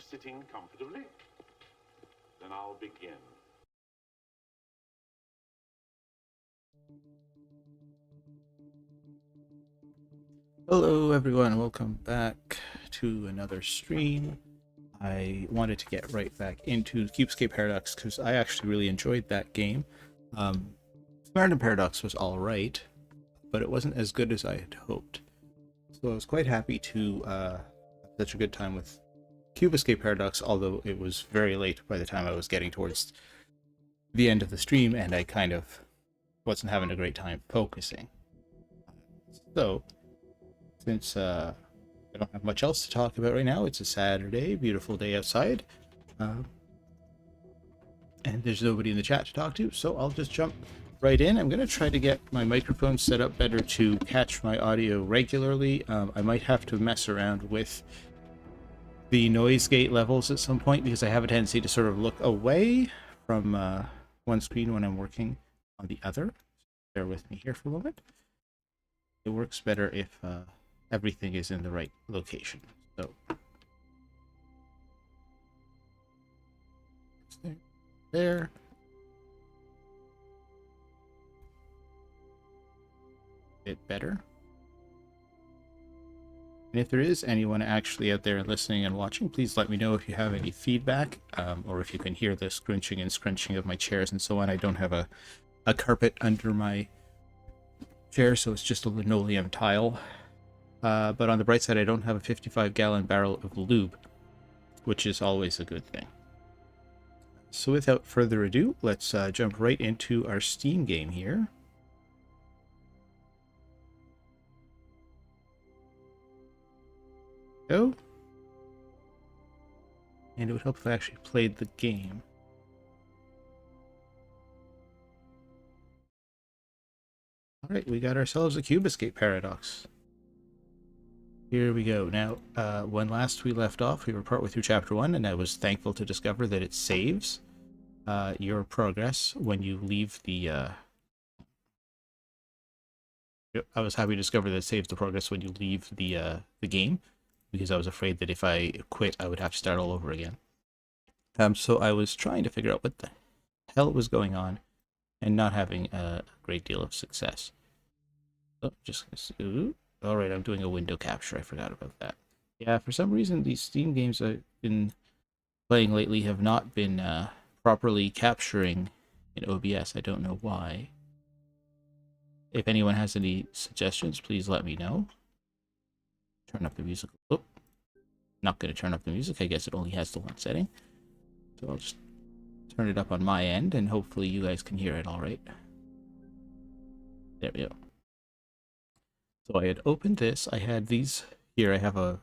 you sitting comfortably? Then I'll begin. Hello everyone, welcome back to another stream. I wanted to get right back into Cubescape Paradox because I actually really enjoyed that game. Samaritan Paradox was alright, but it wasn't as good as I had hoped. So I was quite happy to have such a good time with Cubescape Paradox, although it was very late by the time I was getting towards the end of the stream and I kind of wasn't having a great time focusing. So, since I don't have much else to talk about right now. It's a Saturday, beautiful day outside. And there's nobody in the chat to talk to, so I'll just jump right in. I'm going to try to get my microphone set up better to catch my audio regularly. I might have to mess around with the noise gate levels at some point because I have a tendency to sort of look away from one screen when I'm working on the other. Bear with me here for a moment. It works better if everything is in the right location. So there. Bit better. And if there is anyone actually out there listening and watching, please let me know if you have any feedback, or if you can hear the scrunching and scrunching of my chairs and so on. I don't have a carpet under my chair, so it's just a linoleum tile. But on the bright side, I don't have a 55-gallon barrel of lube, which is always a good thing. So without further ado, let's jump right into our Steam game here. Go. And it would help if I actually played the game. Alright, we got ourselves a Cubescape Paradox. Here we go. Now, when last we left off, we were partway through Chapter 1, and I was thankful to discover that it saves your progress when you leave the... I was happy to discover that it saves the progress when you leave the game, because I was afraid that if I quit, I would have to start all over again. So I was trying to figure out what the hell was going on, and not having a great deal of success. So, just gonna... Alright, I'm doing a window capture. I forgot about that. Yeah, for some reason, these Steam games I've been playing lately have not been properly capturing in OBS. I don't know why. If anyone has any suggestions, please let me know. Turn up the music. Oh, not going to turn up the music. I guess it only has the one setting. So I'll just turn it up on my end, and hopefully you guys can hear it all right. There we go. So I had opened this. I had these here. I have a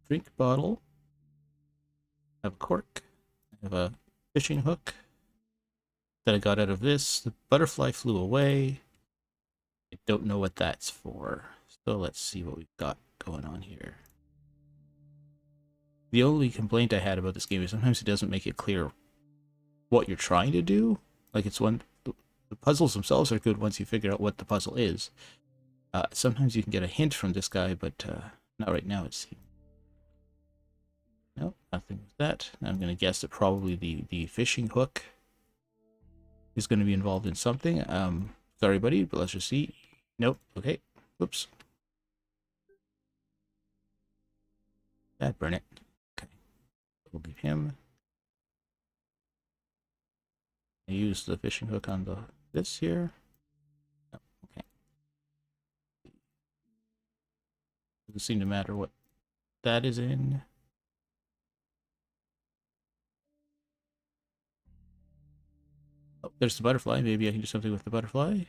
drink bottle. I have a cork. I have a fishing hook that I got out of this. The butterfly flew away. I don't know what that's for. So let's see what we've got going on here. The only complaint I had about this game is sometimes it doesn't make it clear what you're trying to do. Like, it's one... The puzzles themselves are good once you figure out what the puzzle is. Sometimes you can get a hint from this guy, but not right now, it seems. No, nothing with that. I'm going to guess that probably the fishing hook is going to be involved in something. Sorry, buddy, but let's just see. Nope. Okay. Whoops. That burn it. Okay. We'll leave him. I use the fishing hook on this here. Oh, okay. Doesn't seem to matter what that is in. Oh, there's the butterfly. Maybe I can do something with the butterfly.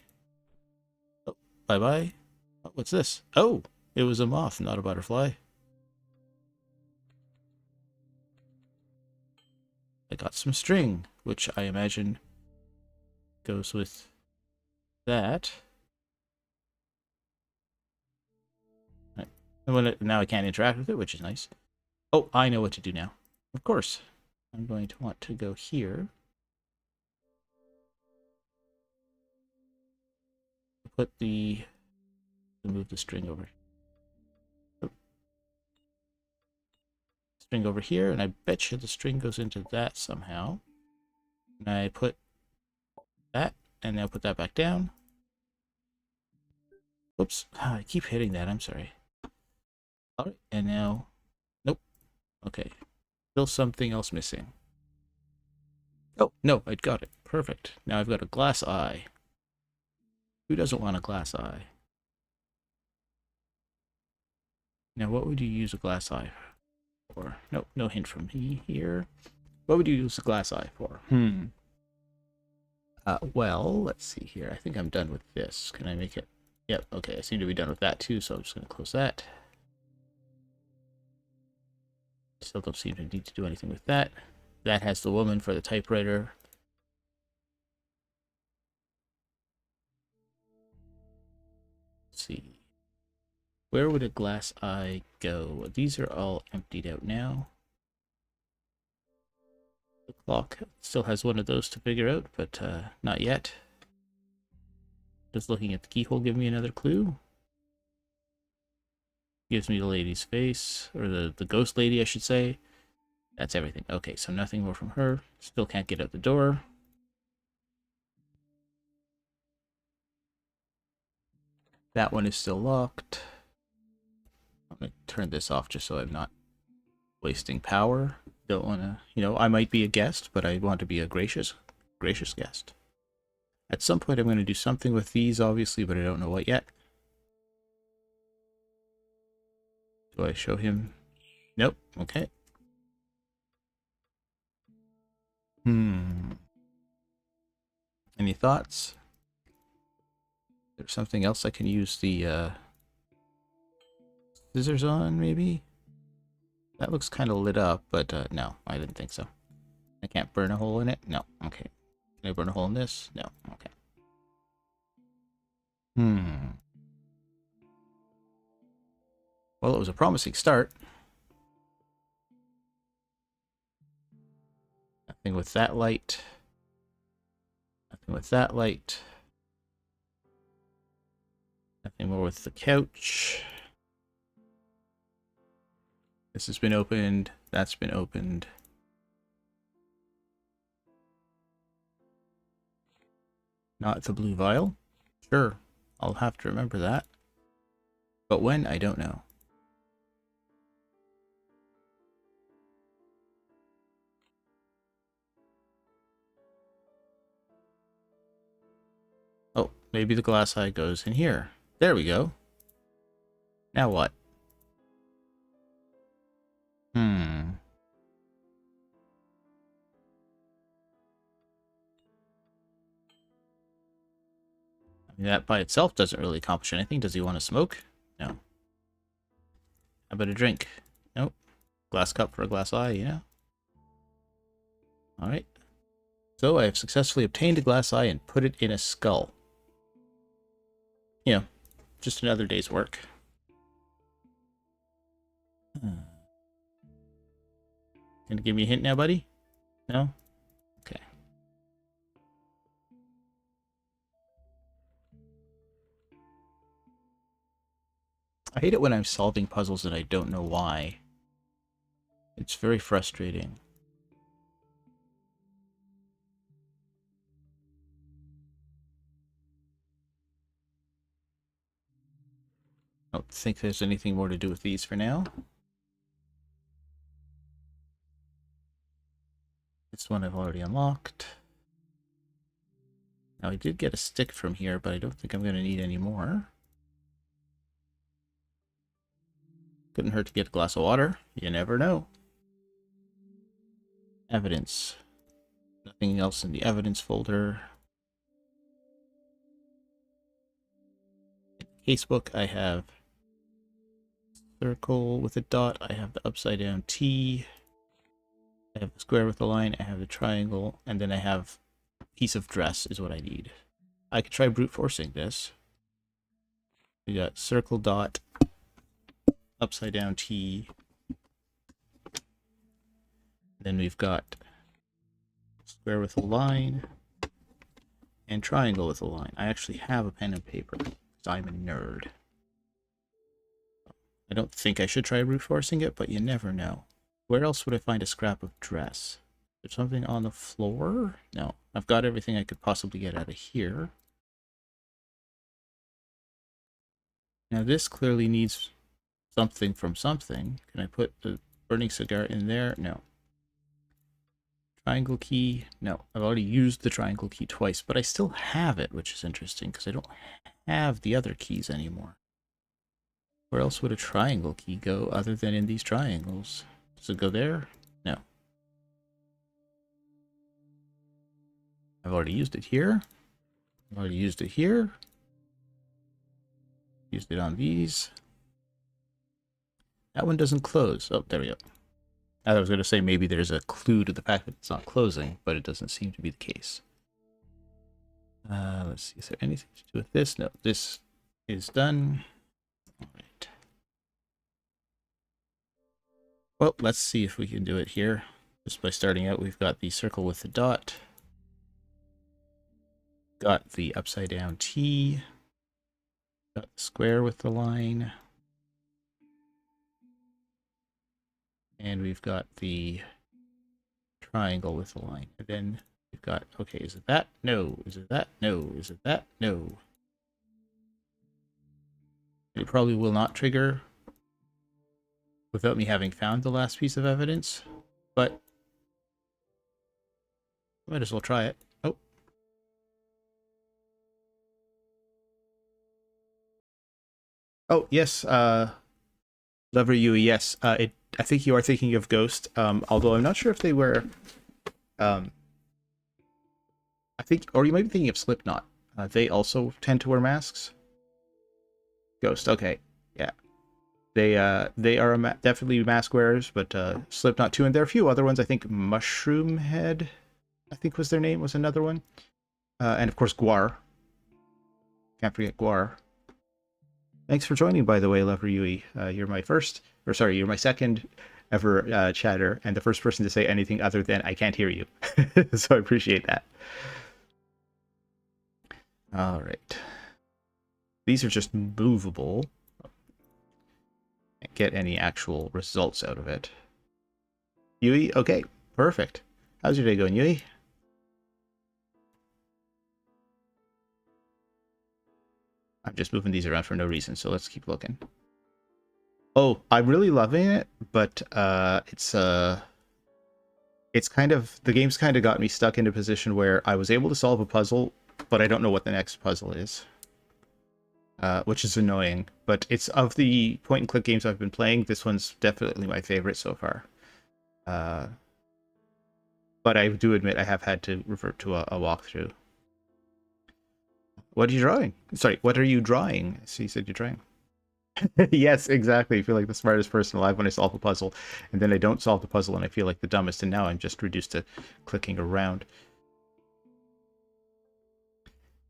Oh, bye-bye. Oh, what's this? Oh, it was a moth, not a butterfly. I got some string, which I imagine goes with that. Right. And now I can't interact with it, which is nice. Oh, I know what to do now. Of course. I'm going to want to go here. Put move the string over. Oh. string over here, and I bet you the string goes into that somehow. And I put that, and now put that back down. Whoops, I keep hitting that, I'm sorry. Alright, and now, nope. Okay, still something else missing. Oh, no, I got it. Perfect. Now I've got a glass eye. Who doesn't want a glass eye? Now, what would you use a glass eye for? Nope, no hint from me here. What would you use a glass eye for? Well, let's see here. I think I'm done with this. Can I make it? Yep, okay, I seem to be done with that too, so I'm just going to close that. Still don't seem to need to do anything with that. That has the woman for the typewriter. Let's see. Where would a glass eye go? These are all emptied out now. The clock still has one of those to figure out, but not yet. Just looking at the keyhole give me another clue. Gives me the lady's face, or the ghost lady, I should say. That's everything. Okay, so nothing more from her. Still can't get out the door. That one is still locked. I'm going to turn this off just so I'm not wasting power. Don't want to, you know, I might be a guest, but I want to be a gracious guest. At some point, I'm going to do something with these, obviously, but I don't know what yet. Do I show him? Nope. Okay. Any thoughts? There's something else I can use the scissors on, maybe? That looks kind of lit up, but no, I didn't think so. I can't burn a hole in it? No. Okay. Can I burn a hole in this? No. Okay. Well, it was a promising start. Nothing with that light. Nothing with that light. Nothing more with the couch. This has been opened. That's been opened. Not the blue vial. Sure, I'll have to remember that. But when, I don't know. Oh, maybe the glass eye goes in here. There we go. Now what? That by itself doesn't really accomplish anything. Does he want to smoke? No. How about a drink? Nope. Glass cup for a glass eye, yeah. Alright. So I have successfully obtained a glass eye and put it in a skull. You know, just another day's work. Gonna give me a hint now, buddy? No? Okay. I hate it when I'm solving puzzles and I don't know why. It's very frustrating. I don't think there's anything more to do with these for now. This one I've already unlocked. Now I did get a stick from here, but I don't think I'm going to need any more. Couldn't hurt to get a glass of water. You never know. Evidence. Nothing else in the evidence folder. In the casebook, I have circle with a dot. I have the upside down T. I have the square with a line. I have the triangle. And then I have piece of dress is what I need. I could try brute forcing this. We got circle dot, upside down T. Then we've got square with a line and triangle with a line. I actually have a pen and paper because I'm a nerd. I don't think I should try brute forcing it, but you never know. Where else would I find a scrap of dress? Is there something on the floor? No. I've got everything I could possibly get out of here. Now this clearly needs something from something. Can I put the burning cigar in there? No. Triangle key? No. I've already used the triangle key twice, but I still have it, which is interesting because I don't have the other keys anymore. Where else would a triangle key go other than in these triangles? Does it go there? No. I've already used it here. I've already used it here. Used it on these. That one doesn't close. Oh, there we go. I was going to say maybe there's a clue to the fact that it's not closing, but it doesn't seem to be the case. Let's see. Is there anything to do with this? No, this is done. All right. Well, let's see if we can do it here. Just by starting out, we've got the circle with the dot. Got the upside down T. Got the square with the line. And we've got the triangle with the line. And then we've got, okay, is it that? No. Is it that? No. Is it that? No. It probably will not trigger without me having found the last piece of evidence, but might as well try it. Oh. Oh, yes, Lover Yui, yes. I think you are thinking of Ghost, although I'm not sure if they were, I think, or you might be thinking of Slipknot. They also tend to wear masks. Ghost, okay, yeah. They are definitely mask wearers, but Slipknot too, and there are a few other ones. I think Mushroom Head, I think was their name, was another one. And of course Guar. Can't forget Guar. Thanks for joining, by the way, Lover Yui. You're my second ever chatter, and the first person to say anything other than I can't hear you. So I appreciate that. All right. These are just movable. Can't get any actual results out of it. Yui, okay, perfect. How's your day going, Yui? I'm just moving these around for no reason, so let's keep looking. Oh, I'm really loving it, but it's kind of, the game's kind of got me stuck in a position where I was able to solve a puzzle, but I don't know what the next puzzle is. Which is annoying, but it's of the point and click games I've been playing, this one's definitely my favorite so far. But I do admit I have had to revert to a walkthrough. What are you drawing? Sorry, what are you drawing? So you said you're drawing. Yes, exactly. I feel like the smartest person alive when I solve a puzzle, and then I don't solve the puzzle and I feel like the dumbest, and now I'm just reduced to clicking around.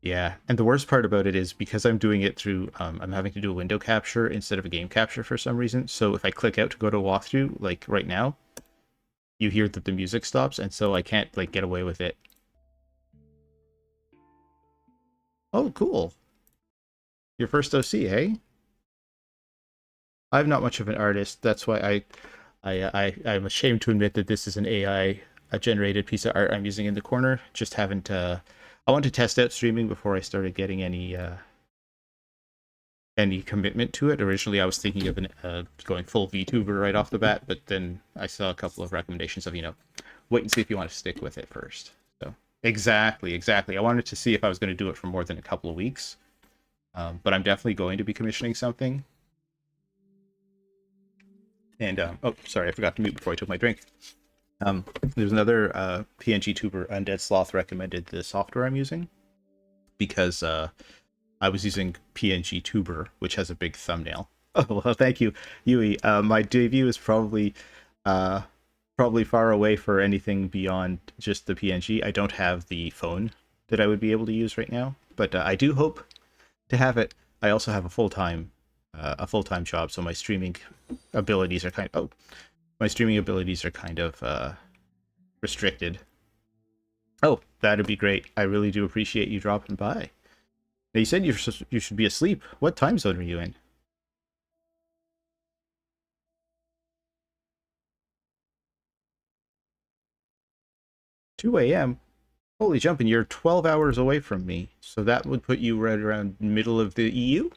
Yeah, and the worst part about it is because I'm doing it through, I'm having to do a window capture instead of a game capture for some reason. So if I click out to go to a walkthrough, like right now, you hear that the music stops, and so I can't like get away with it. Oh, cool. Your first OC, hey? I'm not much of an artist. That's why I'm ashamed to admit that this is an AI generated piece of art I'm using in the corner. Just haven't. I want to test out streaming before I started getting any commitment to it. Originally, I was thinking of going full VTuber right off the bat, but then I saw a couple of recommendations of wait and see if you want to stick with it first. So exactly. I wanted to see if I was going to do it for more than a couple of weeks, but I'm definitely going to be commissioning something. And oh, sorry, I forgot to mute before I took my drink. There's another PNG tuber, Undead Sloth, recommended the software I'm using because I was using PNG Tuber, which has a big thumbnail. Oh, well, thank you, Yui. My debut is probably far away for anything beyond just the PNG. I don't have the phone that I would be able to use right now, but I do hope to have it. I also have a full-time job, so my streaming abilities are kind of restricted. Oh, that'd be great. I really do appreciate you dropping by. Now, you said you should be asleep. What time zone are you in? 2 a.m. Holy jumping, you're 12 hours away from me. So that would put you right around middle of the EU?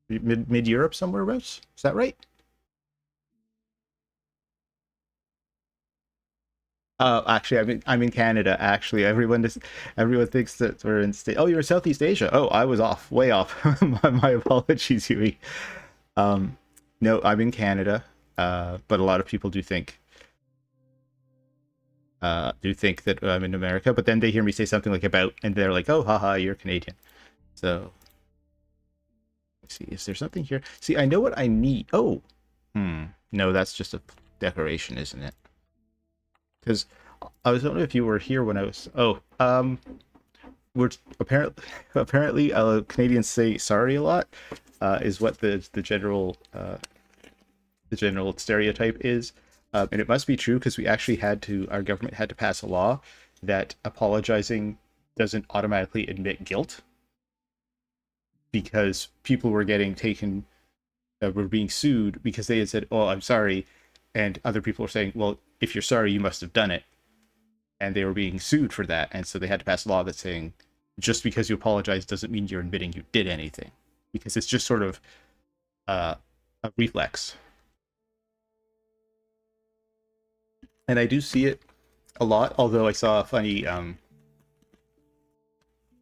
Mid Europe somewhere, Rose? Is that right? Actually, I'm in Canada. Actually, everyone thinks that we're in state. Oh, you're in Southeast Asia. Oh, I was off, way off. my apologies, Yui. Um, no, I'm in Canada. But a lot of people do think that I'm in America. But then they hear me say something like about, and they're like, "Oh, haha, you're Canadian." So let's see, is there something here? See, I know what I need. Oh, no, that's just a decoration, isn't it? Because I was wondering if you were here when I was. Oh, we're apparently Canadians say sorry a lot. Is what the general stereotype is, and it must be true because our government had to pass a law that apologizing doesn't automatically admit guilt because people were getting taken, were being sued because they had said, "Oh, I'm sorry," and other people were saying, "Well, if you're sorry, you must have done it," and they were being sued for that, and so they had to pass a law that's saying just because you apologize doesn't mean you're admitting you did anything, because it's just sort of uh, a reflex. And I do see it a lot. Although I saw a funny,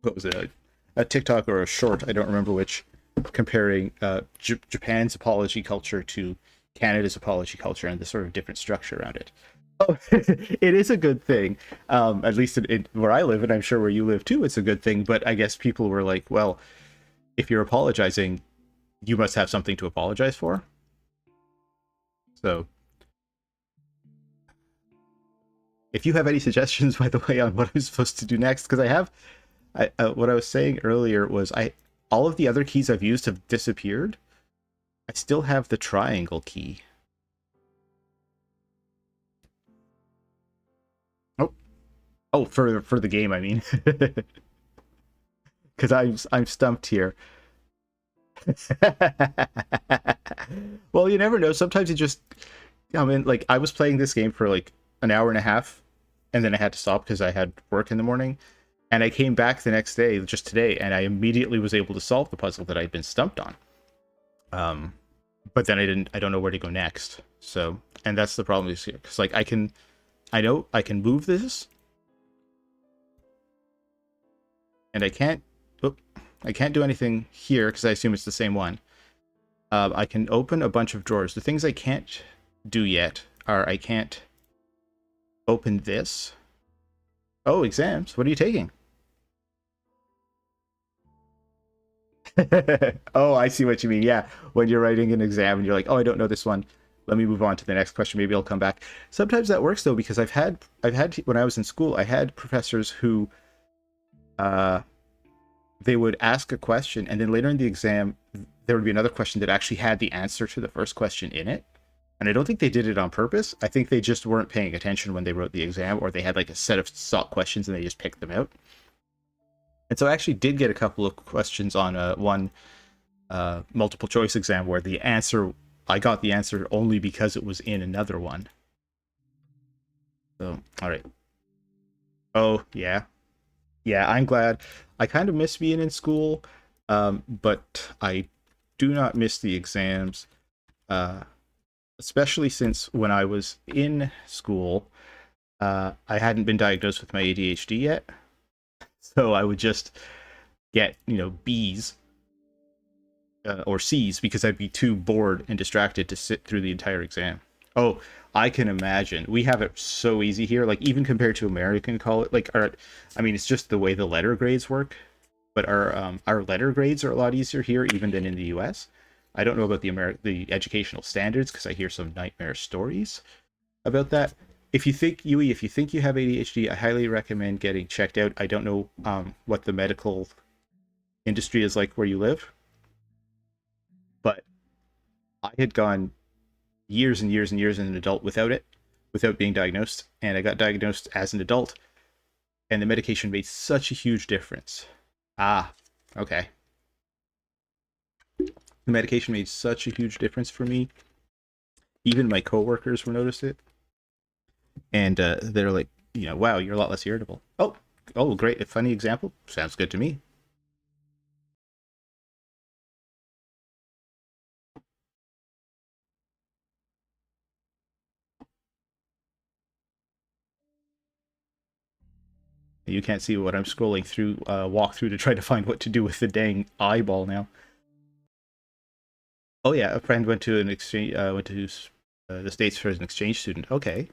what was it, a TikTok or a short, I don't remember which, comparing Japan's apology culture to Canada's apology culture and the sort of different structure around it. Oh, it is a good thing. At least where I live, and I'm sure where you live too, it's a good thing. But I guess people were like, well, if you're apologizing, you must have something to apologize for. So if you have any suggestions, by the way, on what I'm supposed to do next, because what I was saying earlier was all of the other keys I've used have disappeared. I still have the triangle key. Oh, oh, for the game, I mean, because I'm stumped here. Well, you never know. Sometimes you just, I mean, like I was playing this game for like an hour and a half, and then I had to stop because I had work in the morning. And I came back the next day, just today, and I immediately was able to solve the puzzle that I'd been stumped on. Um, but then I don't know where to go next. So, and that's the problem is here, because like I know I can move this, and I can't do anything here because I assume it's the same one. I can open a bunch of drawers. The things I can't do yet are I can't open this. Oh, exams. What are you taking? Oh, I see what you mean. Yeah, when you're writing an exam and you're like, "Oh, I don't know this one. Let me move on to the next question. Maybe I'll come back." Sometimes that works though, because I've had when I was in school, I had professors who uh they would ask a question, and then later in the exam there would be another question that actually had the answer to the first question in it. And I don't think they did it on purpose. I think they just weren't paying attention when they wrote the exam, or they had like a set of stock questions and they just picked them out. And so I actually did get a couple of questions on one multiple choice exam where I got the answer only because it was in another one. So, all right. Oh, yeah. Yeah, I'm glad. I kind of miss being in school, but I do not miss the exams, uh, especially since when I was in school, I hadn't been diagnosed with my ADHD yet. So I would just get, B's or C's because I'd be too bored and distracted to sit through the entire exam. Oh, I can imagine. We have it so easy here, like even compared to American college. I mean, it's just the way the letter grades work. But our letter grades are a lot easier here, even than in the U.S. I don't know about the educational standards because I hear some nightmare stories about that. If you think you have ADHD, I highly recommend getting checked out. I don't know what the medical industry is like where you live, but I had gone years and years and years as an adult without being diagnosed, and I got diagnosed as an adult, and the medication made such a huge difference. Ah, okay. The medication made such a huge difference for me. Even my coworkers were noticed it. And they're like, wow, you're a lot less irritable. Oh, great, a funny example. Sounds good to me. You can't see what I'm scrolling through, walk through to try to find what to do with the dang eyeball now. Oh yeah, a friend went to an exchange, went to the States for an exchange student. Okay.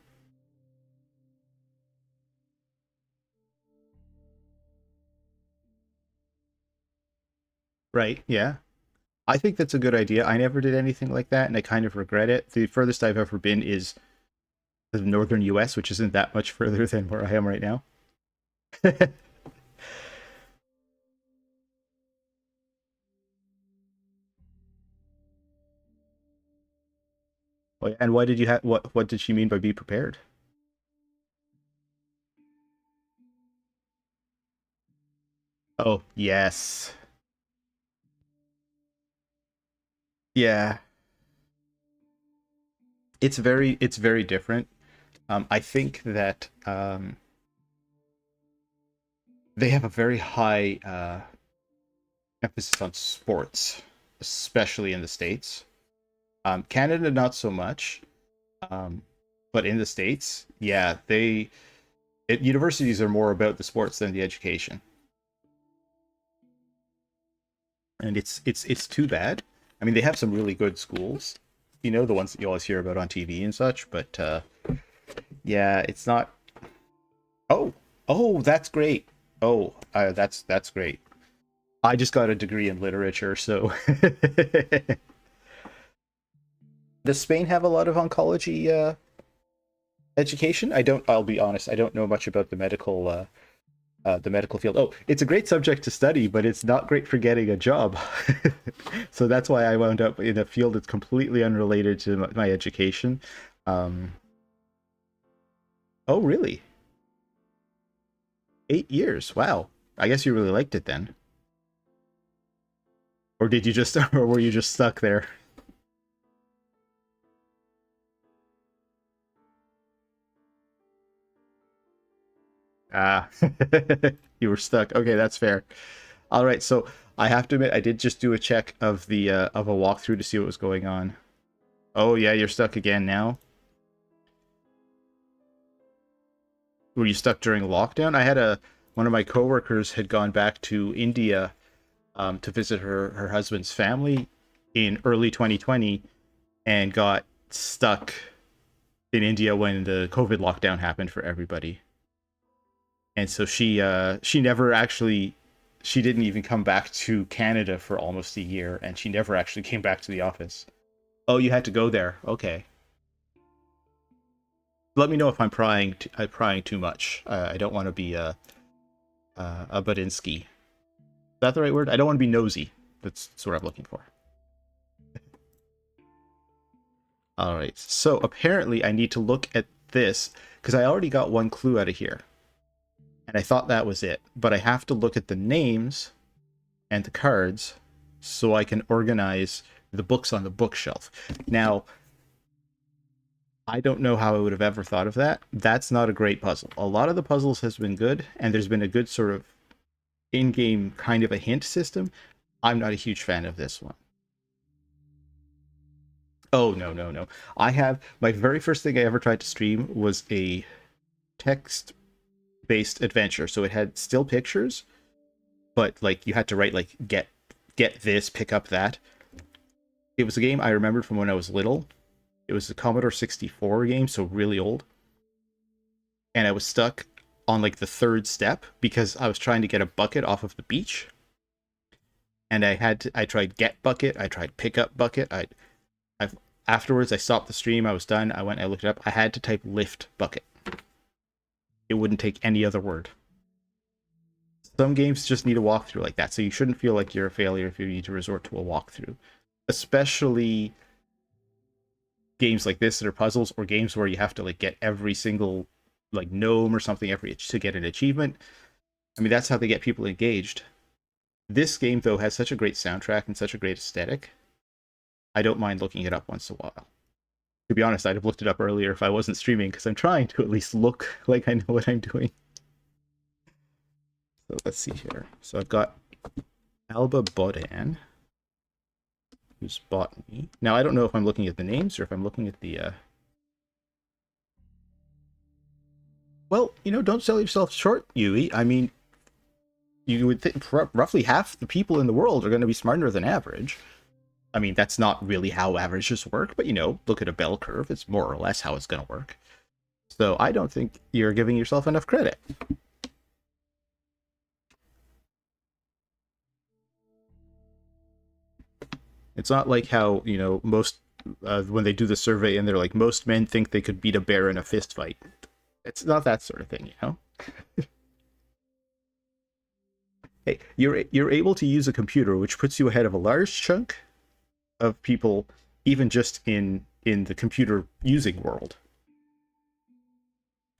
Right, yeah. I think that's a good idea. I never did anything like that, and I kind of regret it. The furthest I've ever been is the northern US, which isn't that much further than where I am right now. And why did you have what did she mean by be prepared? Oh, yes. Yeah. It's very different. I think that they have a very high emphasis on sports, especially in the States. Canada, not so much. Um, but in the States, yeah, universities are more about the sports than the education. And it's too bad. I mean, they have some really good schools, the ones that you always hear about on TV and such, but yeah, it's not. Oh, oh, that's great. Oh, that's great. I just got a degree in literature, so does Spain have a lot of oncology education? I don't. I'll be honest. I don't know much about the medical field. Oh, it's a great subject to study, but it's not great for getting a job. So that's why I wound up in a field that's completely unrelated to my education. Um, oh, really? 8 years? Wow. I guess you really liked it then. Or did you just, or were you just stuck there? Ah, you were stuck. Okay, that's fair. All right, so I have to admit, I did just do a check of the of a walkthrough to see what was going on. Oh yeah, you're stuck again now. Were you stuck during lockdown? I had a one of my coworkers had gone back to India to visit her husband's family in early 2020 and got stuck in India when the COVID lockdown happened for everybody. And so she never actually she didn't even come back to Canada for almost a year, and she never actually came back to the office. Oh, you had to go there. Okay. Let me know if I'm prying too much. I don't want to be a Badinsky. Is that the right word? I don't want to be nosy. That's what I'm looking for. All right. So apparently I need to look at this because I already got one clue out of here. And I thought that was it. But I have to look at the names and the cards so I can organize the books on the bookshelf. Now, I don't know how I would have ever thought of that. That's not a great puzzle. A lot of the puzzles has been good, and there's been a good sort of in-game kind of a hint system. I'm not a huge fan of this one. Oh no, no, no. I have my very first thing I ever tried to stream was a text-based adventure. So it had still pictures, but like you had to write like get this, pick up that. It was a game I remembered from when I was little. It was a Commodore 64 game, so really old. And I was stuck on like the third step because I was trying to get a bucket off of the beach. And I tried get bucket, I tried pick up bucket. I afterwards I stopped the stream, I was done. I looked it up. I had to type lift bucket. It wouldn't take any other word. Some games just need a walkthrough like that, so you shouldn't feel like you're a failure if you need to resort to a walkthrough. Especially games like this that are puzzles or games where you have to like get every single like gnome or something every to get an achievement. I mean, that's how they get people engaged. This game though has such a great soundtrack and such a great aesthetic. I don't mind looking it up once in a while. To be honest, I'd have looked it up earlier if I wasn't streaming, because I'm trying to at least look like I know what I'm doing. So let's see here. So I've got Alba Bodan, who's botany. Now I don't know if I'm looking at the names or if I'm looking at the well, don't sell yourself short, Yui. I mean, you would think roughly half the people in the world are going to be smarter than average. I mean, that's not really how averages work, but look at a bell curve. It's more or less how it's going to work. So I don't think you're giving yourself enough credit. It's not like how, most, when they do the survey and they're like, most men think they could beat a bear in a fist fight. It's not that sort of thing, Hey, you're able to use a computer, which puts you ahead of a large chunk of people, even just in the computer using world.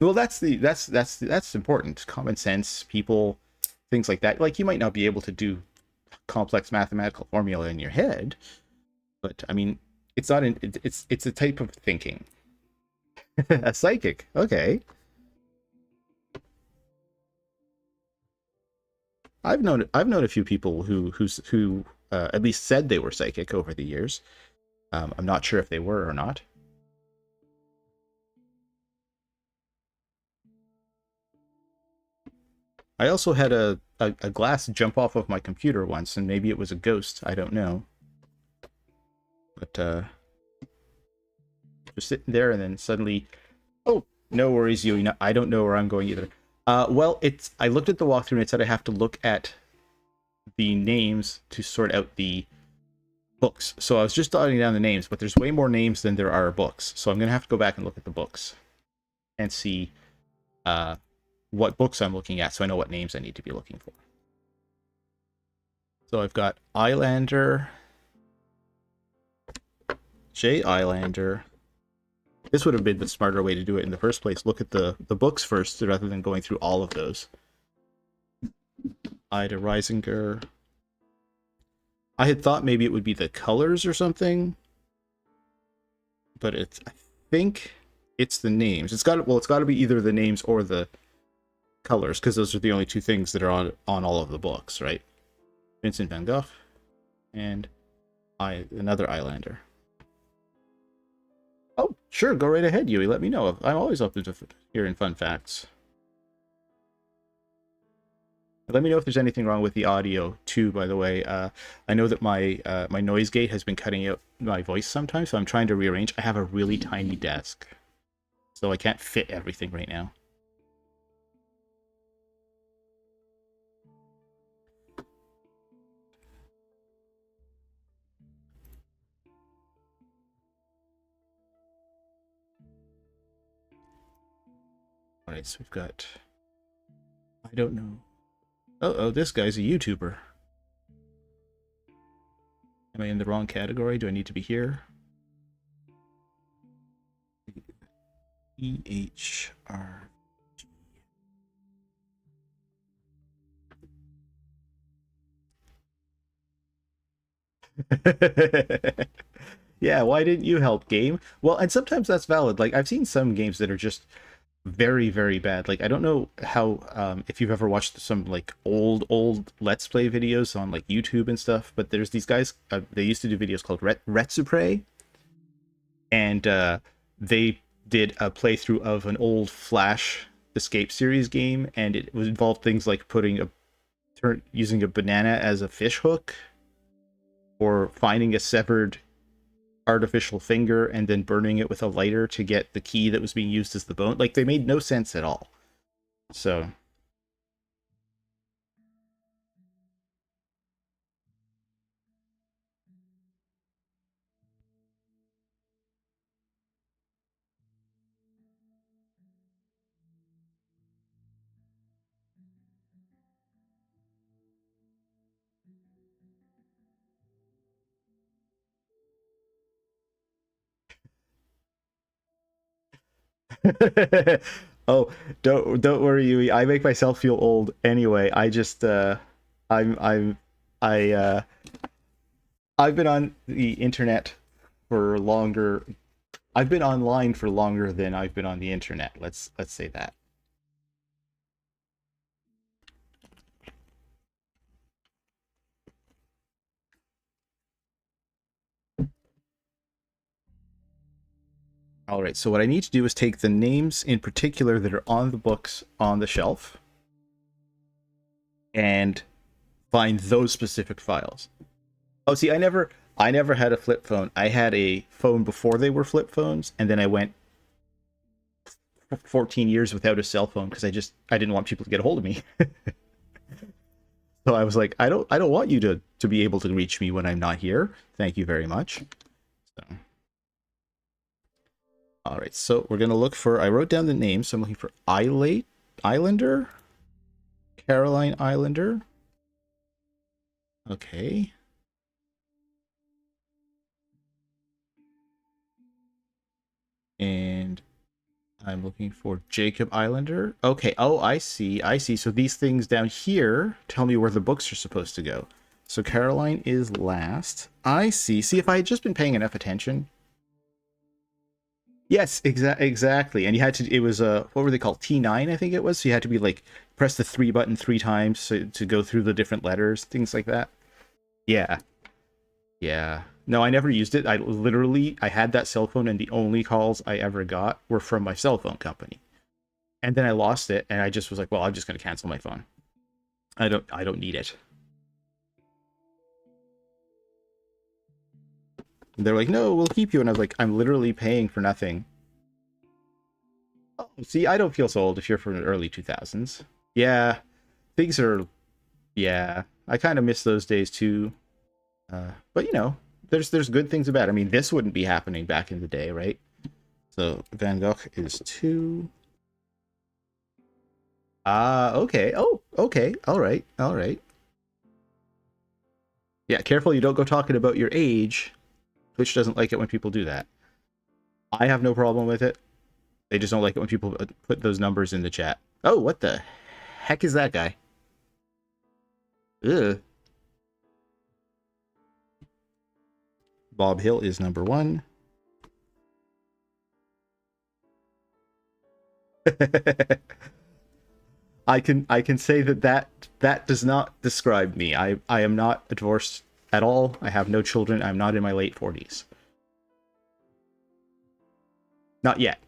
Well, that's important. Common sense, people, things like that. Like, you might not be able to do complex mathematical formula in your head, but I mean, it's not an it's a type of thinking. A psychic, okay. I've known a few people who at least said they were psychic over the years. I'm not sure if they were or not. I also had a glass jump off of my computer once, and maybe it was a ghost. I don't know. But just sitting there, and then suddenly, oh, no worries, you. I don't know where I'm going either. Well, I looked at the walkthrough and it said I have to look at the names to sort out the books. So I was just jotting down the names, but there's way more names than there are books. So I'm gonna have to go back and look at the books and see what books I'm looking at, so I know what names I need to be looking for. So I've got Islander, J. Islander. This would have been the smarter way to do it in the first place. Look at the books first, rather than going through all of those. Ida Reisinger. I had thought maybe it would be the colors or something, but I think it's the names. It's got to be either the names or the colors, because those are the only two things that are on all of the books, right? Vincent van Gogh and another Islander. Oh, sure, go right ahead, Yui. Let me know. I'm always open to hearing fun facts. Let me know if there's anything wrong with the audio too. By the way, I know that my noise gate has been cutting out my voice sometimes, so I'm trying to rearrange. I have a really tiny desk, so I can't fit everything right now. All right, so we've got. I don't know. Oh, this guy's a YouTuber. Am I in the wrong category? Do I need to be here? EHR. Yeah, why didn't you help, game? Well, and sometimes that's valid. Like, I've seen some games that are just very, very bad. Like, I don't know how if you've ever watched some like old Let's Play videos on like YouTube and stuff, but there's these guys, they used to do videos called Retsupre, and they did a playthrough of an old Flash Escape series game, and it involved things like using a banana as a fish hook, or finding a severed artificial finger and then burning it with a lighter to get the key that was being used as the bone. Like, they made no sense at all. So oh, don't worry, Yui. I make myself feel old anyway. I just I'm I I've been on the internet for longer I've been online for longer than I've been on the internet. Let's say that. All right, so what I need to do is take the names in particular that are on the books on the shelf and find those specific files. Oh, see, I never had a flip phone. I had a phone before they were flip phones, and then I went 14 years without a cell phone because I didn't want people to get a hold of me. So I was like, I don't want you to be able to reach me when I'm not here. Thank you very much. So, all right, so we're gonna look for. I wrote down the name, so I'm looking for Islander, Caroline Islander. Okay. And I'm looking for Jacob Islander. Okay. Oh, I see. I see. So these things down here tell me where the books are supposed to go. So Caroline is last. I see. See, if I had just been paying enough attention. Yes, exactly. And you had to, it was, what were they called? T9, I think it was. So you had to be like, press the 3 button 3 times to go through the different letters, things like that. Yeah. Yeah. No, I never used it. I had that cell phone and the only calls I ever got were from my cell phone company. And then I lost it and I just was like, well, I'm just going to cancel my phone. I don't need it. And they're like, no, we'll keep you. And I was like, I'm literally paying for nothing. Oh, see, I don't feel so old if you're from the early 2000s. Yeah, things are, yeah, I kind of miss those days too. But you know, there's good things about it. I mean, this wouldn't be happening back in the day, right? So Van Gogh is 2. Ah, okay. Oh, okay. All right. All right. Yeah, careful you don't go talking about your age. Twitch doesn't like it when people do that. I have no problem with it. They just don't like it when people put those numbers in the chat. Oh, what the heck is that guy? Ugh. Bob Hill is number 1. I can say that does not describe me. I am not divorced at all. I have no children. I'm not in my late 40s. Not yet.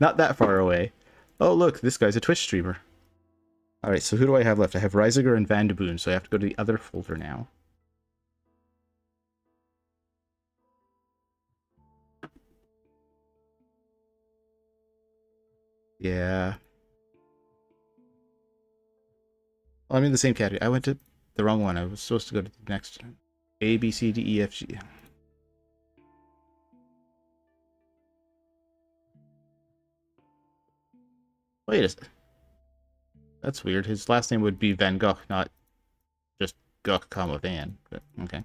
Not that far away. Oh, look, this guy's a Twitch streamer. All right, so who do I have left? I have Reisiger and Van de Boon, so I have to go to the other folder now. Yeah. Well, I'm in the same category. I went to the wrong one. I was supposed to go to the next A, B, C, D, E, F, G. Wait a second. That's weird. His last name would be Van Gogh, not just Gogh, comma Van. But okay.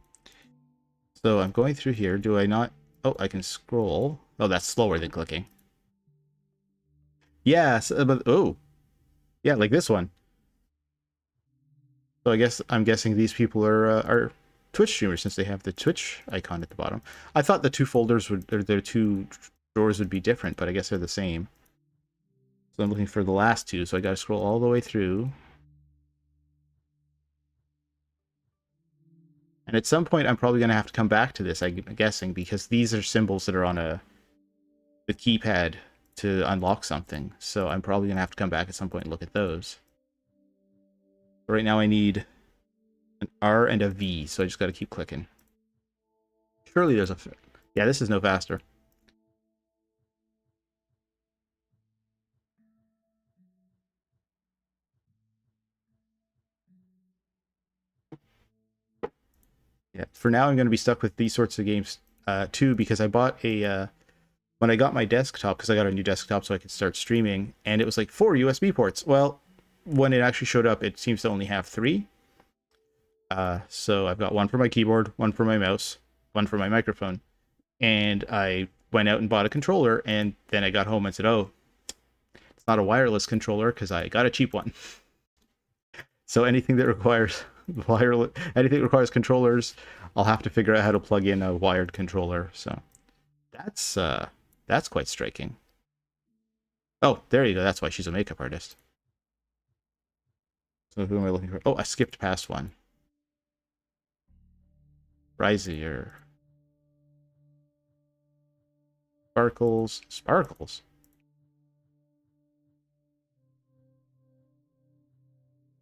So I'm going through here. Do I not? Oh, I can scroll. Oh, that's slower than clicking. Yes, but oh, yeah, like this one. So I'm guessing these people are Twitch streamers since they have the Twitch icon at the bottom. I thought the two folders would, or the two drawers would be different, but I guess they're the same. So I'm looking for the last two, so I got to scroll all the way through. And at some point, I'm probably going to have to come back to this, I'm guessing, because these are symbols that are on the keypad to unlock something. So I'm probably going to have to come back at some point and look at those. But right now I need an R and a V, so I just got to keep clicking. Surely there's a... Yeah, this is no faster. Yeah, for now I'm going to be stuck with these sorts of games too, because I bought a... when I got my desktop, because I got a new desktop so I could start streaming, and it was like 4 USB ports. Well, when it actually showed up, it seems to only have 3. So I've got one for my keyboard, one for my mouse, one for my microphone. And I went out and bought a controller, and then I got home and said, oh, it's not a wireless controller because I got a cheap one. So anything that requires anything that requires controllers, I'll have to figure out how to plug in a wired controller. So That's quite striking. Oh, there you go. That's why she's a makeup artist. So who am I looking for? Oh, I skipped past one. Rizier. Sparkles. Sparkles.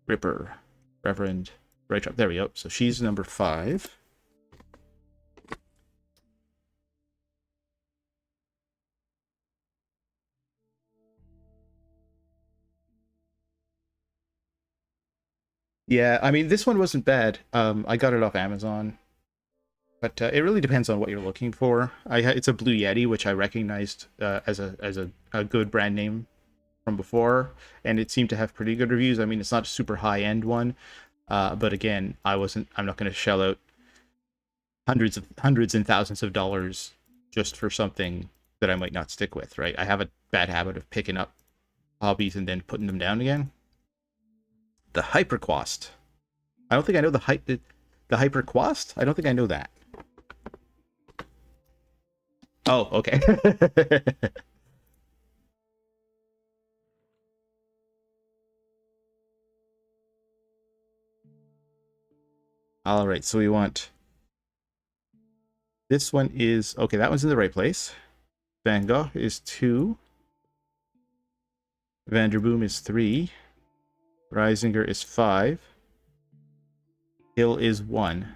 Ripper. Reverend. Right up. There we go. So she's number 5. Yeah, I mean, this one wasn't bad. I got it off Amazon. But it really depends on what you're looking for. It's a Blue Yeti, which I recognized as a good brand name from before, and it seemed to have pretty good reviews. I mean, it's not a super high end one, but again, I'm not going to shell out hundreds and thousands of dollars just for something that I might not stick with. Right? I have a bad habit of picking up hobbies and then putting them down again. The Hyperquast. I don't think I know the Hyperquast. I don't think I know that. Oh, okay. All right, so we want... This one is... Okay, that one's in the right place. Van Gogh is 2. Vanderboom is 3. Reisinger is 5. Hill is 1.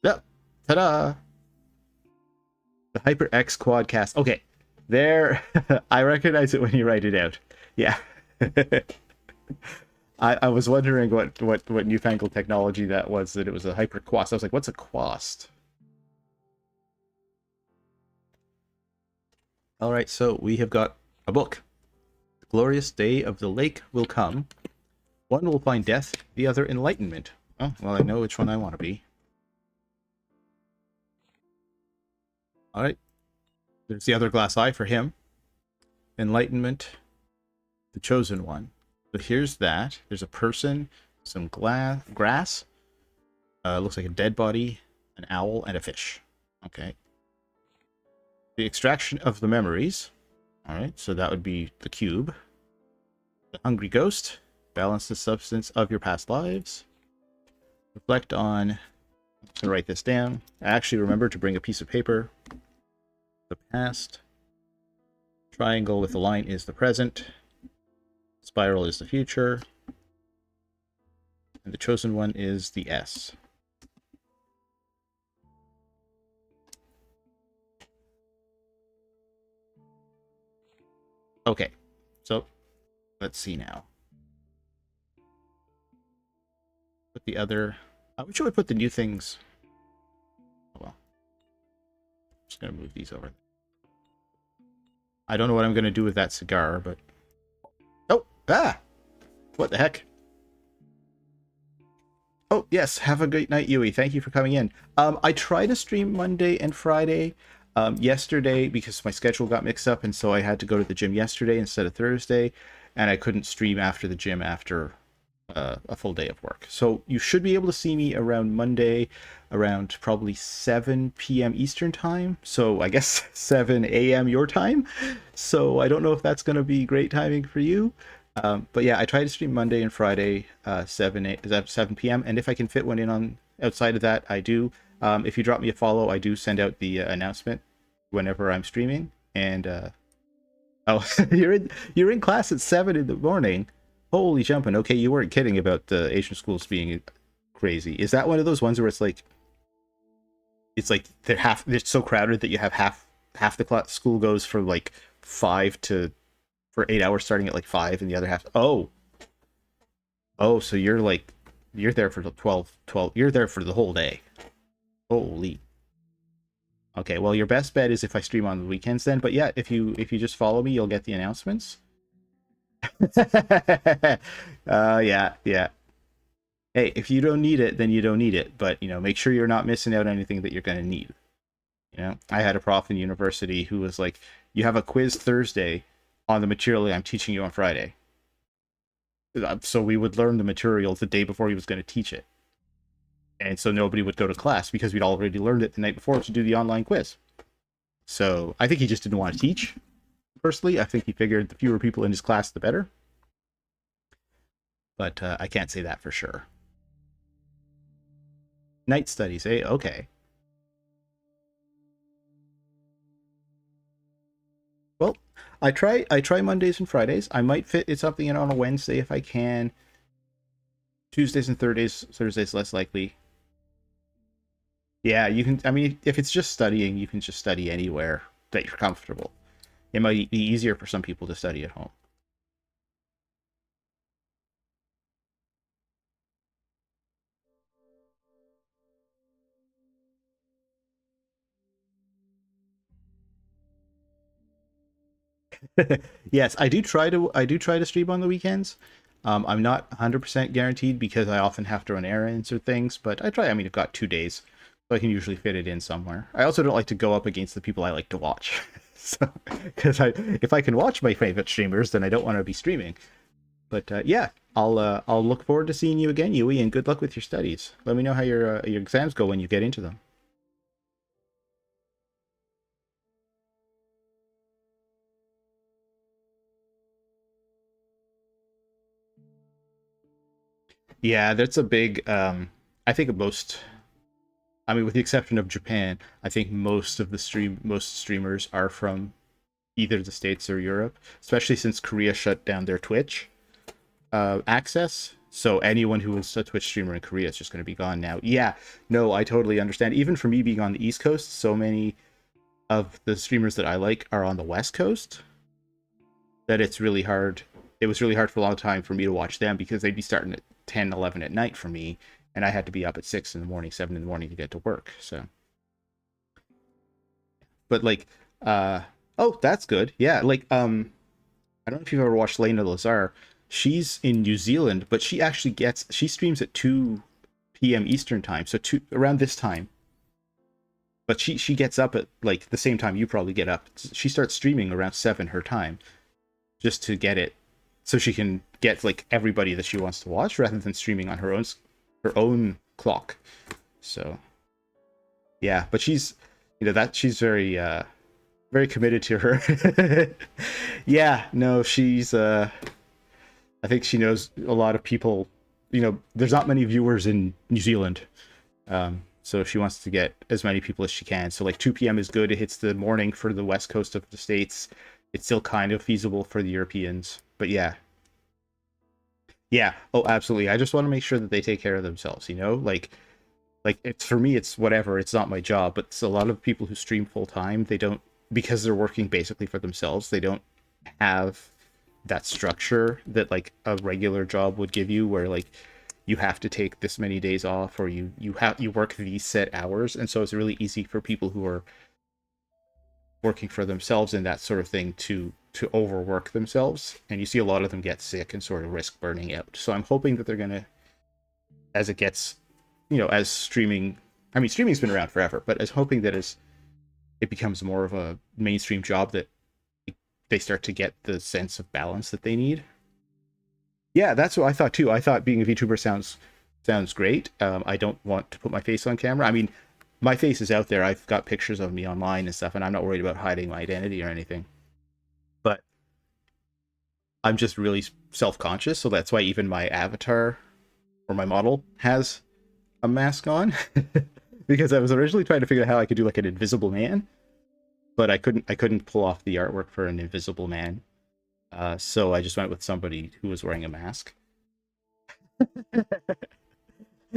Yep. Ta-da! The HyperX Quadcast. Okay, there... I recognize it when you write it out. Yeah. I was wondering what newfangled technology that was, that it was a Hyperquast. I was like, what's a Quast? All right, so we have got a book. The glorious day of the lake will come. One will find death, the other enlightenment. Oh, well, I know which one I want to be. All right. There's the other glass eye for him. Enlightenment, the chosen one. So here's that. There's a person, some grass. Looks like a dead body, an owl, and a fish. Okay. The extraction of the memories. All right, so that would be the cube. The hungry ghost. Balance the substance of your past lives. Reflect on... I'm going to write this down. Actually, remember to bring a piece of paper. The past. Triangle with the line is the present. Spiral is the future. And the chosen one is the S. Okay, so let's see now. Put the other... What should we put the new things? Oh, well. I'm just going to move these over. I don't know what I'm going to do with that cigar, but... Oh! Ah! What the heck? Oh, yes. Have a great night, Yui. Thank you for coming in. I try to stream Monday and Friday. Yesterday, because my schedule got mixed up, and so I had to go to the gym yesterday instead of Thursday, and I couldn't stream after the gym after a full day of work. So you should be able to see me around Monday, around probably 7 p.m. Eastern time. So I guess 7 a.m. your time. So I don't know if that's going to be great timing for you. But yeah, I try to stream Monday and Friday, 7 p.m. And if I can fit one in on outside of that, I do. If you drop me a follow, I do send out the announcement whenever I'm streaming. And oh, you're in class at 7 in the morning. Holy jumping. Okay, you weren't kidding about the Asian schools being crazy. Is that one of those ones where it's like they're so crowded that you have half the class school goes for like 8 hours starting at like 5, and the other half... Oh, so you're there for the 12, you're there for the whole day. Holy. Okay, well, your best bet is if I stream on the weekends then. But yeah, if you just follow me, you'll get the announcements. Yeah. Hey, if you don't need it, then you don't need it. But, make sure you're not missing out on anything that you're going to need. I had a prof in university who was like, you have a quiz Thursday on the material I'm teaching you on Friday. So we would learn the material the day before he was going to teach it. And so nobody would go to class because we'd already learned it the night before to do the online quiz. So I think he just didn't want to teach. Personally, I think he figured the fewer people in his class, the better. But I can't say that for sure. Night studies, eh? Okay. Well, I try Mondays and Fridays. I might fit it something in on a Wednesday if I can. Tuesdays and Thursdays less likely. Yeah, you can. I mean, if it's just studying, you can just study anywhere that you're comfortable. It might be easier for some people to study at home. Yes, I do try to stream on the weekends. I'm not 100% guaranteed because I often have to run errands or things, but I try. I mean, I've got 2 days, so I can usually fit it in somewhere. I also don't like to go up against the people I like to watch. So, because if I can watch my favorite streamers, then I don't want to be streaming. But yeah, I'll look forward to seeing you again, Yui, and good luck with your studies. Let me know how your exams go when you get into them. Yeah, that's a big. I think most. I mean, with the exception of Japan, I think most streamers are from either the States or Europe, especially since Korea shut down their Twitch access. So anyone who was a Twitch streamer in Korea is just going to be gone now. Yeah, no, I totally understand. Even for me being on the East Coast, so many of the streamers that I like are on the West Coast that it's really hard. It was really hard for a long time for me to watch them because they'd be starting at 10, 11 at night for me, and I had to be up at 6 in the morning, 7 in the morning to get to work. So, but like, uh, oh, that's good. Yeah, like, I don't know if you've ever watched Lena Lazar. She's in New Zealand, but she streams at 2 p.m. Eastern time, so two around this time. But she gets up at like the same time you probably get up. She starts streaming around 7 her time just to get it so she can get like everybody that she wants to watch rather than streaming on her own clock. So, yeah, but she's very committed to her. Yeah, no, she's I think she knows a lot of people. There's not many viewers in New Zealand. So she wants to get as many people as she can. So like 2 p.m. is good. It hits the morning for the west coast of the states. It's still kind of feasible for the Europeans. But yeah. Yeah. Oh, absolutely. I just want to make sure that they take care of themselves, Like it's for me it's whatever, it's not my job, but it's a lot of people who stream full time, they don't, because they're working basically for themselves, they don't have that structure that like a regular job would give you where like you have to take this many days off or you work these set hours, and so it's really easy for people who are working for themselves and that sort of thing to overwork themselves, and you see a lot of them get sick and sort of risk burning out. So I'm hoping that they're going to, as it gets, as streaming, I mean streaming's been around forever, but as hoping that as it becomes more of a mainstream job that they start to get the sense of balance that they need. Yeah, that's what I thought too. I thought being a VTuber sounds great. I don't want to put my face on camera. I mean, my face is out there. I've got pictures of me online and stuff, and I'm not worried about hiding my identity or anything. But I'm just really self-conscious, so that's why even my avatar or my model has a mask on. Because I was originally trying to figure out how I could do like an invisible man, but I couldn't pull off the artwork for an invisible man. So I just went with somebody who was wearing a mask.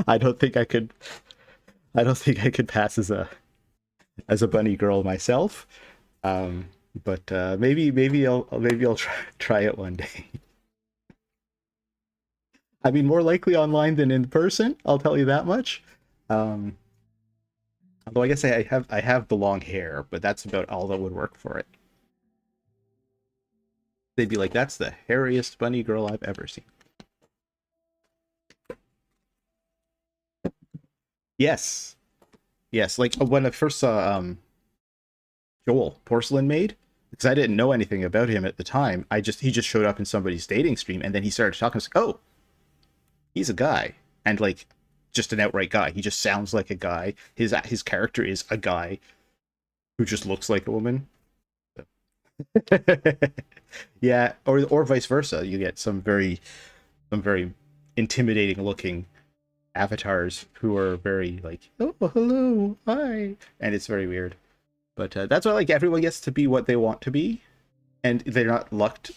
I don't think I could. I don't think I could pass as a bunny girl myself. Um, but maybe I'll try it one day. I mean, more likely online than in person. I'll tell you that much. Um, Although I guess I have the long hair, but that's about all that would work for it. They'd be like, "That's the hairiest bunny girl I've ever seen." Yes, yes. Like when I first saw Joel Porcelain Maid, because I didn't know anything about him at the time. He just showed up in somebody's dating stream, and then he started talking. I was like, "Oh, he's a guy," and like just an outright guy. He just sounds like a guy. His character is a guy. who just looks like a woman. Yeah, or vice versa. You get some very intimidating looking avatars who are very like, oh, hello, hi, and it's very weird. But that's why like everyone gets to be what they want to be, and they're not locked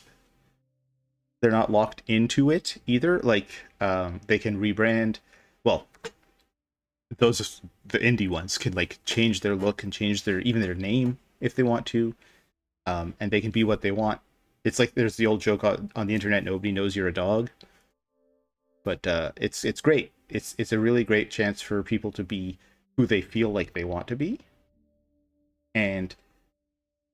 into it either. Like they can rebrand. Well, the indie ones can like change their look and change their even their name if they want to, and they can be what they want. It's like there's the old joke on the internet: nobody knows you're a dog. But it's great. It's a really great chance for people to be who they feel like they want to be, and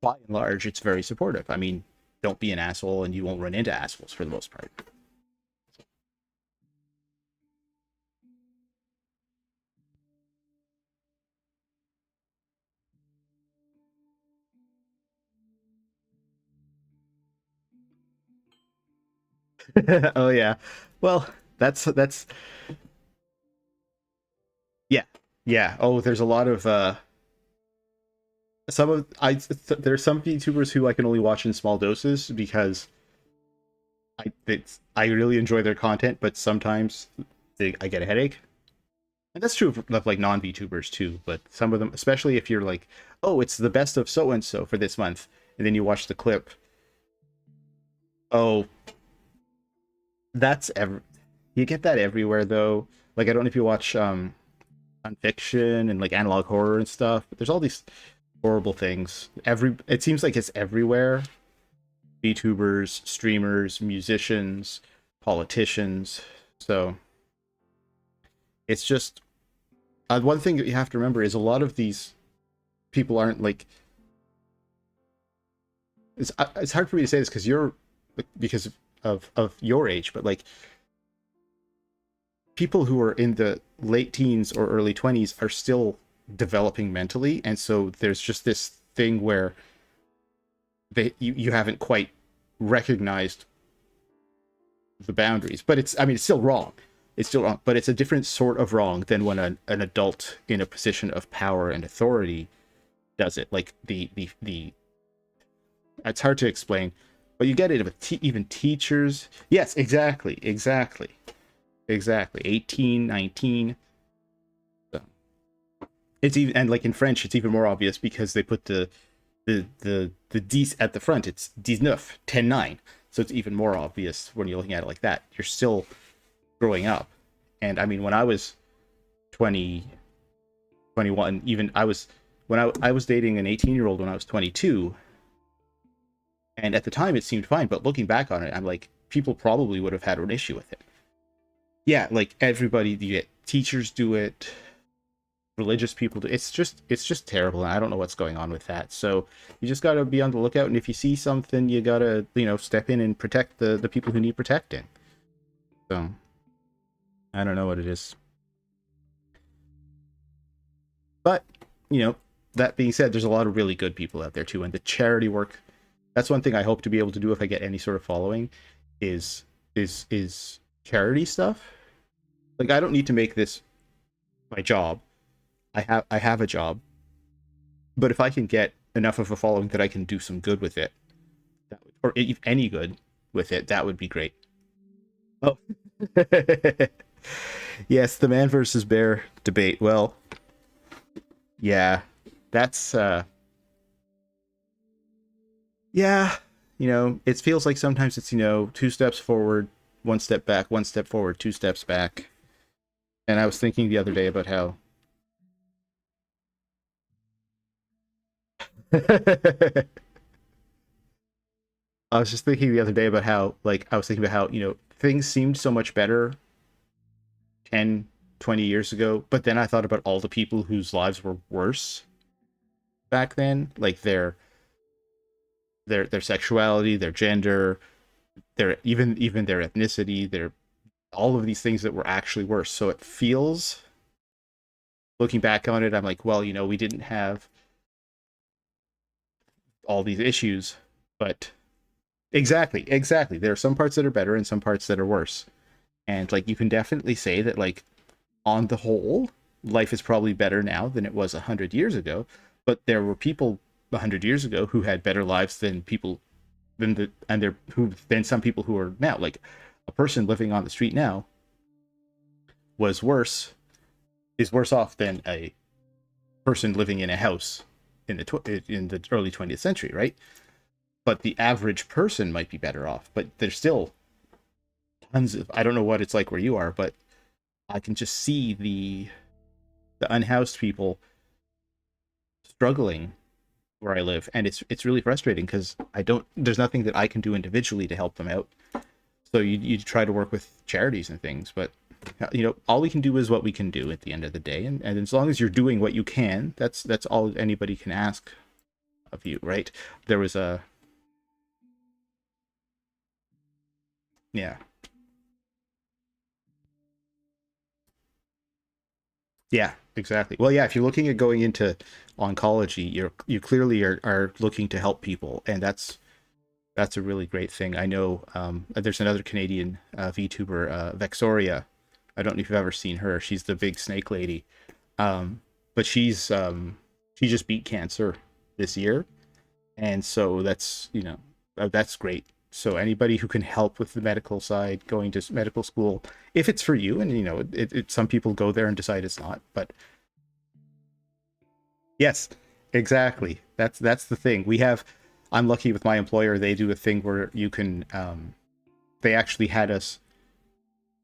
by and large, it's very supportive. I mean, don't be an asshole, and you won't run into assholes for the most part. Oh yeah. Well, that's yeah. Yeah. Oh, there's a lot of some of there's some VTubers who I can only watch in small doses because I really enjoy their content, but sometimes I get a headache. And that's true of like non VTubers too, but some of them, especially if you're like, oh, it's the best of so and so for this month, and then you watch the clip. Oh, that's ever you get that everywhere though. Like I don't know if you watch fiction and like analog horror and stuff, but there's all these horrible things. It seems like it's everywhere. VTubers, streamers, musicians, politicians. So it's just one thing that you have to remember is a lot of these people aren't like it's hard for me to say this because you're because of your age, but like people who are in the late teens or early 20s are still developing mentally, and so there's just this thing where you haven't quite recognized the boundaries, but it's still wrong. It's still wrong, but it's a different sort of wrong than when an adult in a position of power and authority does it. Like the it's hard to explain, but you get it with even teachers. Yes, exactly. 18, 19. So it's even, and like in French it's even more obvious because they put the 10 at the front. It's 19, 10-9. So it's even more obvious when you're looking at it like that. You're still growing up. And I mean, when I was 20, 21, even I was dating an 18-year-old when I was 22, and at the time it seemed fine, but looking back on it, I'm like, people probably would have had an issue with it. Yeah, like everybody, you get teachers do it, religious people do. It's just terrible, and I don't know what's going on with that. So you just got to be on the lookout, and if you see something, you got to step in and protect the people who need protecting. So I don't know what it is, but that being said, there's a lot of really good people out there too, and the charity work. That's one thing I hope to be able to do if I get any sort of following, is charity stuff. Like I don't need to make this my job. I have a job, but if I can get enough of a following that I can do some good with it, or if any good with it, that would be great. Oh, yes, the man versus bear debate. Well, yeah, that's yeah, it feels like sometimes it's two steps forward, one step back, one step forward, two steps back. And I was thinking the other day about how I was just thinking the other day about how, like, I was thinking about how, things seemed so much better 10, 20 years ago, but then I thought about all the people whose lives were worse back then, like their sexuality, their gender, their even their ethnicity, their all of these things that were actually worse. So it feels, looking back on it, I'm like, well, we didn't have all these issues, but exactly. There are some parts that are better and some parts that are worse. And like you can definitely say that like on the whole, life is probably better now than it was 100 years ago. but there were people 100 years ago who had better lives than people than the and there who than some people who are now. Like a person living on the street now was worse is worse off than a person living in a house in the early 20th century, right? But the average person might be better off. But there's still tons of, I don't know what it's like where you are, but I can just see the unhoused people struggling where I live, and it's really frustrating because I don't there's nothing that I can do individually to help them out. So you try to work with charities and things, but all we can do is what we can do at the end of the day, and as long as you're doing what you can, that's all anybody can ask of you, right? There was a yeah. Yeah, exactly. Well, yeah, if you're looking at going into oncology, you clearly are looking to help people, and that's a really great thing. I know there's another Canadian VTuber, Vexoria. I don't know if you've ever seen her. She's the big snake lady, but she just beat cancer this year, and so that's great. So anybody who can help with the medical side, going to medical school, if it's for you, and some people go there and decide it's not, but yes, exactly. That's the thing. I'm lucky with my employer. They do a thing where you can. They actually had us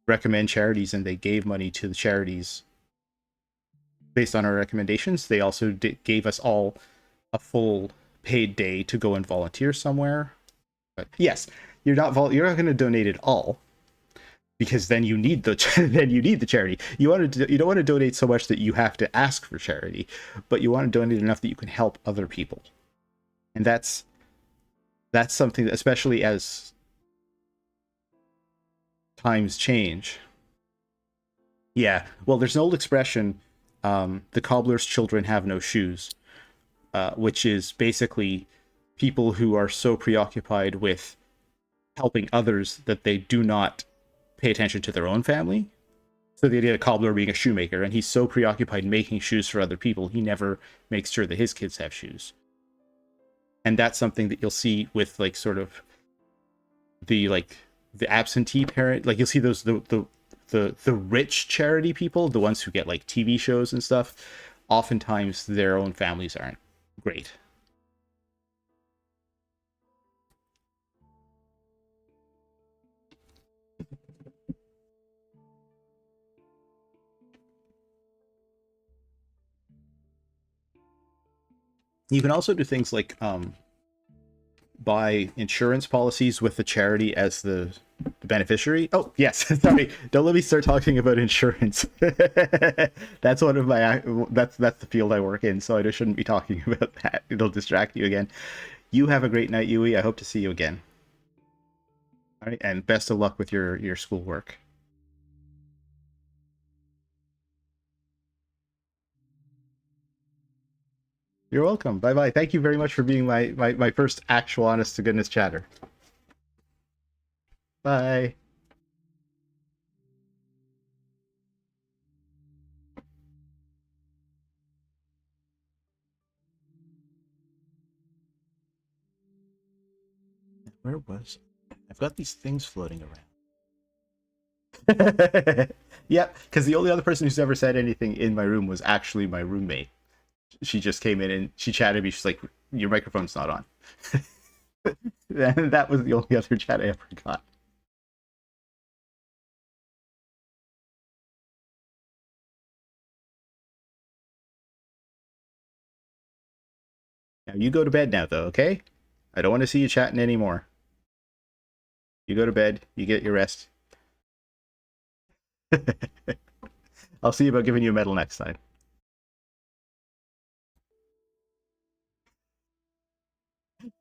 recommend charities, and they gave money to the charities based on our recommendations. They also gave us all a full paid day to go and volunteer somewhere. But yes, you're not going to donate it all, because then you need the charity. You don't want to donate so much that you have to ask for charity, but you want to donate enough that you can help other people. And that's something that, especially as times change. Yeah, well, there's an old expression, the cobbler's children have no shoes, which is basically people who are so preoccupied with helping others that they do not pay attention to their own family. So the idea of a cobbler being a shoemaker, and he's so preoccupied making shoes for other people, he never makes sure that his kids have shoes. And that's something that you'll see with the absentee parent. Like, you'll see those the rich charity people, the ones who get like TV shows and stuff. Oftentimes their own families aren't great. You can also do things like buy insurance policies with the charity as the beneficiary. Oh yes, sorry. Don't let me start talking about insurance. That's one of my that's the field I work in, so I just shouldn't be talking about that. It'll distract you again. You have a great night, Yui. I hope to see you again. All right, and best of luck with your schoolwork. You're welcome. Bye bye. Thank you very much for being my first actual honest to goodness chatter. Bye. Where was I've got these things floating around. Yep, because the only other person who's ever said anything in my room was actually my roommate. She just came in and she chatted me. She's like, "Your microphone's not on." And that was the only other chat I ever got. Now you go to bed now, though. Okay? I don't want to see you chatting anymore. You go to bed. You get your rest. I'll see about giving you a medal next time.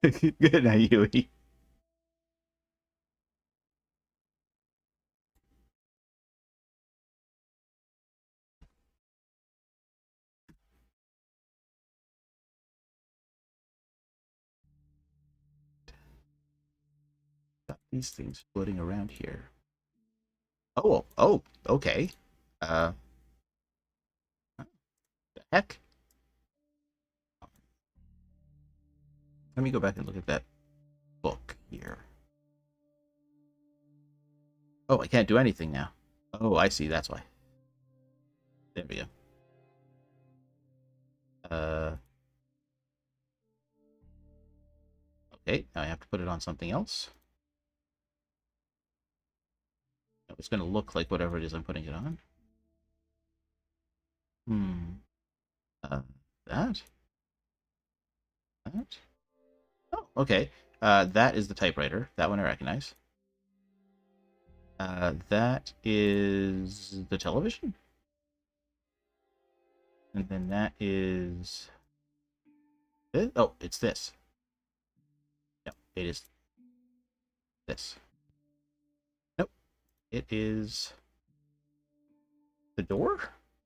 Good night, Yui. Got these things floating around here. Oh, okay. Uh, the heck? Let me go back and look at that book here. Oh, I can't do anything now. Oh, I see. That's why. There we go. Okay, now I have to put it on something else. It's going to look like whatever it is I'm putting it on. Uh, that? That? Oh, okay. That is the typewriter. That one I recognize. That is the television. And then that is... this? Oh, it's this. Yep, it is this. Nope, it is the door?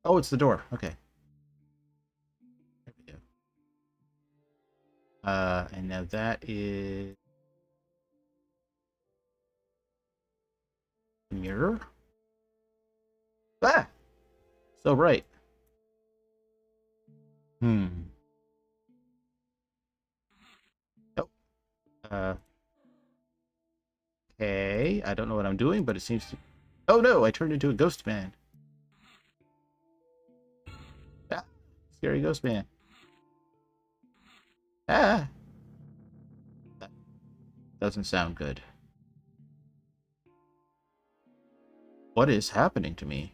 Oh, it's the door. Okay. There we go. And now that is... mirror? Ah! So bright. Nope. Okay, I don't know what I'm doing, but it seems to... oh no, I turned into a ghost man. Ah, scary ghost man. Ah! That doesn't sound good. What is happening to me?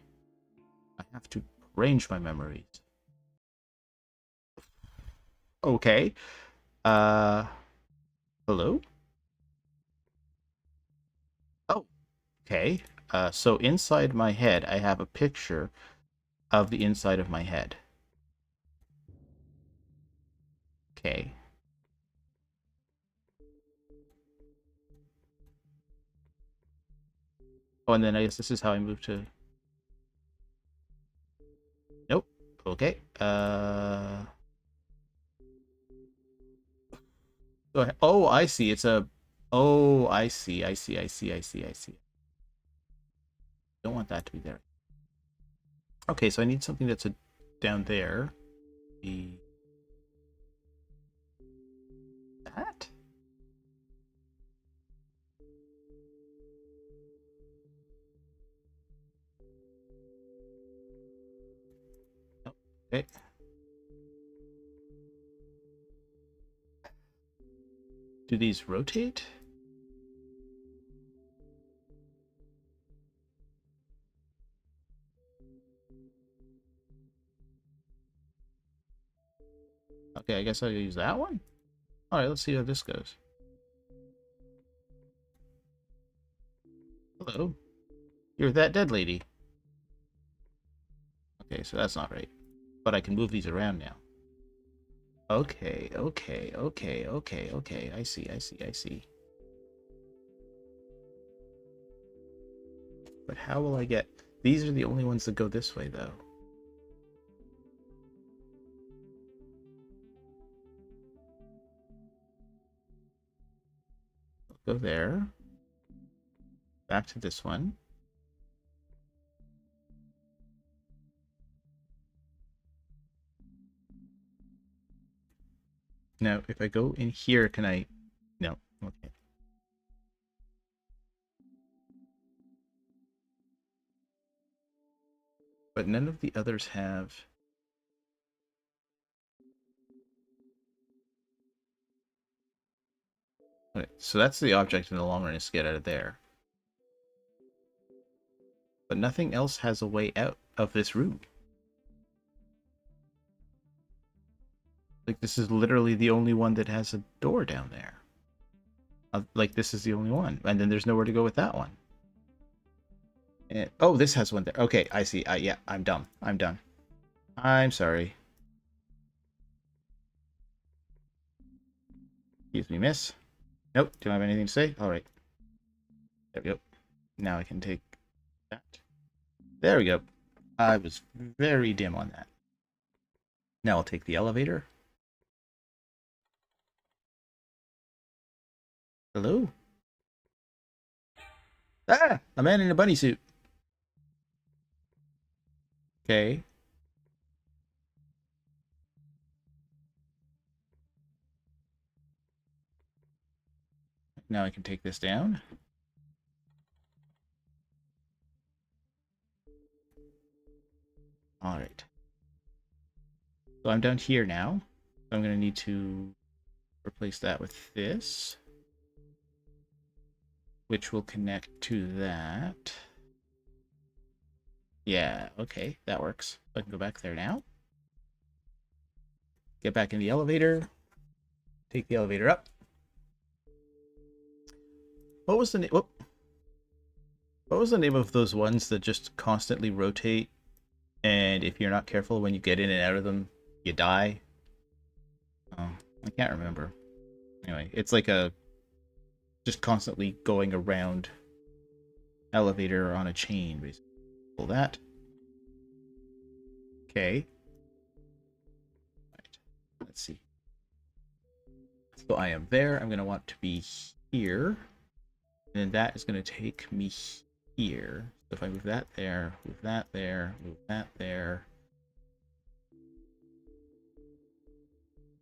I have to arrange my memories. Okay. Hello? Oh, okay. So inside my head, I have a picture of the inside of my head. Okay. Oh, and then I guess this is how I move to... nope. Okay. Go ahead. Oh, I see. It's a... oh, I see. I see. I see. I see. I see. Don't want that to be there. Okay, so I need something that's down there. The... that? Okay. Do these rotate? Okay, I guess I'll use that one. Alright, let's see how this goes. Hello. You're that dead lady. Okay, so that's not right. But I can move these around now. Okay, okay, okay, okay, okay. I see, I see, I see. But how will I get... these are the only ones that go this way, though. Go there. Back to this one. Now, if I go in here, can I... no. Okay. But none of the others have... okay, so that's the object in the long run, is to get out of there. But nothing else has a way out of this room. Like, this is literally the only one that has a door down there. Like, this is the only one. And then there's nowhere to go with that one. And, oh, this has one there. Okay, I see. Yeah, I'm dumb. I'm done. I'm sorry. Excuse me, miss. Nope, don't have anything to say? Alright. There we go. Now I can take that. There we go. I was very dim on that. Now I'll take the elevator. Hello? Ah! A man in a bunny suit. Okay. Now I can take this down. All right. So I'm down here now. I'm going to need to replace that with this, which will connect to that. Yeah, okay, that works. I can go back there now. Get back in the elevator. Take the elevator up. What was the name? What was the name of those ones that just constantly rotate? And if you're not careful when you get in and out of them, you die. Oh, I can't remember. Anyway, it's like a just constantly going around elevator on a chain, basically. Pull that. Okay. Right. Let's see. So I am there. I'm going to want to be here. And then that is going to take me here. So if I move that there, move that there, move that there,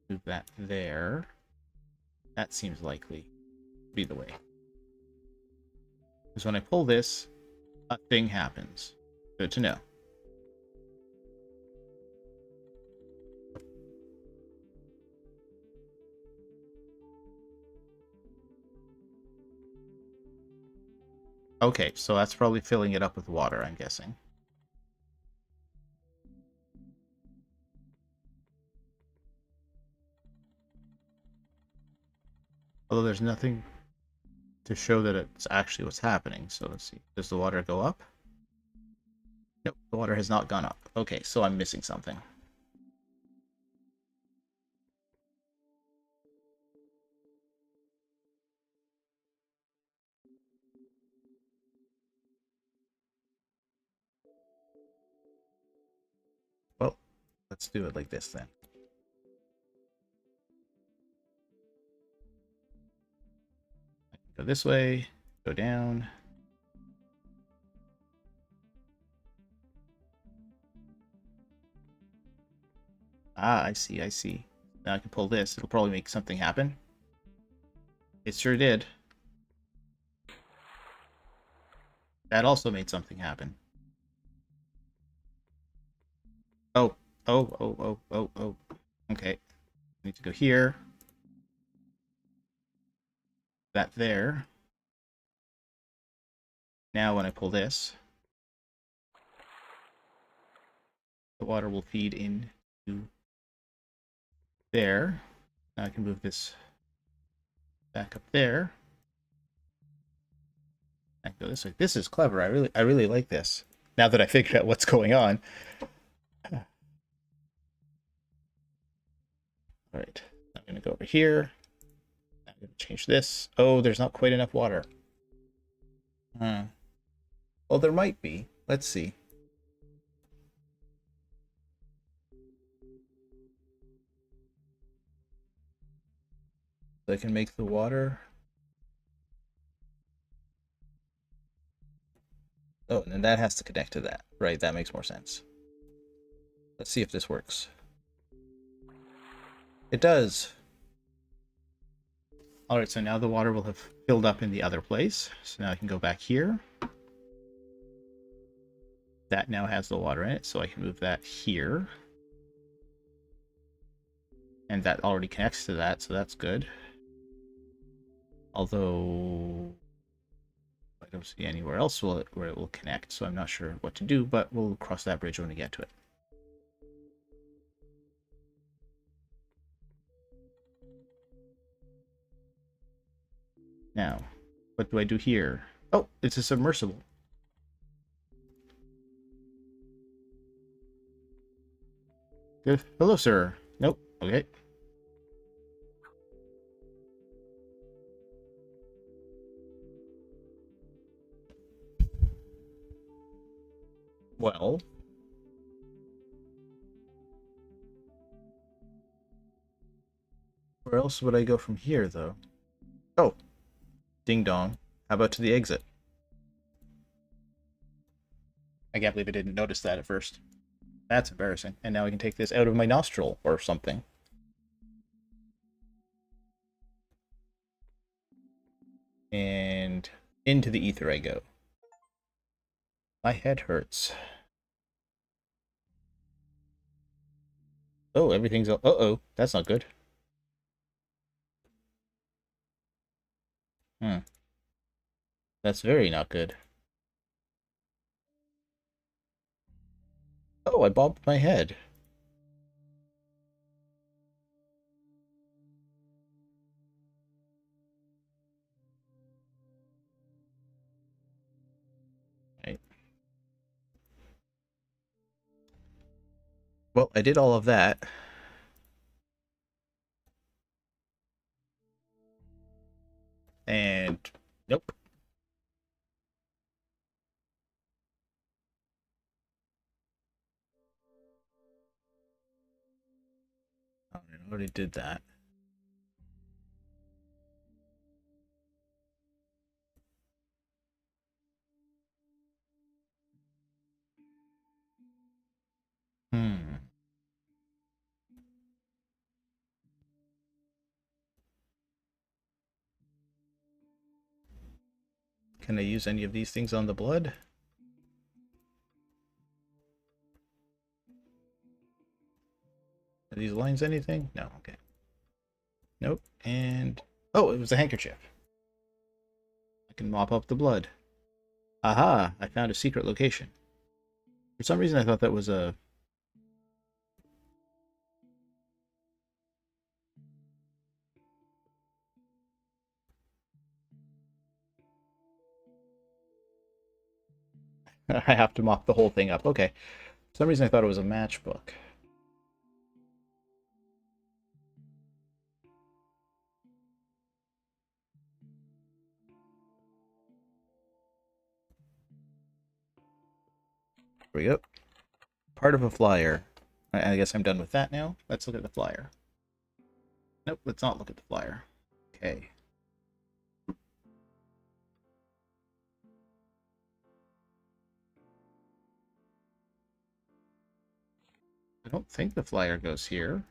move that there. That seems likely to be the way. Because when I pull this, a thing happens. Good to know. Okay, so that's probably filling it up with water, I'm guessing. Although there's nothing to show that it's actually what's happening. So let's see. Does the water go up? Nope, the water has not gone up. Okay, so I'm missing something. Well, let's do it like this then. Go this way, go down. Ah, I see, I see. Now I can pull this. It'll probably make something happen. It sure did. That also made something happen. Oh, oh, oh, oh, oh, oh. Okay. I need to go here. That there. Now when I pull this, the water will feed into there. Now I can move this back up there. I can go this way. This is clever. I really like this. Now that I figured out what's going on. All right, I'm gonna go over here. I'm gonna change this. Oh, there's not quite enough water. Well, there might be. Let's see. So I can make the water. Oh, and then that has to connect to that. Right, that makes more sense. Let's see if this works. It does. All right, so now the water will have filled up in the other place. So now I can go back here. That now has the water in it, so I can move that here. And that already connects to that, so that's good. Although I don't see anywhere else where it will connect, so I'm not sure what to do, but we'll cross that bridge when we get to it. Now, what do I do here? Oh, it's a submersible. Good. Hello, sir. Nope. Okay. Well, where else would I go from here, though? Oh, ding dong. How about to the exit? I can't believe I didn't notice that at first. That's embarrassing. And now I can take this out of my nostril or something. Into the ether I go. My head hurts. Oh, everything's... Uh-oh, that's not good. Hmm. That's very not good. Oh, I bobbed my head. Right. Well, I did all of that. And... Nope. Oh, I already did that. Hmm. Can I use any of these things on the blood? Are these lines anything? No, okay. Nope. And... Oh, it was a handkerchief. I can mop up the blood. Aha! I found a secret location. For some reason I thought that was a... I have to mop the whole thing up. Okay. For some reason I thought it was a matchbook. There we go. Part of a flyer. I guess I'm done with that now. Let's look at the flyer. Nope, let's not look at the flyer. Okay. I don't think the flyer goes here.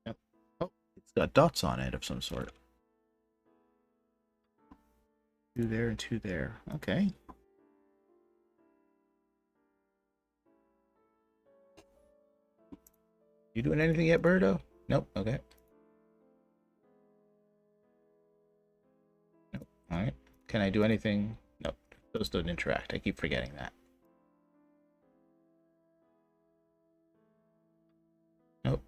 Yep. Oh, it's got dots on it of some sort. Two there and two there. Okay. You doing anything yet, Birdo? Nope. Okay. Nope. Alright. Can I do anything? Nope. Those don't interact. I keep forgetting that. Nope.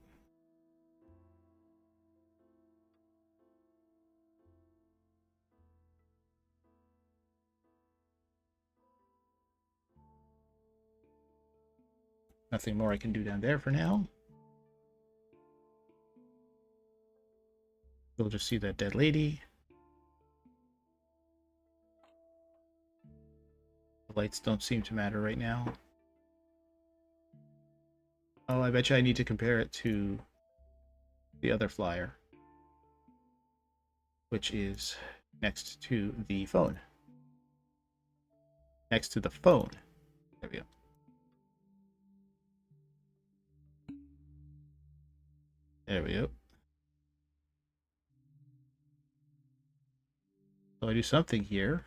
Nothing more I can do down there for now. We'll just see that dead lady. The lights don't seem to matter right now. Oh, I bet you I need to compare it to the other flyer, which is next to the phone. Next to the phone. There we go. There we go. So I do something here.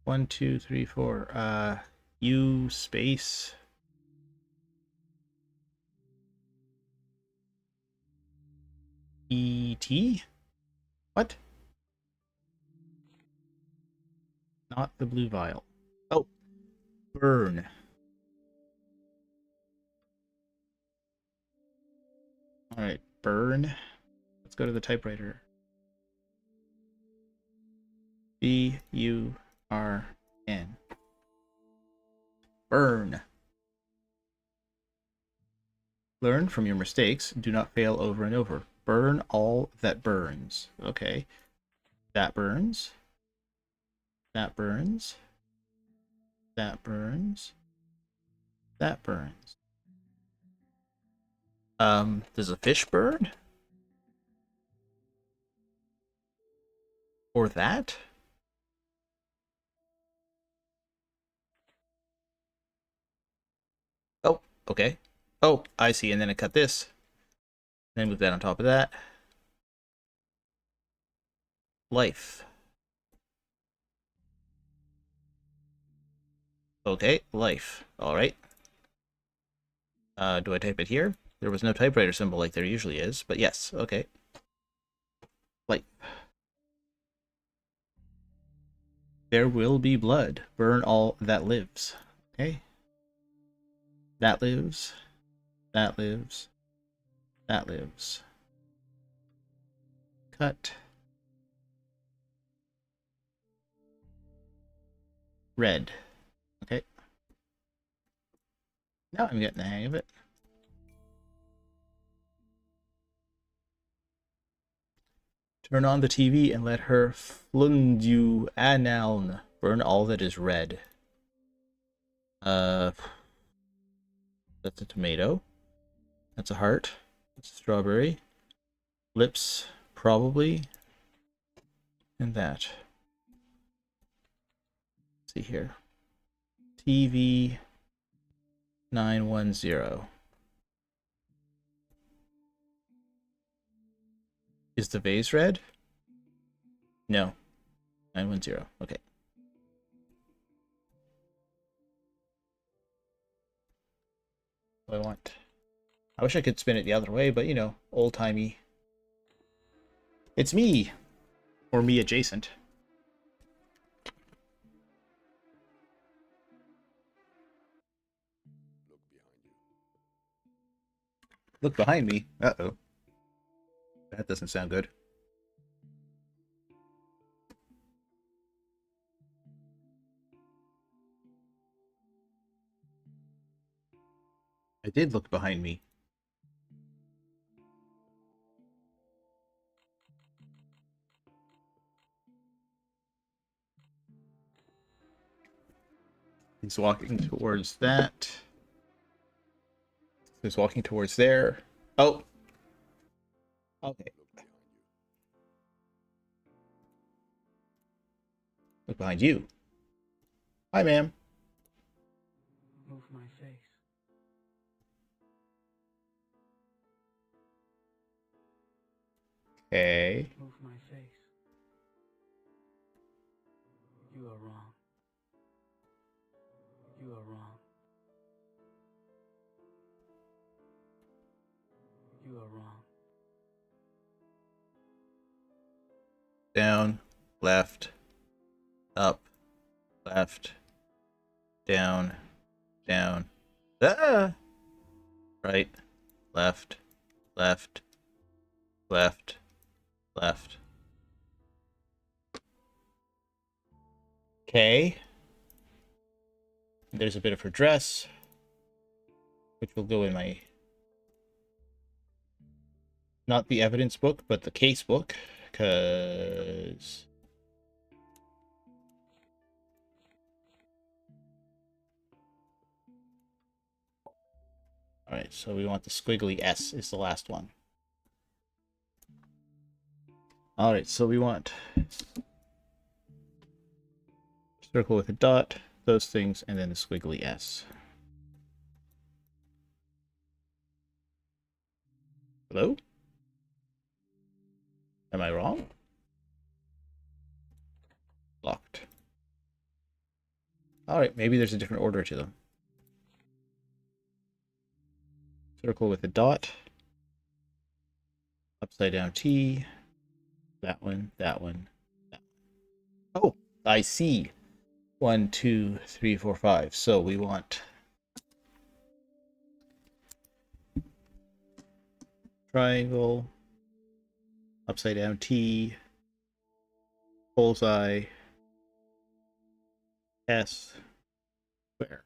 1, 2, 3, 4. U space. ET? What? Not the blue vial. Oh, burn. Alright, burn. Let's go to the typewriter. B-U-R-N. Burn. Learn from your mistakes. Do not fail over and over. Burn all that burns. Okay. That burns. That burns. That burns. That burns. Does a fish burn? Or that? Oh, okay. Oh, I see. And then I cut this. Then move that on top of that. Life. Okay, life. Alright. Do I type it here? There was no typewriter symbol like there usually is, but yes, okay. Life. There will be blood. Burn all that lives. Okay. That lives. That lives. That lives. Cut. Red. Okay. Now I'm getting the hang of it. Turn on the TV and let her flundu analn. Burn all that is red. That's a tomato. That's a heart. That's a strawberry. Lips, probably. And that. Let's see here. TV 910. Is the vase red? No. 910. Okay. What do I want? I wish I could spin it the other way, but you know, old-timey. It's me! Or me adjacent. Look behind me. Uh-oh. That doesn't sound good. I did look behind me. He's walking towards that. He's walking towards there. Oh! Okay. Look behind you. Hi, ma'am. Move my face. Okay. Move my face. You are wrong. You are wrong. You are wrong. Down, left, up, left, down, down, right, left, left, left, left. Okay. There's a bit of her dress, which will go in my, not the evidence book, but the case book, because all right, so we want the squiggly S is the last one. All right, so we want circle with a dot, those things, and then the squiggly S. Hello? Am I wrong? Locked. All right, maybe there's a different order to them. Circle with a dot, upside down T, that one, that one, that one. Oh, I see. 1, 2, 3, 4, 5. So we want triangle, upside down T, bullseye, S, square.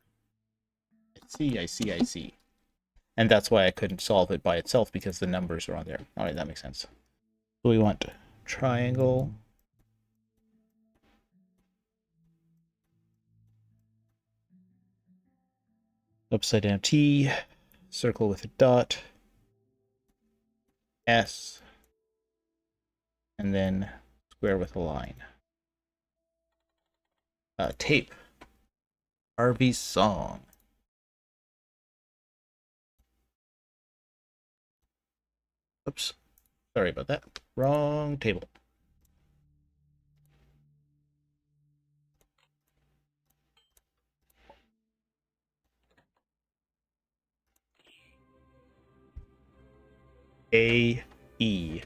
I see. And that's why I couldn't solve it by itself, because the numbers are on there. All right, that makes sense. So we want triangle, upside down T, circle with a dot, S, and then square with a line. Tape. Harvey's song. Oops. Sorry about that. Wrong table. A, E.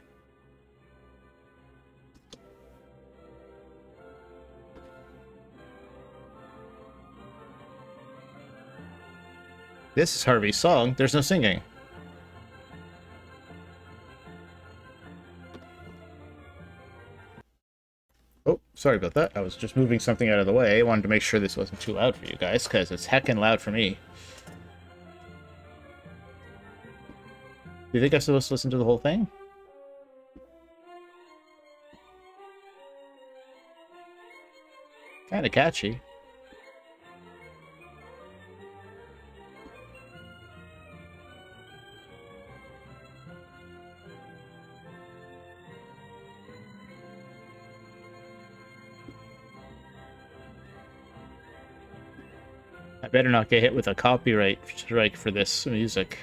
This is Harvey's song. There's no singing. Oh, sorry about that. I was just moving something out of the way. I wanted to make sure this wasn't too loud for you guys, because it's heckin' loud for me. Do you think I'm supposed to listen to the whole thing? Kinda catchy. I better not get hit with a copyright strike for this music.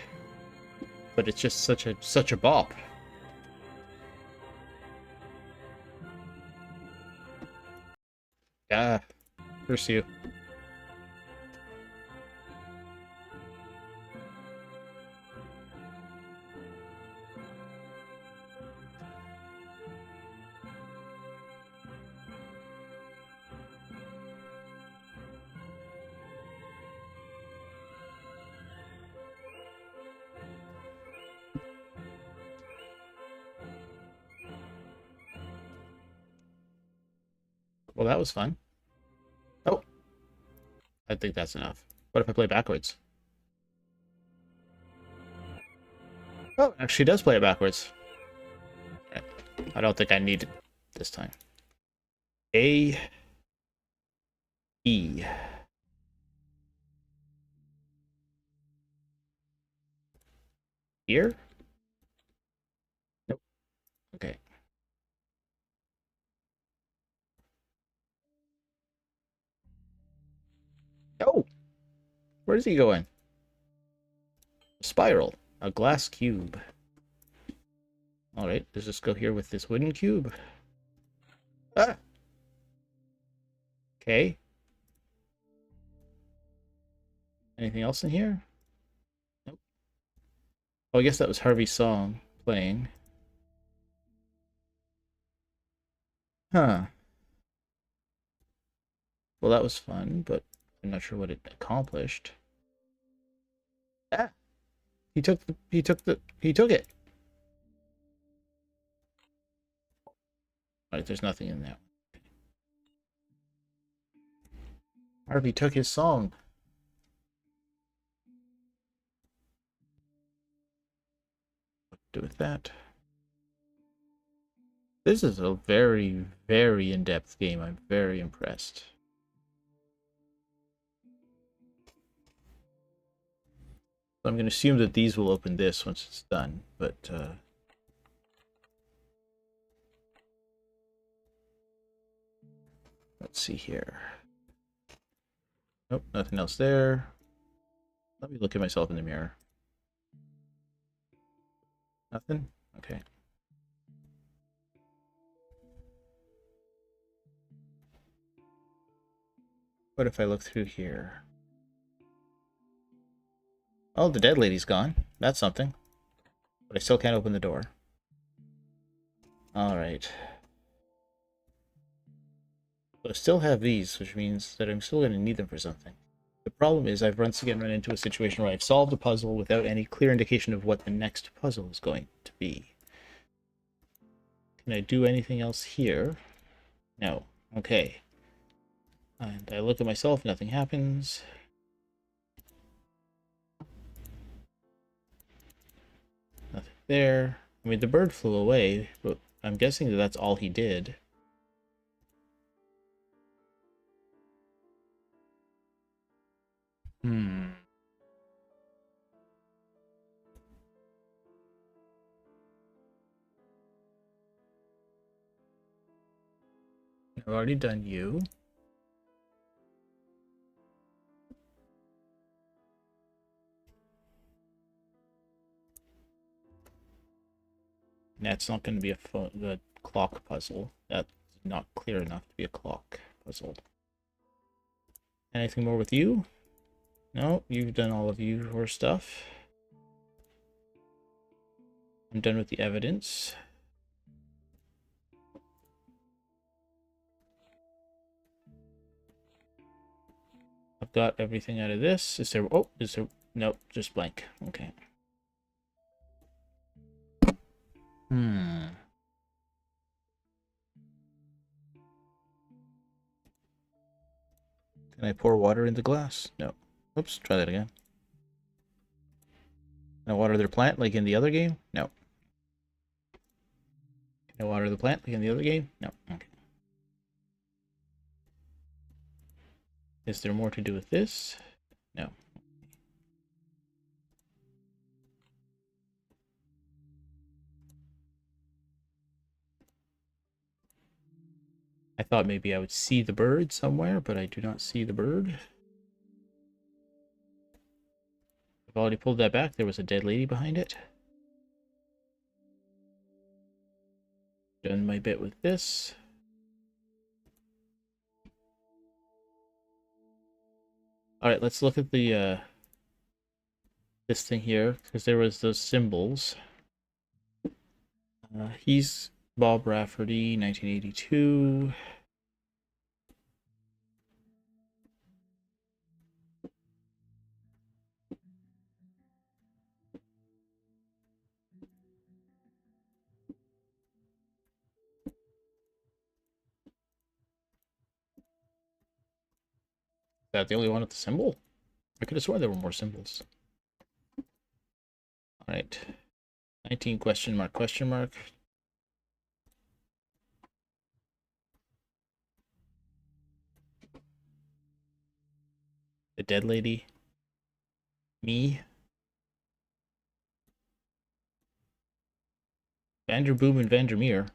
But it's just such a bop. Ah, curse you. Well, that was fun. Oh, I think that's enough. What if I play backwards? Oh, it actually does play it backwards. Right. I don't think I need it this time. A, E. Here? Nope. Okay. Oh! Where is he going? Spiral. A glass cube. Alright, let's just go here with this wooden cube. Ah! Okay. Anything else in here? Nope. Oh, I guess that was Harvey's song playing. Huh. Well, that was fun, but I'm not sure what it accomplished. Ah! He took it. Alright, there's nothing in there. Harvey took his song. What to do with that? This is a very, very in-depth game. I'm very impressed. I'm going to assume that these will open this once it's done, but let's see here. Nope, nothing else there. Let me look at myself in the mirror. Nothing? Okay. What if I look through here? Oh, the dead lady's gone. That's something. But I still can't open the door. Alright. But I still have these, which means that I'm still going to need them for something. The problem is I've once again run into a situation where I've solved a puzzle without any clear indication of what the next puzzle is going to be. Can I do anything else here? No. Okay. And I look at myself, nothing happens. Nothing there. I mean, the bird flew away, but I'm guessing that that's all he did. I've already done you. That's not going to be the clock puzzle. That's not clear enough to be a clock puzzle. Anything more with you? No, you've done all of your stuff. I'm done with the evidence. I've got everything out of this. Is there... Oh, is there... Nope, just blank. Okay. Hmm. Can I pour water in the glass? No. Oops, try that again. Can I water their plant like in the other game? No. Can I water the plant like in the other game? No. Okay. Is there more to do with this? No. I thought maybe I would see the bird somewhere, but I do not see the bird. I've already pulled that back. There was a dead lady behind it. Done my bit with this. Alright, let's look at the this thing here, because there was those symbols. He's Bob Rafferty, 1982. Is that the only one with the symbol? I could have sworn there were more symbols. Alright. 19 question mark, question mark. The dead lady. Me. Vanderboom and Vandermeer.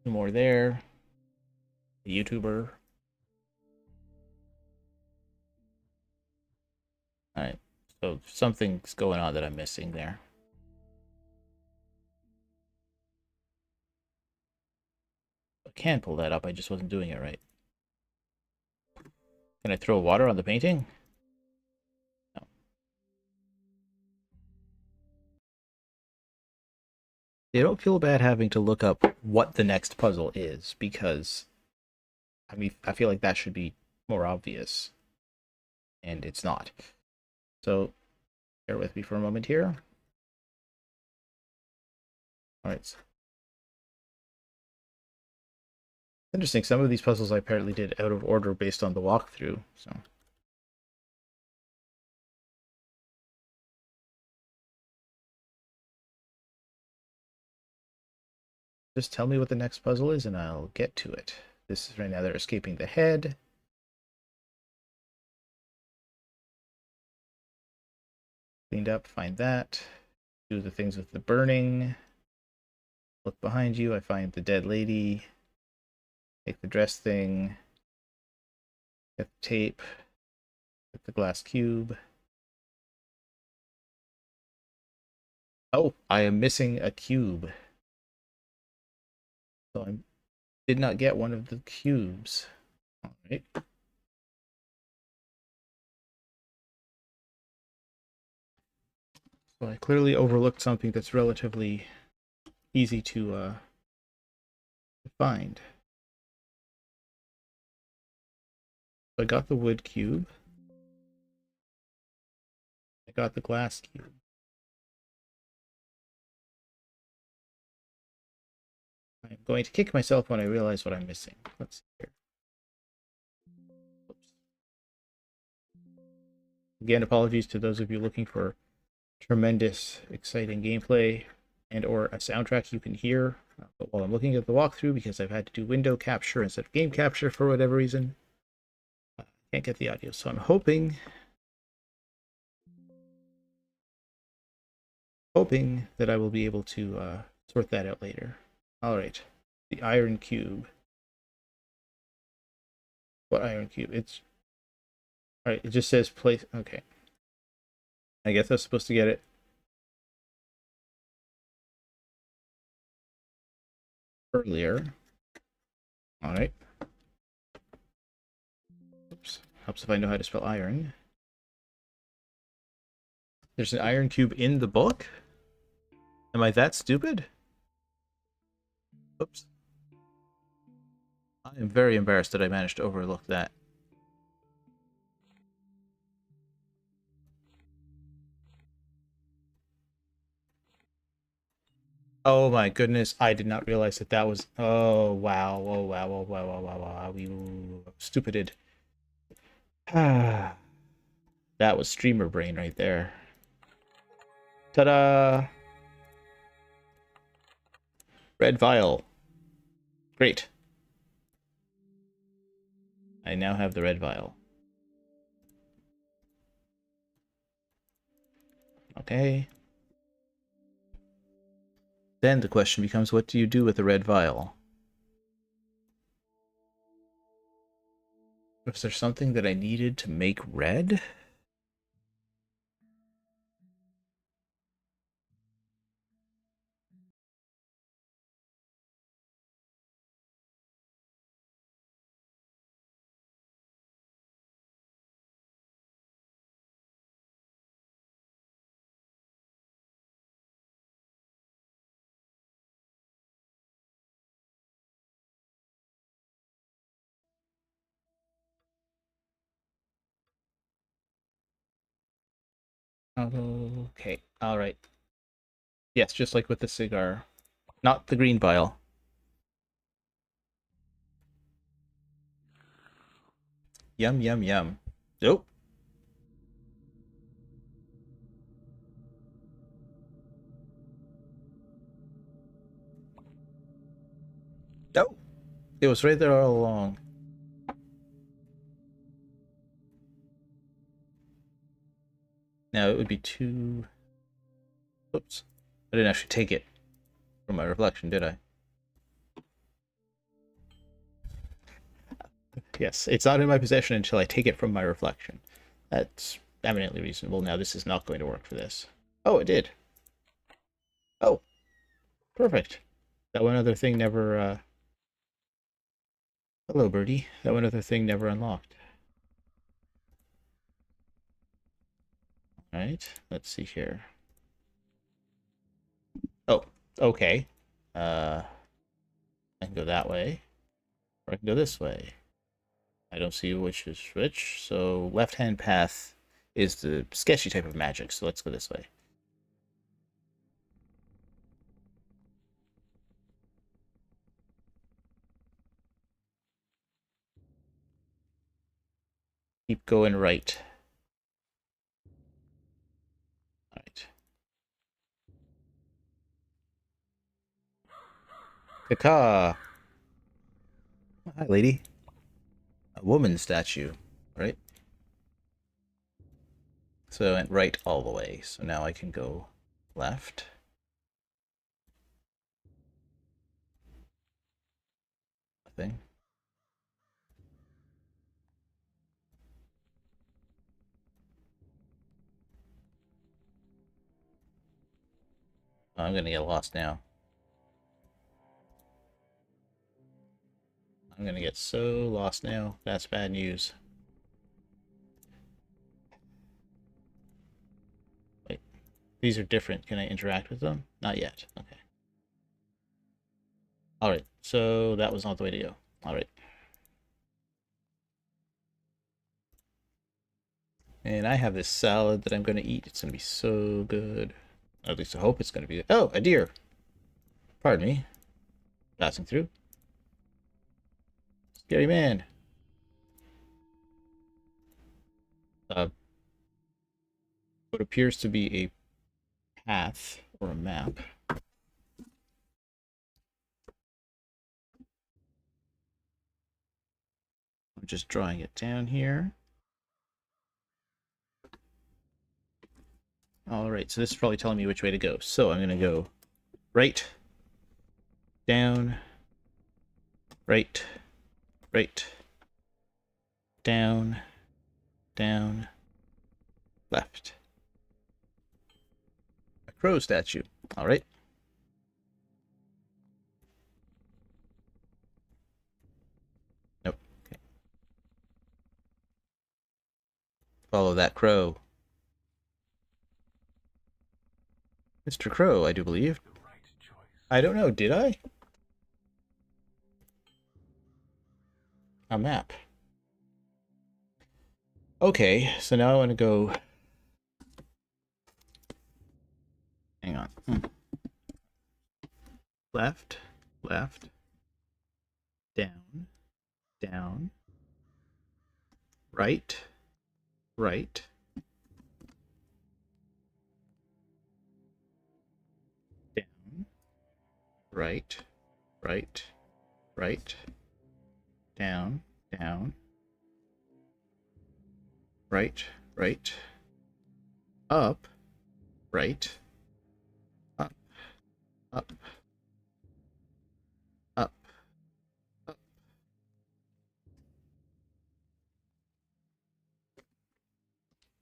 More there. The YouTuber. Alright. So something's going on that I'm missing there. I can pull that up, I just wasn't doing it right. Can I throw water on the painting? No. You don't feel bad having to look up what the next puzzle is, because I mean, I feel like that should be more obvious. And it's not. So, bear with me for a moment here. Alright. Interesting, some of these puzzles I apparently did out of order based on the walkthrough, so. Just tell me what the next puzzle is and I'll get to it. This is right now they're escaping the head. Cleaned up, find that. Do the things with the burning. Look behind you, I find the dead lady. Take the dress thing. Get the tape. Get the glass cube. Oh, I am missing a cube. So I did not get one of the cubes. All right. So I clearly overlooked something that's relatively easy to find. So I got the wood cube. I got the glass cube. I'm going to kick myself when I realize what I'm missing. Let's see here. Oops. Again, apologies to those of you looking for tremendous, exciting gameplay and or a soundtrack you can hear. But while I'm looking at the walkthrough, because I've had to do window capture instead of game capture for whatever reason, I can't get the audio. So I'm hoping that I will be able to sort that out later. All right, the iron cube. What iron cube? It's all right. It just says place. Okay. I guess I was supposed to get it. earlier. Alright. Oops. Helps if I know how to spell iron. There's an iron cube in the book? Am I that stupid? Oops. I am very embarrassed that I managed to overlook that. Oh my goodness, I did not realize that that was... Oh, wow. Oh, wow. Oh, wow. Oh, wow. Wow. We stupided. Ah, that was streamer brain right there. Ta-da! Red vial. Great. I now have the red vial. Okay. Then the question becomes, what do you do with the red vial? Was there something that I needed to make red? Okay, alright. Yes, just like with the cigar. Not the green vial. Yum, yum, yum. Nope. Nope. It was right there all along. Now it would be too... Oops. I didn't actually take it from my reflection, did I? Yes, it's not in my possession until I take it from my reflection. That's eminently reasonable. Now this is not going to work for this. Oh, it did. Oh, perfect. That one other thing never, Hello, birdie. That one other thing never unlocked. Alright, let's see here. Oh, okay. I can go that way, or I can go this way. I don't see which is which, so left-hand path is the sketchy type of magic, so let's go this way. Keep going right. Alright. Kaka! Hi, lady. A woman statue, right? So I went right all the way, so now I can go left. Thing. Oh, I'm gonna get lost now. I'm gonna get so lost now. That's bad news. Wait, these are different. Can I interact with them? Not yet. Okay. Alright, so that was not the way to go. Alright. And I have this salad that I'm gonna eat. It's gonna be so good. At least I hope it's gonna be. Oh, a deer! Pardon me. Passing through. Scary man. What appears to be a path or a map. I'm just drawing it down here. Alright, so this is probably telling me which way to go. So I'm gonna go right, down, right, right, down, down, left. A crow statue. Alright. Follow that crow. Mr. Crow, I do believe. The right choice. I don't know, did I? A map. Okay, so now I want to go... Hang on. Left, left, down, down, right, right, down, right, right, right, down, down, right, right, up, right, up, up, up, up,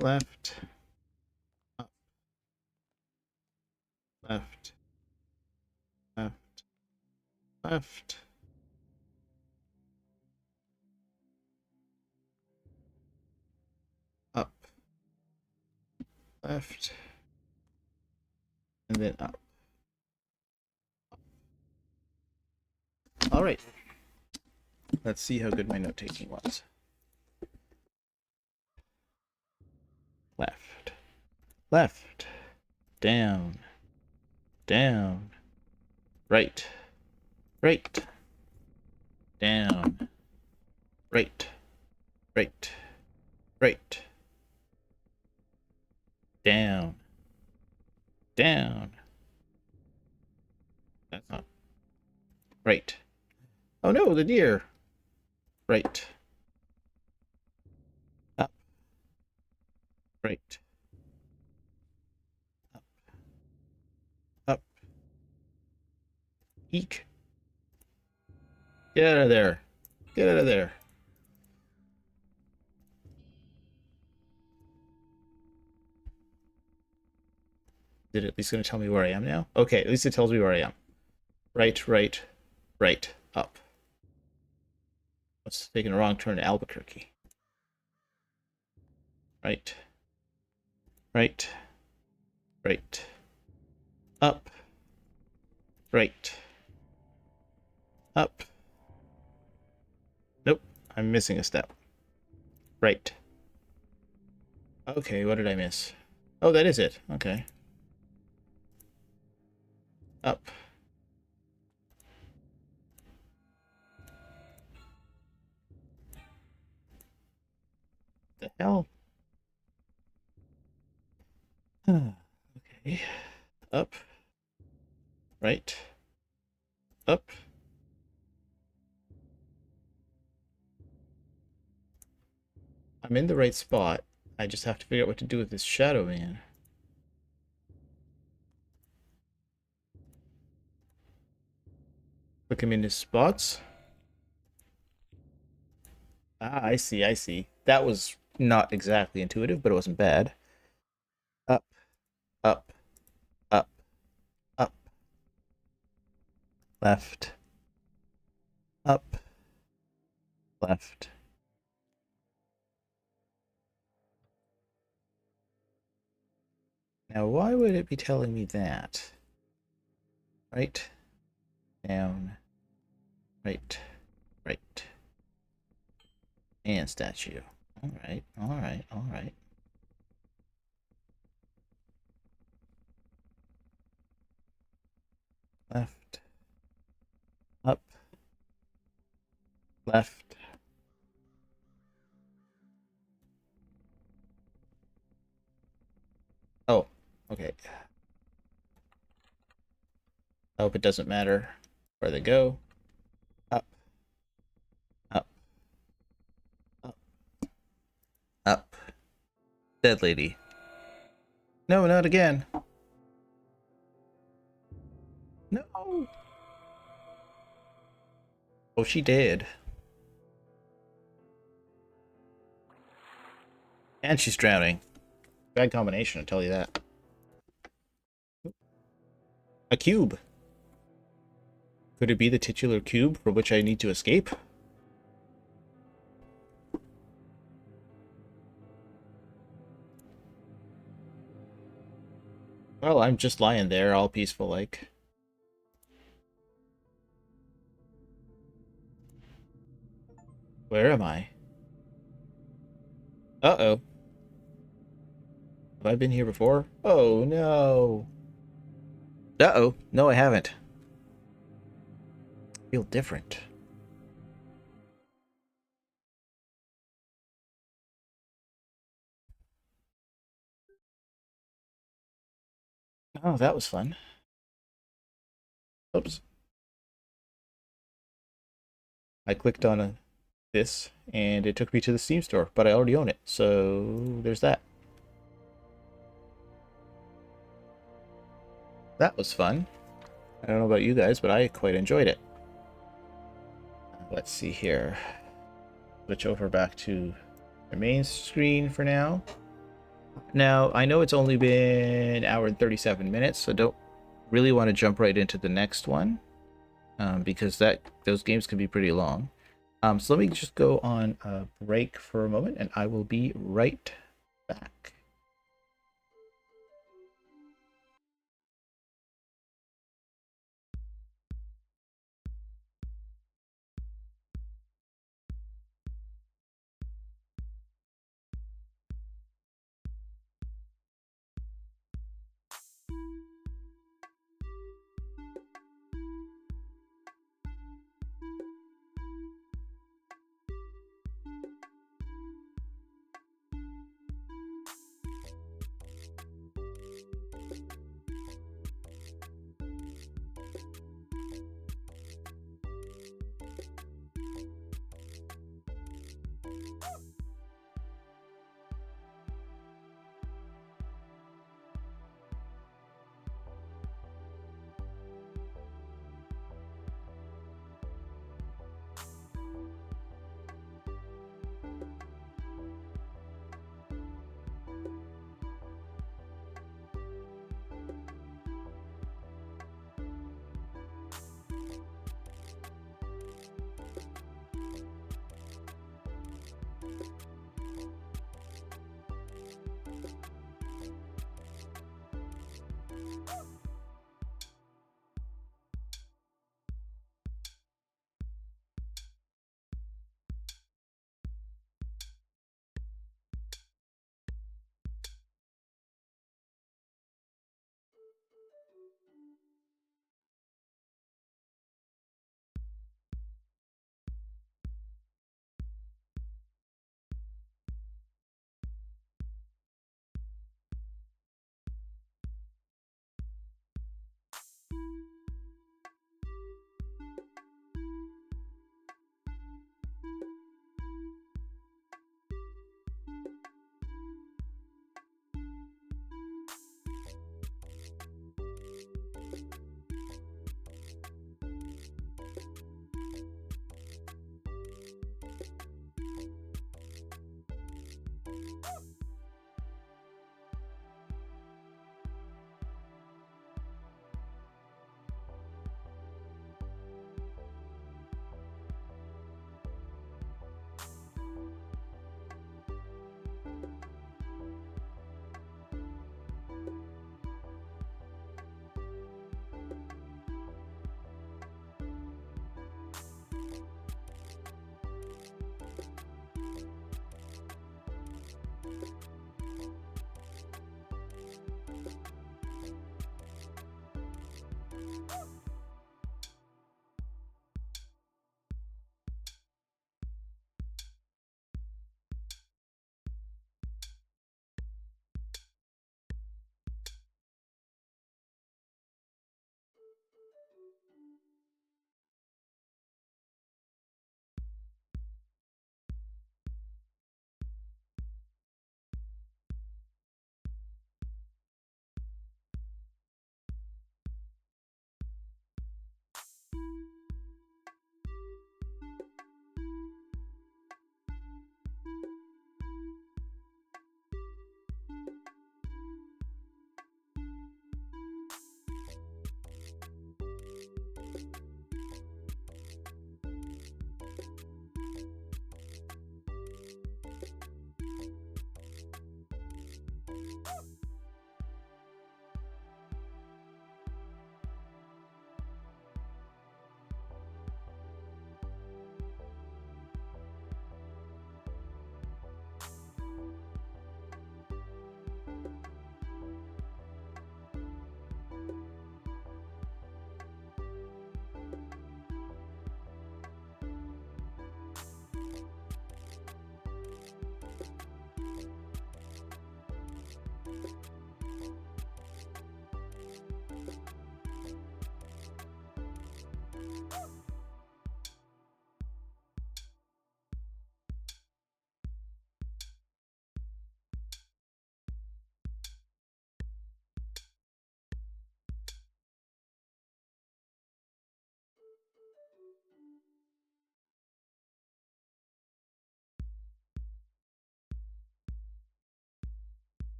left, up, left, left, left, up, left, and then up. All right. Let's see how good my note taking was. Left, left, down, down, right, right, down, right, right, right, down, down. That's not right. Oh no, the deer. Right. Up. Right. Up. Up. Eek. Get out of there. Get out of there. Is it at least going to tell me where I am now? Okay, at least it tells me where I am. Right, right, right, up. What's taking a wrong turn to Albuquerque? Right. Right. Right. Up. Right. Up. Nope, I'm missing a step. Right. Okay, what did I miss? Oh, that is it. Okay. Up. The hell? Okay. Up. Right. Up. I'm in the right spot. I just have to figure out what to do with this shadow man. Look him in his spots. Ah, I see, I see. That was not exactly intuitive, but it wasn't bad. Up, up, up, up. Left. Up. Left. Now, why would it be telling me that? Right. Down. Right. Right. And statue. Alright, alright, alright. Left. Up. Left. Oh, okay. I hope it doesn't matter where they go. Up. Up. Up. Up. Dead lady. No, not again. No. Oh, she did. And she's drowning. Bad combination, I'll tell you that. A cube. Could it be the titular cube from which I need to escape? Well, I'm just lying there, all peaceful like. Where am I? Uh-oh. Have I been here before? Oh, no. Uh-oh. No, I haven't. I feel different. Oh, that was fun. Oops. I clicked on this, and it took me to the Steam store, but I already own it, so there's that. That was fun. I don't know about you guys, but I quite enjoyed it. Let's see here. Switch over back to the main screen for now. Now, I know it's only been an hour and 37 minutes, so don't really want to jump right into the next one, because those games can be pretty long. So let me just go on a break for a moment, and I will be right back.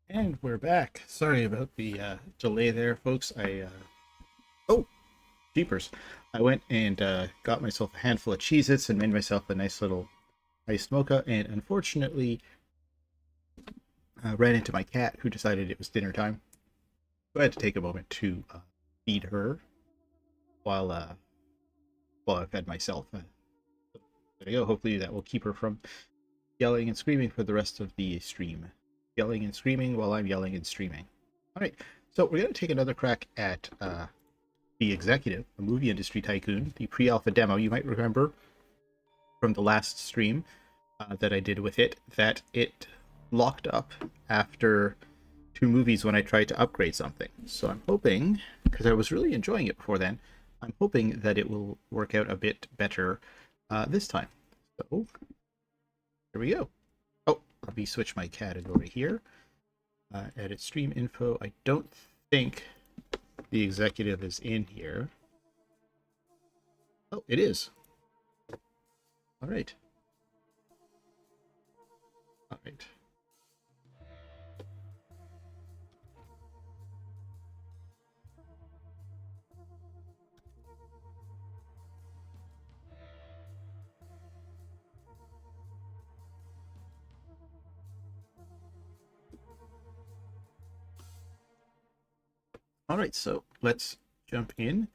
And we're back. Sorry about the delay there, folks. Oh, jeepers. I went and got myself a handful of Cheez-Its and made myself a nice little iced mocha, and unfortunately ran into my cat, who decided it was dinner time. So I had to take a moment to feed her while I fed myself. There you go. Hopefully that will keep her from yelling and screaming for the rest of the stream. Yelling and screaming while I'm yelling and streaming. All right, so we're going to take another crack at The Executive, a movie industry tycoon, the pre-alpha demo. You might remember from the last stream that I did with it that it locked up after 2 movies when I tried to upgrade something. So I'm hoping, because I was really enjoying it before then, I'm hoping that it will work out a bit better this time. So here we go. Oh, let me switch my category here. Edit stream info. I don't think The Executive is in here. Oh, it is. All right. All right. All right, so let's jump in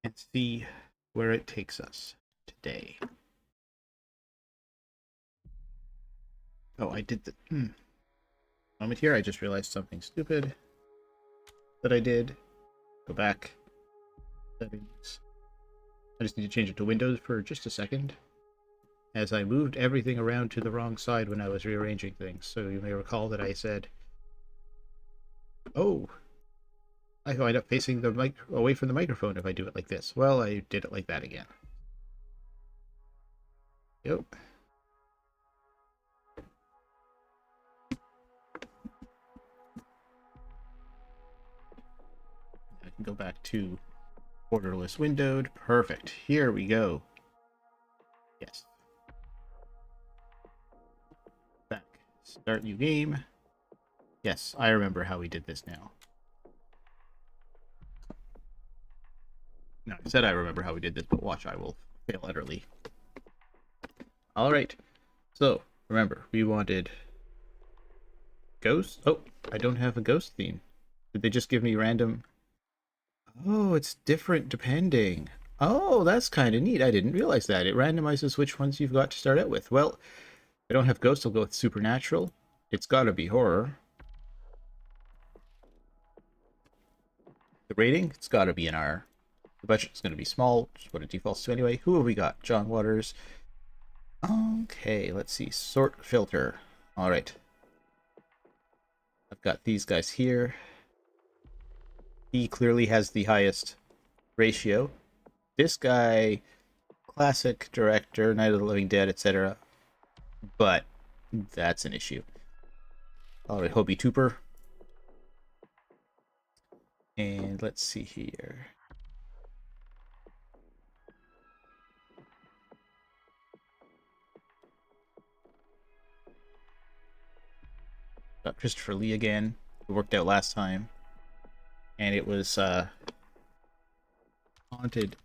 and see where it takes us today. Oh, I did the moment here. I just realized something stupid that I did. Go back. Settings. I just need to change it to Windows for just a second, as I moved everything around to the wrong side when I was rearranging things. So you may recall that I said, "Oh, I wind up facing the mic away from the microphone if I do it like this." Well, I did it like that again. Yep. I can go back to borderless windowed. Perfect. Here we go. Yes. Back. Start new game. Yes, I remember how we did this now. No, I said I remember how we did this, but watch, I will fail utterly. Alright. So, remember, we wanted ghost. Oh, I don't have a ghost theme. Did they just give me random? Oh, it's different depending. Oh, that's kind of neat. I didn't realize that. It randomizes which ones you've got to start out with. Well, I don't have ghost, I'll go with supernatural. It's gotta be horror. The rating, it's gotta be an R. The budget's gonna be small, which is what it defaults to anyway. Who have we got? John Waters. Okay, let's see. Sort filter. Alright. I've got these guys here. He clearly has the highest ratio. This guy, classic director, Night of the Living Dead, etc. But that's an issue. Alright, Hobie Tooper. And let's see here. Got Christopher Lee again. It worked out last time. And it was Haunted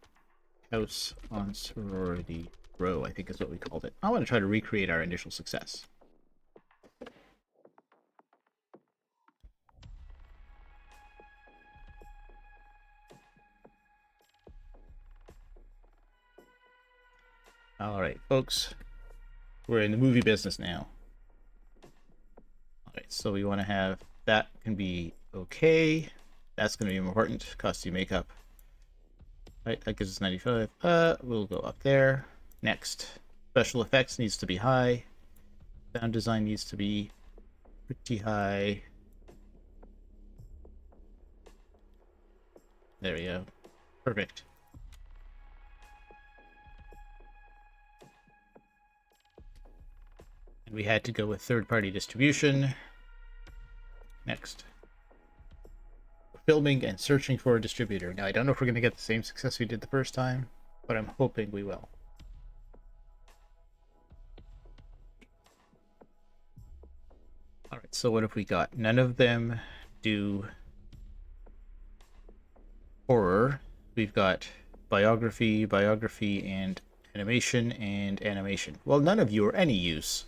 House on Sorority Row, I think is what we called it. I want to try to recreate our initial success. Alright, folks. We're in the movie business now. Alright, so we want to have that can be okay. That's going to be important. Costume makeup. Right, that gives us 95. We'll go up there. Next. Special effects needs to be high. Sound design needs to be pretty high. There we go. Perfect. And we had to go with third-party distribution. Next. Filming and searching for a distributor. Now, I don't know if we're going to get the same success we did the first time, but I'm hoping we will. Alright, so what have we got? None of them do horror. We've got biography, and animation. Well, none of you are any use.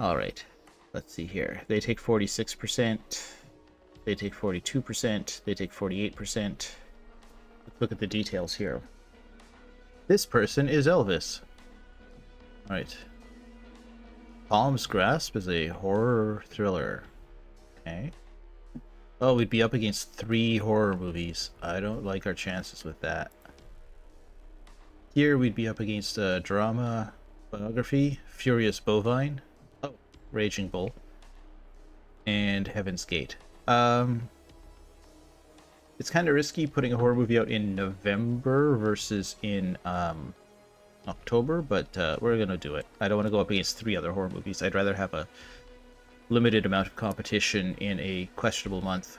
Alright, let's see here. They take 46%. They take 42%. They take 48%. Let's look at the details here. This person is Elvis. Alright. Palm's Grasp is a horror thriller. Okay. Oh, we'd be up against 3 horror movies. I don't like our chances with that. Here we'd be up against a drama, biography, Furious Bovine, oh, Raging Bull, and Heaven's Gate. It's kind of risky putting a horror movie out in November versus in October, but we're gonna do it. I don't want to go up against 3 other horror movies. I'd rather have a limited amount of competition in a questionable month.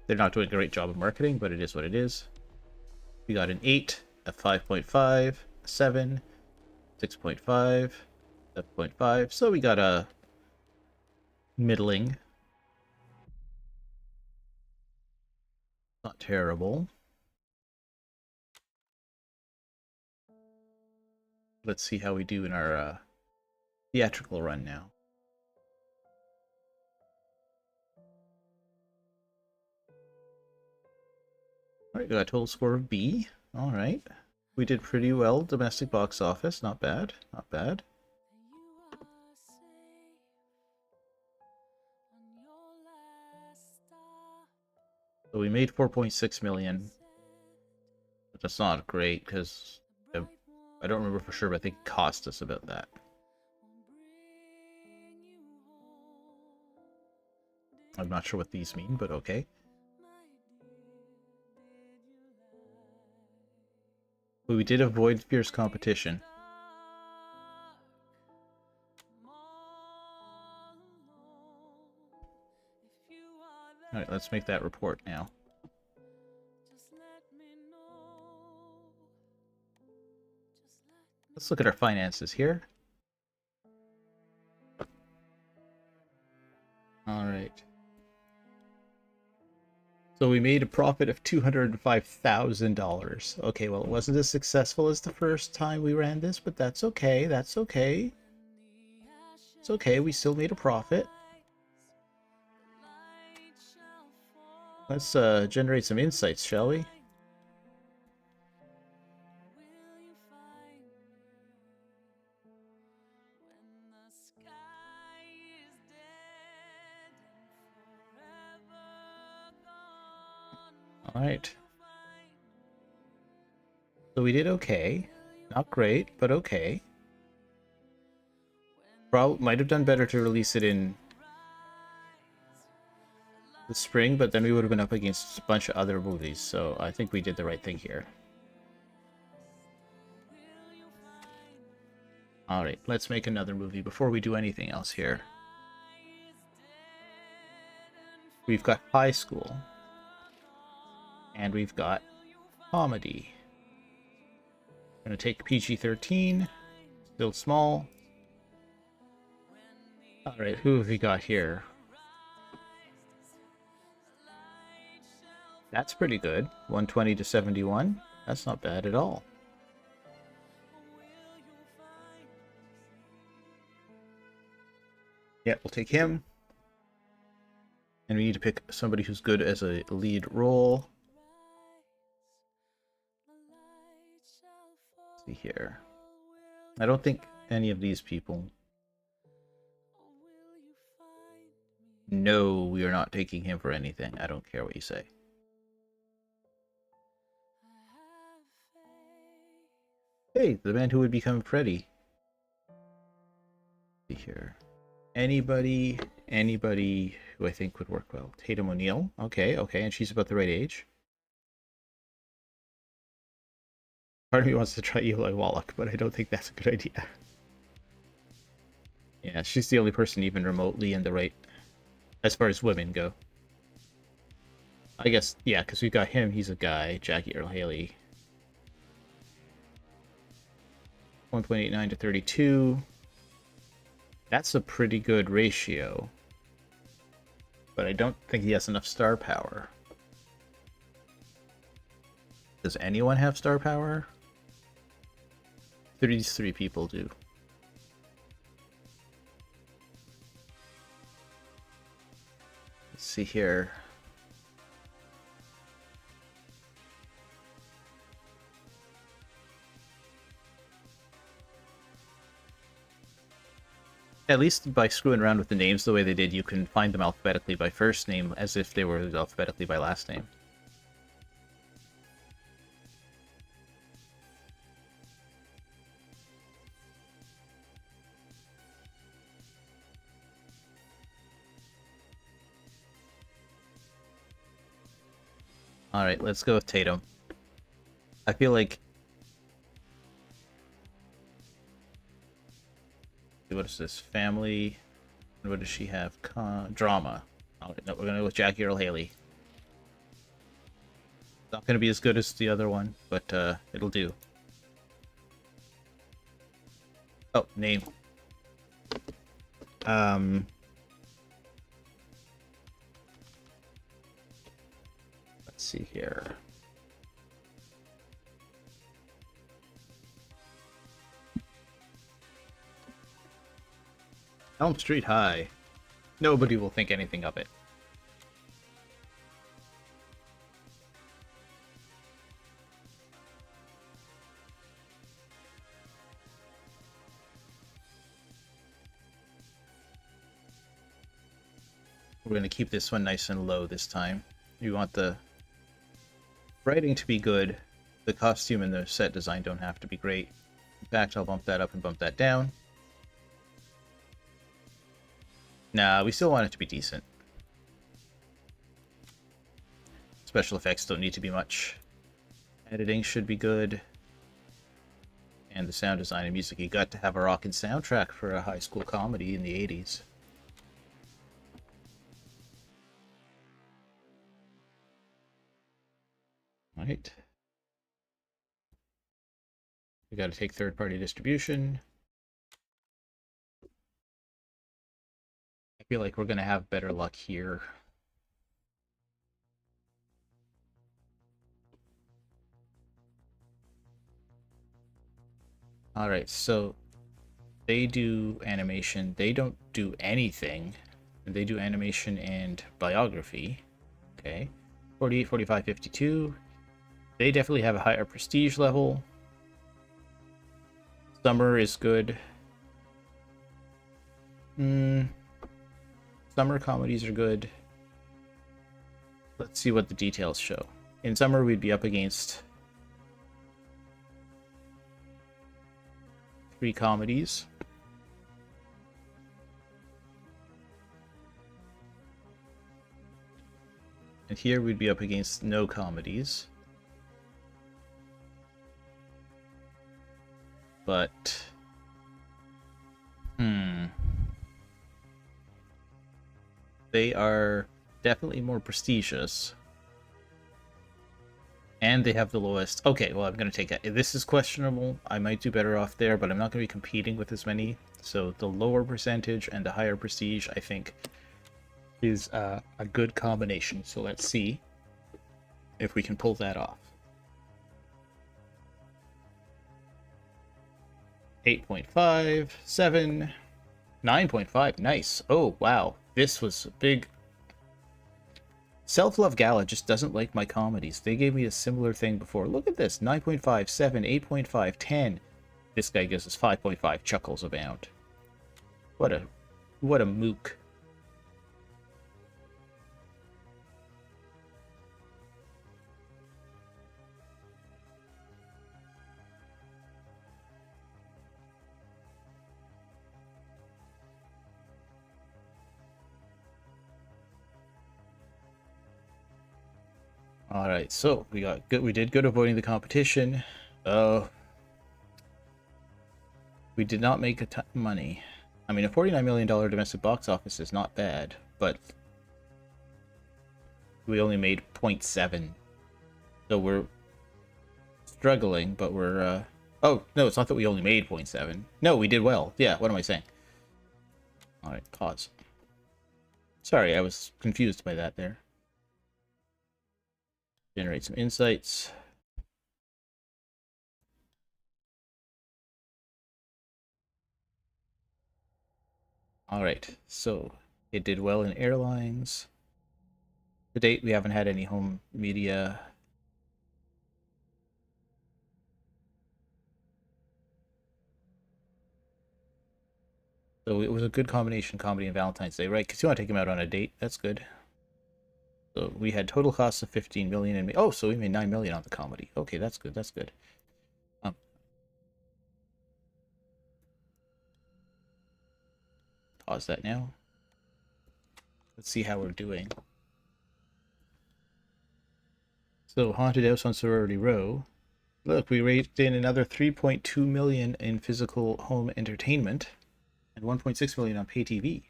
They're not doing a great job of marketing, but it is what it is. We got an 8, a 5.5, a 7, 6.5, 7.5. So we got a middling. Not terrible. Let's see how we do in our theatrical run now. Alright, got a total score of B. Alright. We did pretty well. Domestic box office, not bad, not bad. So we made 4.6 million. But that's not great because I don't remember for sure, but I think it cost us about that. I'm not sure what these mean, but okay. But we did avoid fierce competition. Alright, let's make that report now. Let's look at our finances here. Alright. So we made a profit of $205,000. Okay, well, it wasn't as successful as the first time we ran this, but that's okay. That's okay. It's okay. We still made a profit. Let's generate some insights, shall we? Alright. So we did okay. Not great, but okay. Probably might have done better to release it in the spring, but then we would have been up against a bunch of other movies, so I think we did the right thing here. Alright, let's make another movie before we do anything else here. We've got high school. And we've got comedy. I'm going to take PG-13. Still small. Alright, who have we got here? That's pretty good. 120 to 71. That's not bad at all. Yeah, we'll take him. And we need to pick somebody who's good as a lead role. Let's see here. I don't think any of these people. No, we are not taking him for anything. I don't care what you say. Hey, the man who would become Freddy. Let's see here. Anybody who I think would work well. Tatum O'Neal. Okay, and she's about the right age. Part of me wants to try Eli Wallach, but I don't think that's a good idea. Yeah, she's the only person even remotely in the right as far as women go. I guess, yeah, because we've got him, he's a guy, Jackie Earle Haley. 1.89 to 32. That's a pretty good ratio. But I don't think he has enough star power. Does anyone have star power? These three people do. Let's see here. At least by screwing around with the names the way they did, you can find them alphabetically by first name as if they were alphabetically by last name. Alright, let's go with Tatum. I feel like... What is this? Family. What does she have? Drama. Alright, no, we're gonna go with Jackie Earle Haley. Not gonna be as good as the other one, but it'll do. Oh, name. Let's see here. Elm Street High. Nobody will think anything of it. We're going to keep this one nice and low this time. We want the writing to be good. The costume and the set design don't have to be great. In fact, I'll bump that up and bump that down. Nah, we still want it to be decent. Special effects don't need to be much. Editing should be good. And the sound design and music. You got to have a rockin' soundtrack for a high school comedy in the 80s. Alright. We got to take third-party distribution. I feel like we're going to have better luck here. Alright, so they do animation. They don't do anything. They do animation and biography. Okay. 48, 45, 52. They definitely have a higher prestige level. Summer is good. Summer comedies are good. Let's see what the details show. In summer, we'd be up against 3 comedies. And here we'd be up against no comedies. But they are definitely more prestigious. And they have the lowest. Okay, well, I'm going to take it. This is questionable. I might do better off there, but I'm not going to be competing with as many. So the lower percentage and the higher prestige, I think, is a good combination. So let's see if we can pull that off. 8.5, 7, 9.5. Nice. Oh, wow. This was a big... Self-Love Gala just doesn't like my comedies. They gave me a similar thing before. Look at this. 9.5, 7, 8.5, 10. This guy gives us 5.5. Chuckles abound. What a mook. All right, so we got good. We did good avoiding the competition. We did not make a ton of money. I mean, a $49 million domestic box office is not bad, but we only made 0.7. So we're struggling, but we're oh, no, it's not that we only made 0.7. No, we did well. Yeah, what am I saying? All right, pause. Sorry, I was confused by that there. Generate some insights. All right, so it did well in airlines. To date, we haven't had any home media. So it was a good combination, comedy and Valentine's Day, right? Because you want to take him out on a date. That's good. So we had total costs of 15 million and oh, so we made 9 million on the comedy. Okay, that's good. That's good. Pause that now. Let's see how we're doing. So Haunted House on Sorority Row. Look, we raked in another 3.2 million in physical home entertainment and 1.6 million on pay TV.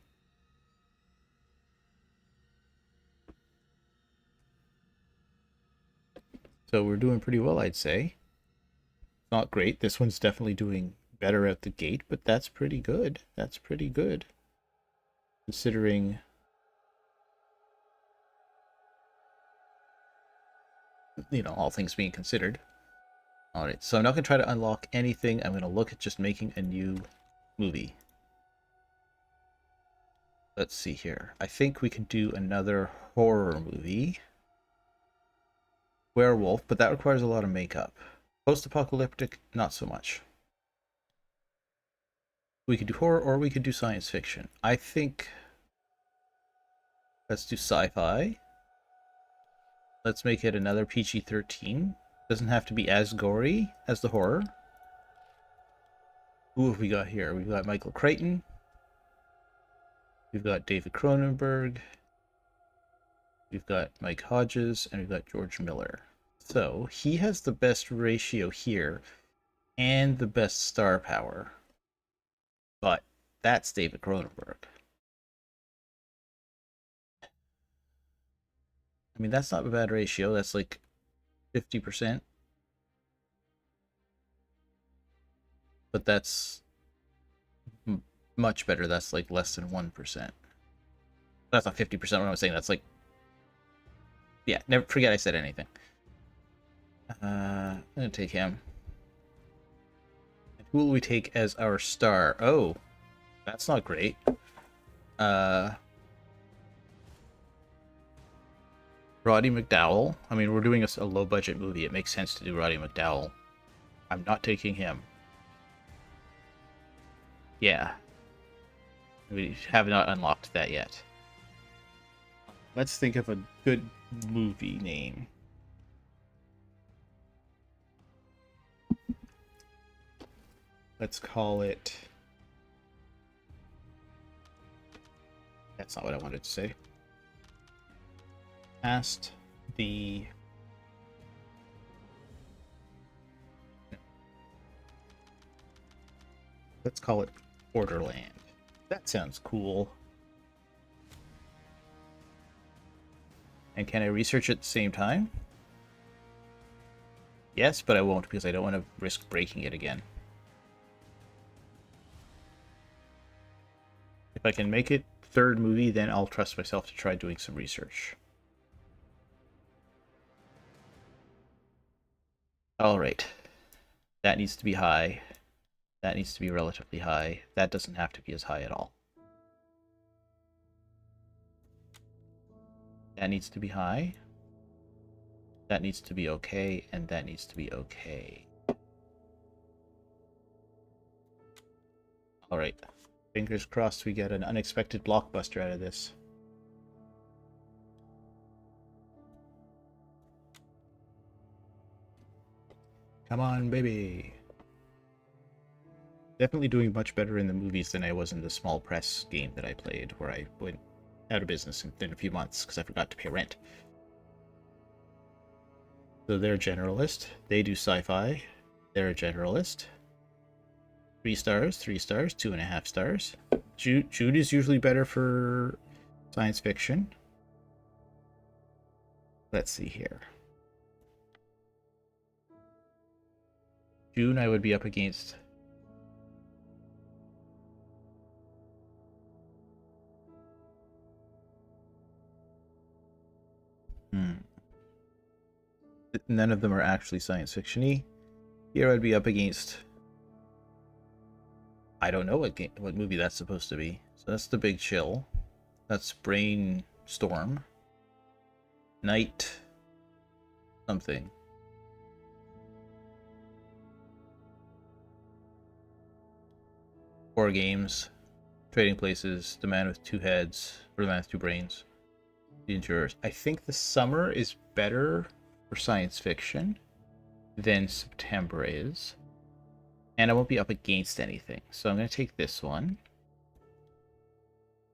So we're doing pretty well, I'd say. Not great. This one's definitely doing better out the gate, but that's pretty good. That's pretty good. Considering, you know, all things being considered. Alright, so I'm not going to try to unlock anything. I'm going to look at just making a new movie. Let's see here. I think we can do another horror movie. Werewolf, but that requires a lot of makeup. Post-apocalyptic, not so much. We could do horror or we could do science fiction. I think Let's do sci-fi. Let's make it another PG-13. Doesn't have to be as gory as the horror. Who have we got here? We've got Michael Crichton. We've got David Cronenberg. We've got Mike Hodges, and we've got George Miller. So he has the best ratio here and the best star power. But that's David Cronenberg. I mean, that's not a bad ratio. That's like 50%. But that's much better. That's like less than 1%. That's not 50% what I'm saying. That's like... Yeah, never forget I said anything. I'm going to take him. And who will we take as our star? Oh, that's not great. Roddy McDowall. I mean, we're doing a low-budget movie. It makes sense to do Roddy McDowall. I'm not taking him. Yeah. We have not unlocked that yet. Let's think of a good movie name. Let's call it... That's not what I wanted to say. Past the... Let's call it Borderland. That sounds cool. And can I research at the same time? Yes, but I won't because I don't want to risk breaking it again. If I can make it third movie, then I'll trust myself to try doing some research. Alright. That needs to be high. That needs to be relatively high. That doesn't have to be as high at all. That needs to be high. That needs to be okay, and that needs to be okay. Alright. Fingers crossed we get an unexpected blockbuster out of this. Come on, baby. Definitely doing much better in the movies than I was in the small press game that I played, where I went out of business in a few months because I forgot to pay rent. So they're a generalist. They do sci-fi. They're a generalist. 3 stars, 3 stars, 2.5 stars. Jude is usually better for science fiction. Let's see here. June I would be up against... None of them are actually science fiction-y. Here I'd be up against... I don't know what movie that's supposed to be. So that's The Big Chill. That's Brainstorm. Night... something. War Games. Trading Places. The Man with Two Heads. Or The Man with Two Brains. The Endurers. I think The Summer is better for science fiction than September is. And I won't be up against anything. So I'm going to take this one,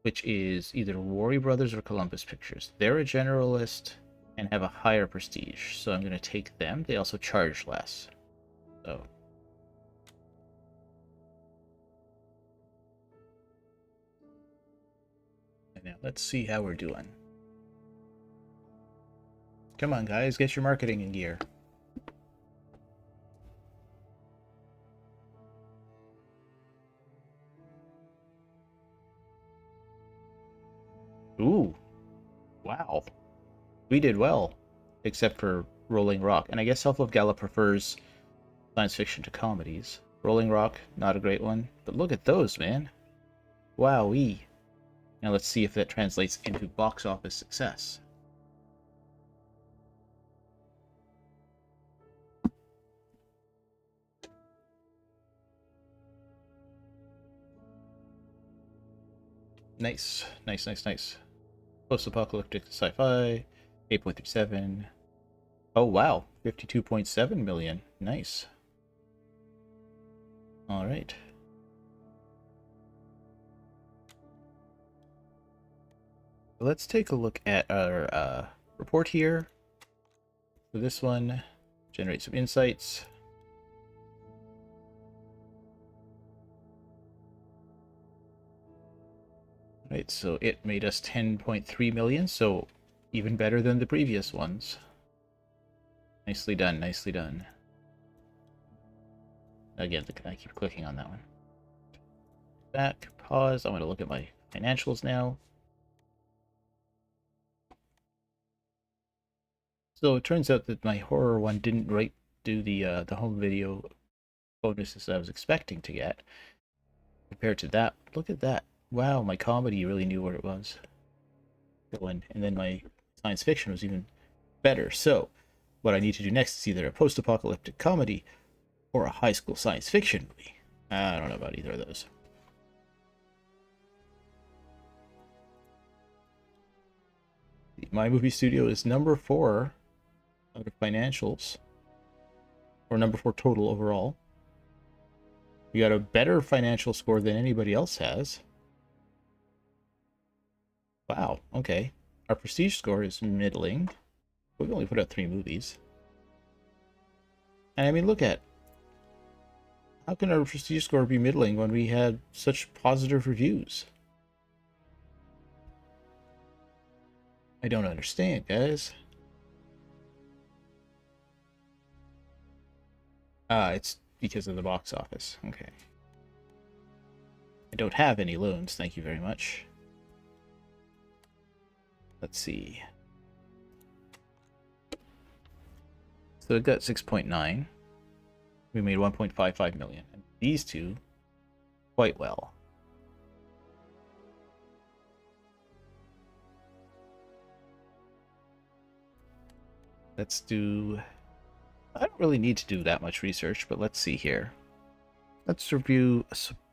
which is either Warner Brothers or Columbus Pictures. They're a generalist and have a higher prestige. So I'm going to take them. They also charge less. So... and now let's see how we're doing. Come on, guys, get your marketing in gear. Ooh. Wow. We did well. Except for Rolling Rock. And I guess Self-Love Gala prefers science fiction to comedies. Rolling Rock, not a great one. But look at those, man. Wowee. Now let's see if that translates into box office success. Nice. Nice, nice, nice. Post-apocalyptic sci-fi, 8.37. Oh wow, 52.7 million. Nice. All right. Let's take a look at our report here. For this one, generate some insights. Right, so it made us 10.3 million, so even better than the previous ones. Nicely done, nicely done. Again, I keep clicking on that one. Back, pause. I'm going to look at my financials now. So it turns out that my horror one didn't do the home video bonuses I was expecting to get. Compared to that, look at that. Wow, my comedy really knew what it was. And then my science fiction was even better. So what I need to do next is either a post-apocalyptic comedy or a high school science fiction movie. I don't know about either of those. My movie studio is number 4 out of financials, or number 4 total overall. We got a better financial score than anybody else has. Wow, okay. Our prestige score is middling. We've only put out 3 movies. And I mean, look at, how can our prestige score be middling when we had such positive reviews? I don't understand, guys. It's because of the box office. Okay. I don't have any loans, thank you very much. Let's see. So it got 6.9. We made 1.55 million. And these two, quite well. Let's do... I don't really need to do that much research, but let's see here. Let's review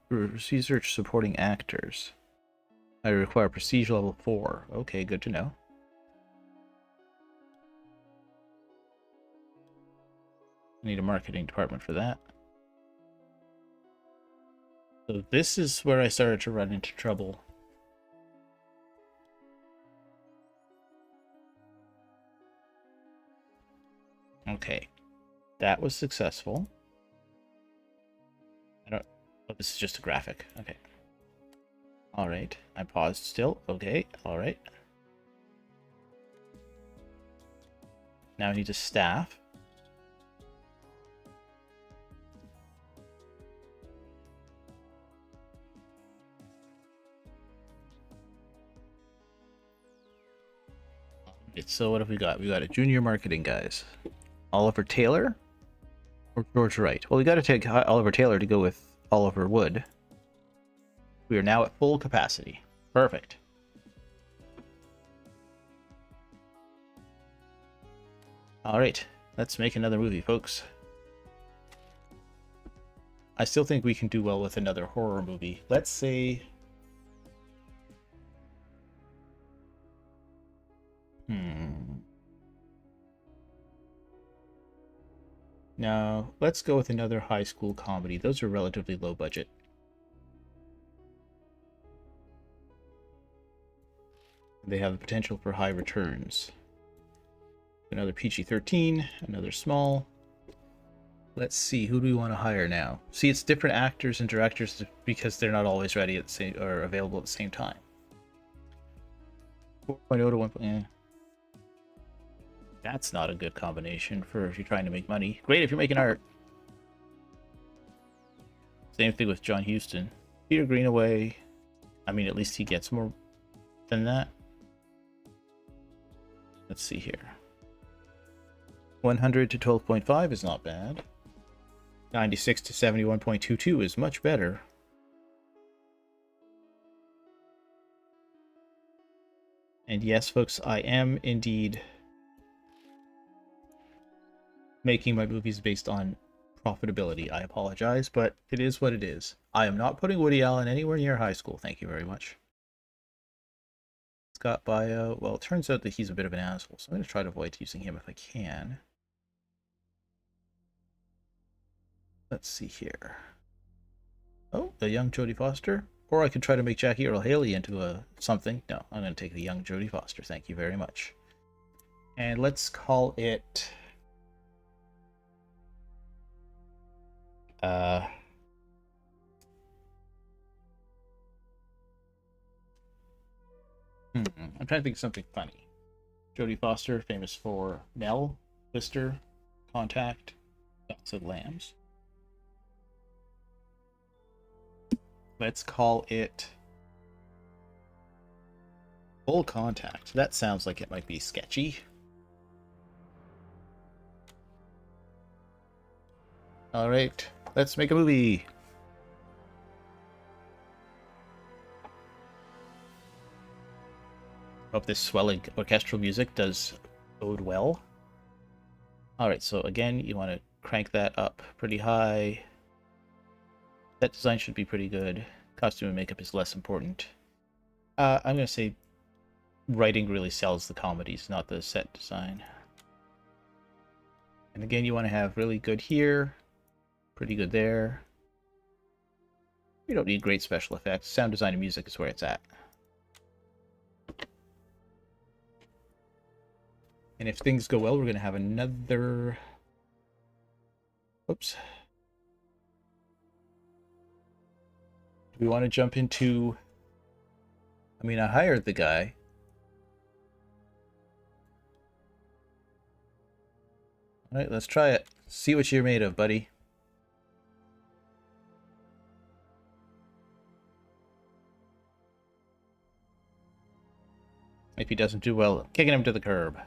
research supporting actors. I require prestige level 4. Okay, good to know. I need a marketing department for that. So this is where I started to run into trouble. Okay. That was successful. Oh, this is just a graphic. Okay. Alright. I paused still. Okay. Alright. Now I need to staff. So what have we got? We got a junior marketing guys. Oliver Taylor or George Wright? Well, we got to take Oliver Taylor to go with Oliver Wood. We are now at full capacity. Perfect. All right, let's make another movie, folks. I still think we can do well with another horror movie. Let's say... No, let's go with another high school comedy. Those are relatively low budget. They have the potential for high returns. Another PG-13, another small. Let's see, who do we want to hire now? See, it's different actors and directors because they're not always ready at the same or available at the same time. 4.0 to 1. Yeah. That's not a good combination for if you're trying to make money. Great if you're making art. Same thing with John Huston. Peter Greenaway. I mean, at least he gets more than that. Let's see here. 100 to 12.5 is not bad. 96 to 71.22 is much better. And yes, folks, I am indeed making my movies based on profitability. I apologize, but it is what it is. I am not putting Woody Allen anywhere near high school. Thank you very much. Scott Bio. Well, it turns out that he's a bit of an asshole, so I'm going to try to avoid using him if I can. Let's see here. Oh, a young Jodie Foster. Or I could try to make Jackie Earle Haley into a something. No, I'm going to take the young Jodie Foster. Thank you very much. And let's call it... I'm trying to think of something funny. Jodie Foster, famous for Nell, Twister, Contact, Dots of Lambs. Let's call it Full Contact. That sounds like it might be sketchy. Alright, let's make a movie. Hope this swelling orchestral music does bode well. Alright, so again, you want to crank that up pretty high. Set design should be pretty good. Costume and makeup is less important. I'm going to say writing really sells the comedies, not the set design. And again, you want to have really good here, pretty good there. You don't need great special effects. Sound design and music is where it's at. And if things go well, we're going to have another... Oops. Do we want to jump into... I mean, I hired the guy. Alright, let's try it. See what you're made of, buddy. If he doesn't do well, kicking him to the curb.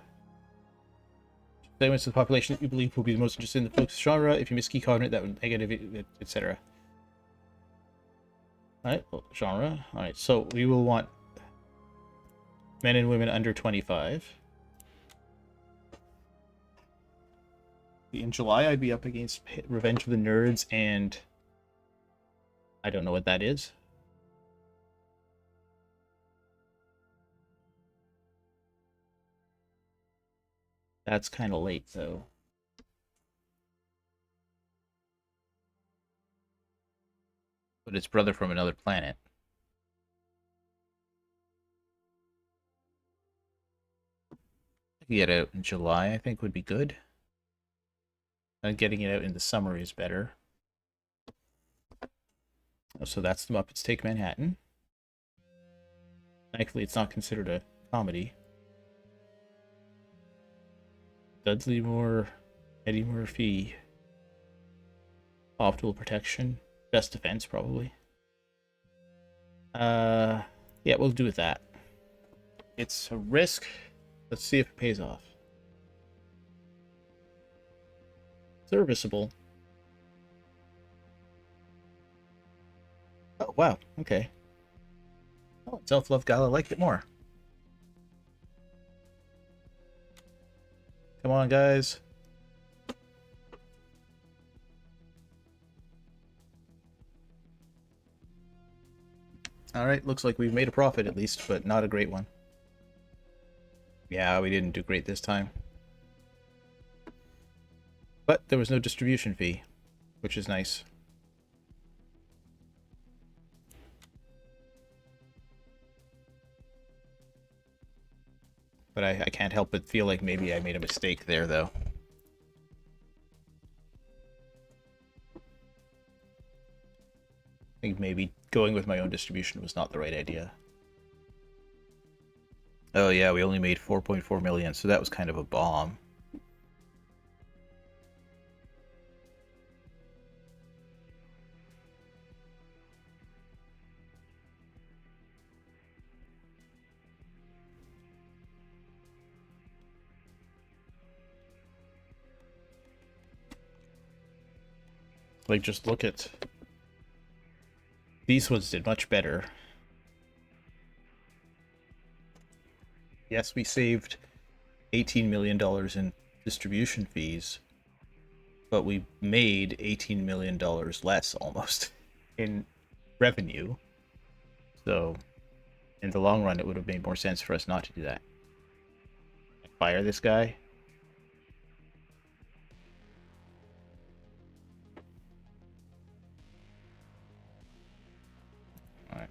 Segments of the population that you believe will be the most interested in the focus genre. If you miss key cognate, that would negative, etc. Alright, well, genre. Alright, so we will want men and women under 25. In July, I'd be up against Revenge of the Nerds and... I don't know what that is. That's kind of late, though. But it's Brother from Another Planet. Get out in July, I think, would be good. And getting it out in the summer is better. So that's The Muppets Take Manhattan. Thankfully, it's not considered a comedy. Dudley Moore, Eddie Murphy, Optimal Protection, Best Defense, probably. Yeah, we'll do with that. It's a risk. Let's see if it pays off. Serviceable. Oh, wow. Okay. Oh, Self-Love Gala liked it more. Come on, guys. Alright, looks like we've made a profit at least, but not a great one. Yeah, we didn't do great this time. But there was no distribution fee, which is nice. But I can't help but feel like maybe I made a mistake there, though. I think maybe going with my own distribution was not the right idea. Oh yeah, we only made 4.4 million, so that was kind of a bomb. Like, just look at... These ones did much better. Yes, we saved $18 million in distribution fees, but we made $18 million less, almost, in revenue. So, in the long run, it would have made more sense for us not to do that. Fire this guy. Alright.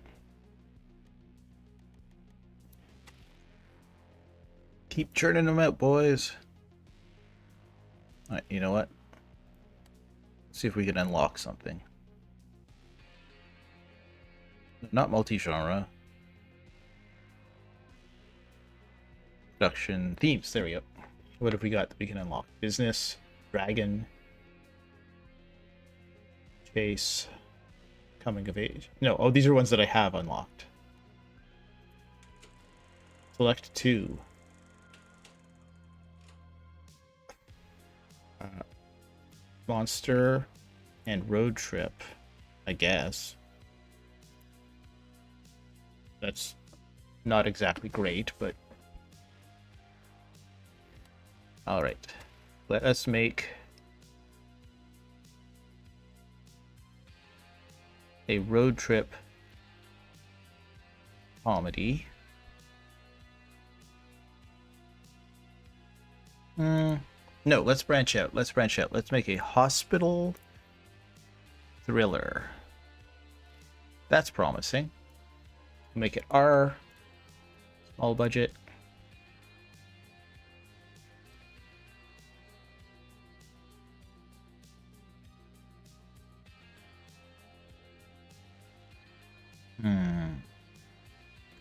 Keep churning them out, boys. Alright, you know what? Let's see if we can unlock something. Not multi-genre. Production themes. There we go. What have we got that we can unlock? Business, dragon, chase, coming of age. No, oh, these are ones that I have unlocked. Select 2. Monster and road trip, I guess. That's not exactly great, but all right. Let us make a road trip comedy. No, let's branch out. Let's branch out. Let's make a hospital thriller. That's promising. Make it R. Small budget.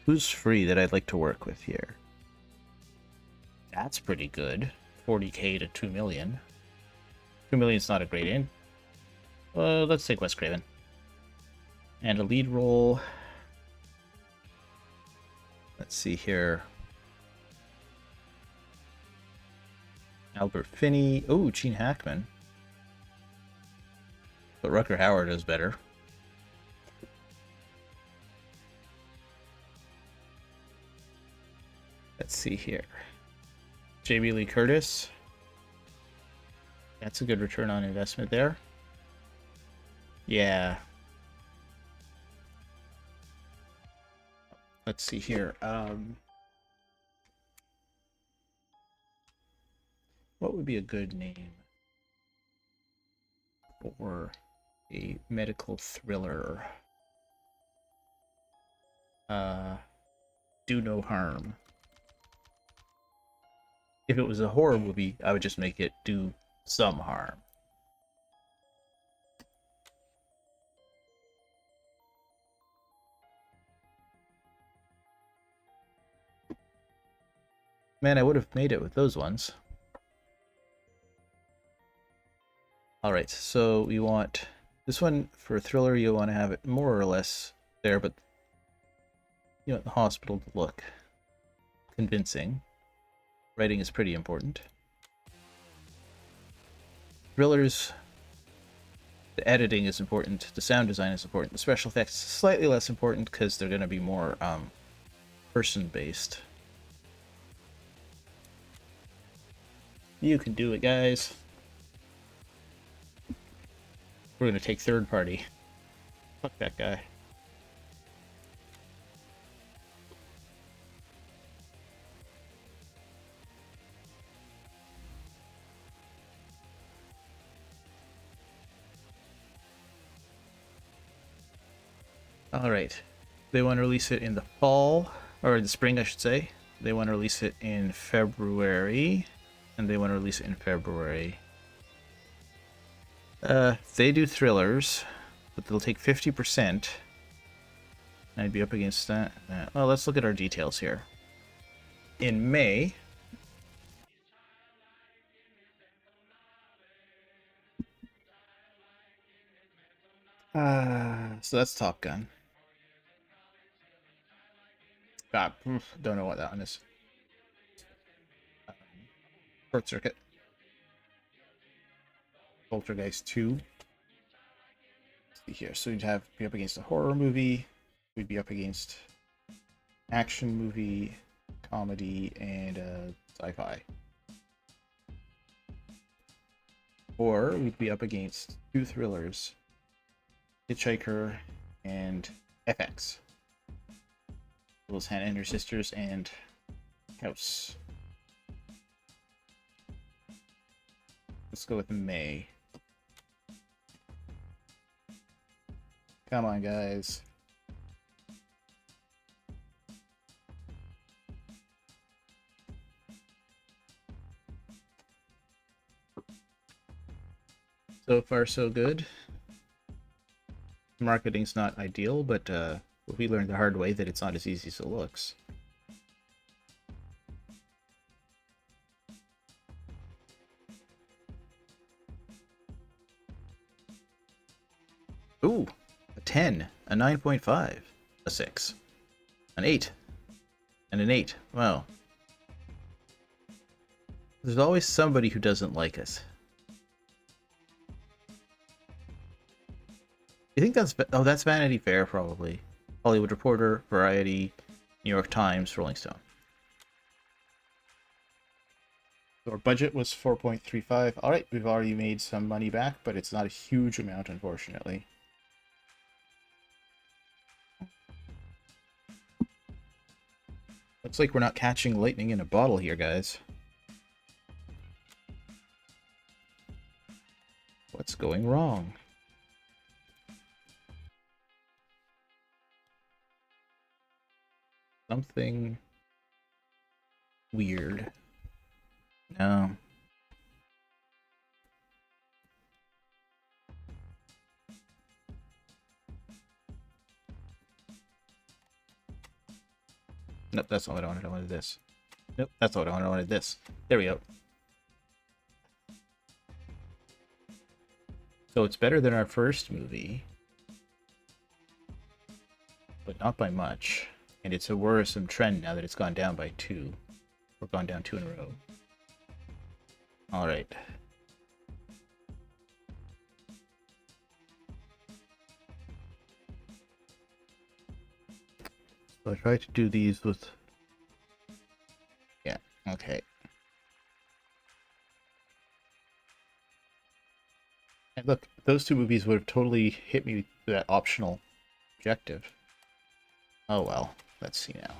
Who's free that I'd like to work with here? That's pretty good. 40k to 2 million. 2 million's not a great in. Let's take Wes Craven. And a lead role. Let's see here. Albert Finney. Oh, Gene Hackman. But Rutger Hauer does better. Let's see here. Jamie Lee Curtis. That's a good return on investment there. Yeah. Let's see here. What would be a good name for a medical thriller? Do no harm. If it was a horror movie, I would just make it do some harm. Man, I would have made it with those ones. Alright, so we want this one for a thriller. You want to have it more or less there, but you want the hospital to look convincing. Writing is pretty important. Thrillers, the editing is important, the sound design is important, the special effects slightly less important because they're going to be more person-based. You can do it, guys. We're going to take third party. Fuck that guy. Alright. They want to release it in the fall, or the spring, I should say. They want to release it in February, and they want to release it in February. They do thrillers, but they'll take 50%. I'd be up against that. Well, let's look at our details here. In May, so that's Top Gun. Don't know what that one is. Short Circuit. Poltergeist 2. Let's see here. So we'd be up against a horror movie. We'd be up against action movie, comedy, and sci-fi. Or we'd be up against 2 thrillers, Hitchhiker and FX. Those Hannah and her sisters and House. Let's go with May. Come on, guys. So far, so good. Marketing's not ideal, but we learned the hard way that it's not as easy as it looks. Ooh, a 10, a 9.5, a 6, an 8, and an 8. Wow. There's always somebody who doesn't like us. You think that's... Oh, that's Vanity Fair, probably. Hollywood Reporter, Variety, New York Times, Rolling Stone. So our budget was 4.35. Alright, we've already made some money back, but it's not a huge amount, unfortunately. Looks like we're not catching lightning in a bottle here, guys. What's going wrong? Something weird. No. Nope, that's not what I wanted. I wanted this. Nope, that's not what I wanted. I wanted this. There we go. So it's better than our first movie, but not by much. And it's a worrisome trend now that it's gone down by 2. Or gone down 2 in a row. Alright. So I try to do these with... Yeah, okay. And look, those 2 movies would have totally hit me with that optional objective. Oh well, let's see now.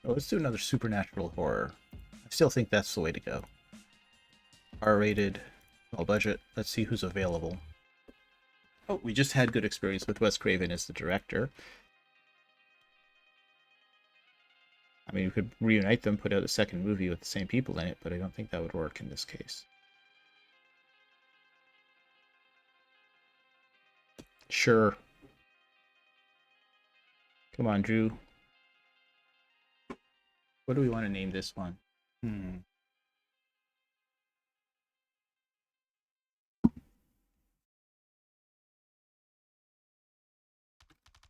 Oh, let's do another supernatural horror. I still think that's the way to go. R-rated, low budget. Let's see who's available. Oh, we just had good experience with Wes Craven as the director. I mean, we could reunite them, put out a second movie with the same people in it, but I don't think that would work in this case. Sure. Come on, Drew. What do we want to name this one?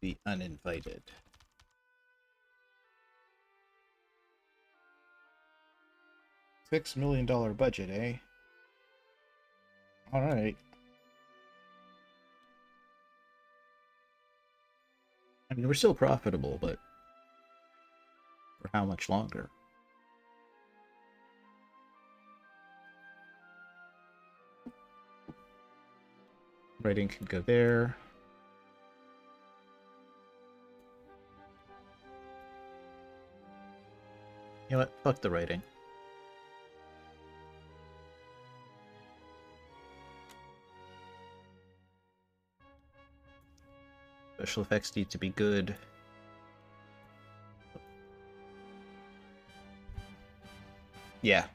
The Uninvited. $6 million budget, eh? Alright. I mean, we're still profitable, but for how much longer? Writing can go there. You know what? Fuck the writing. Special effects need to be good. Yeah,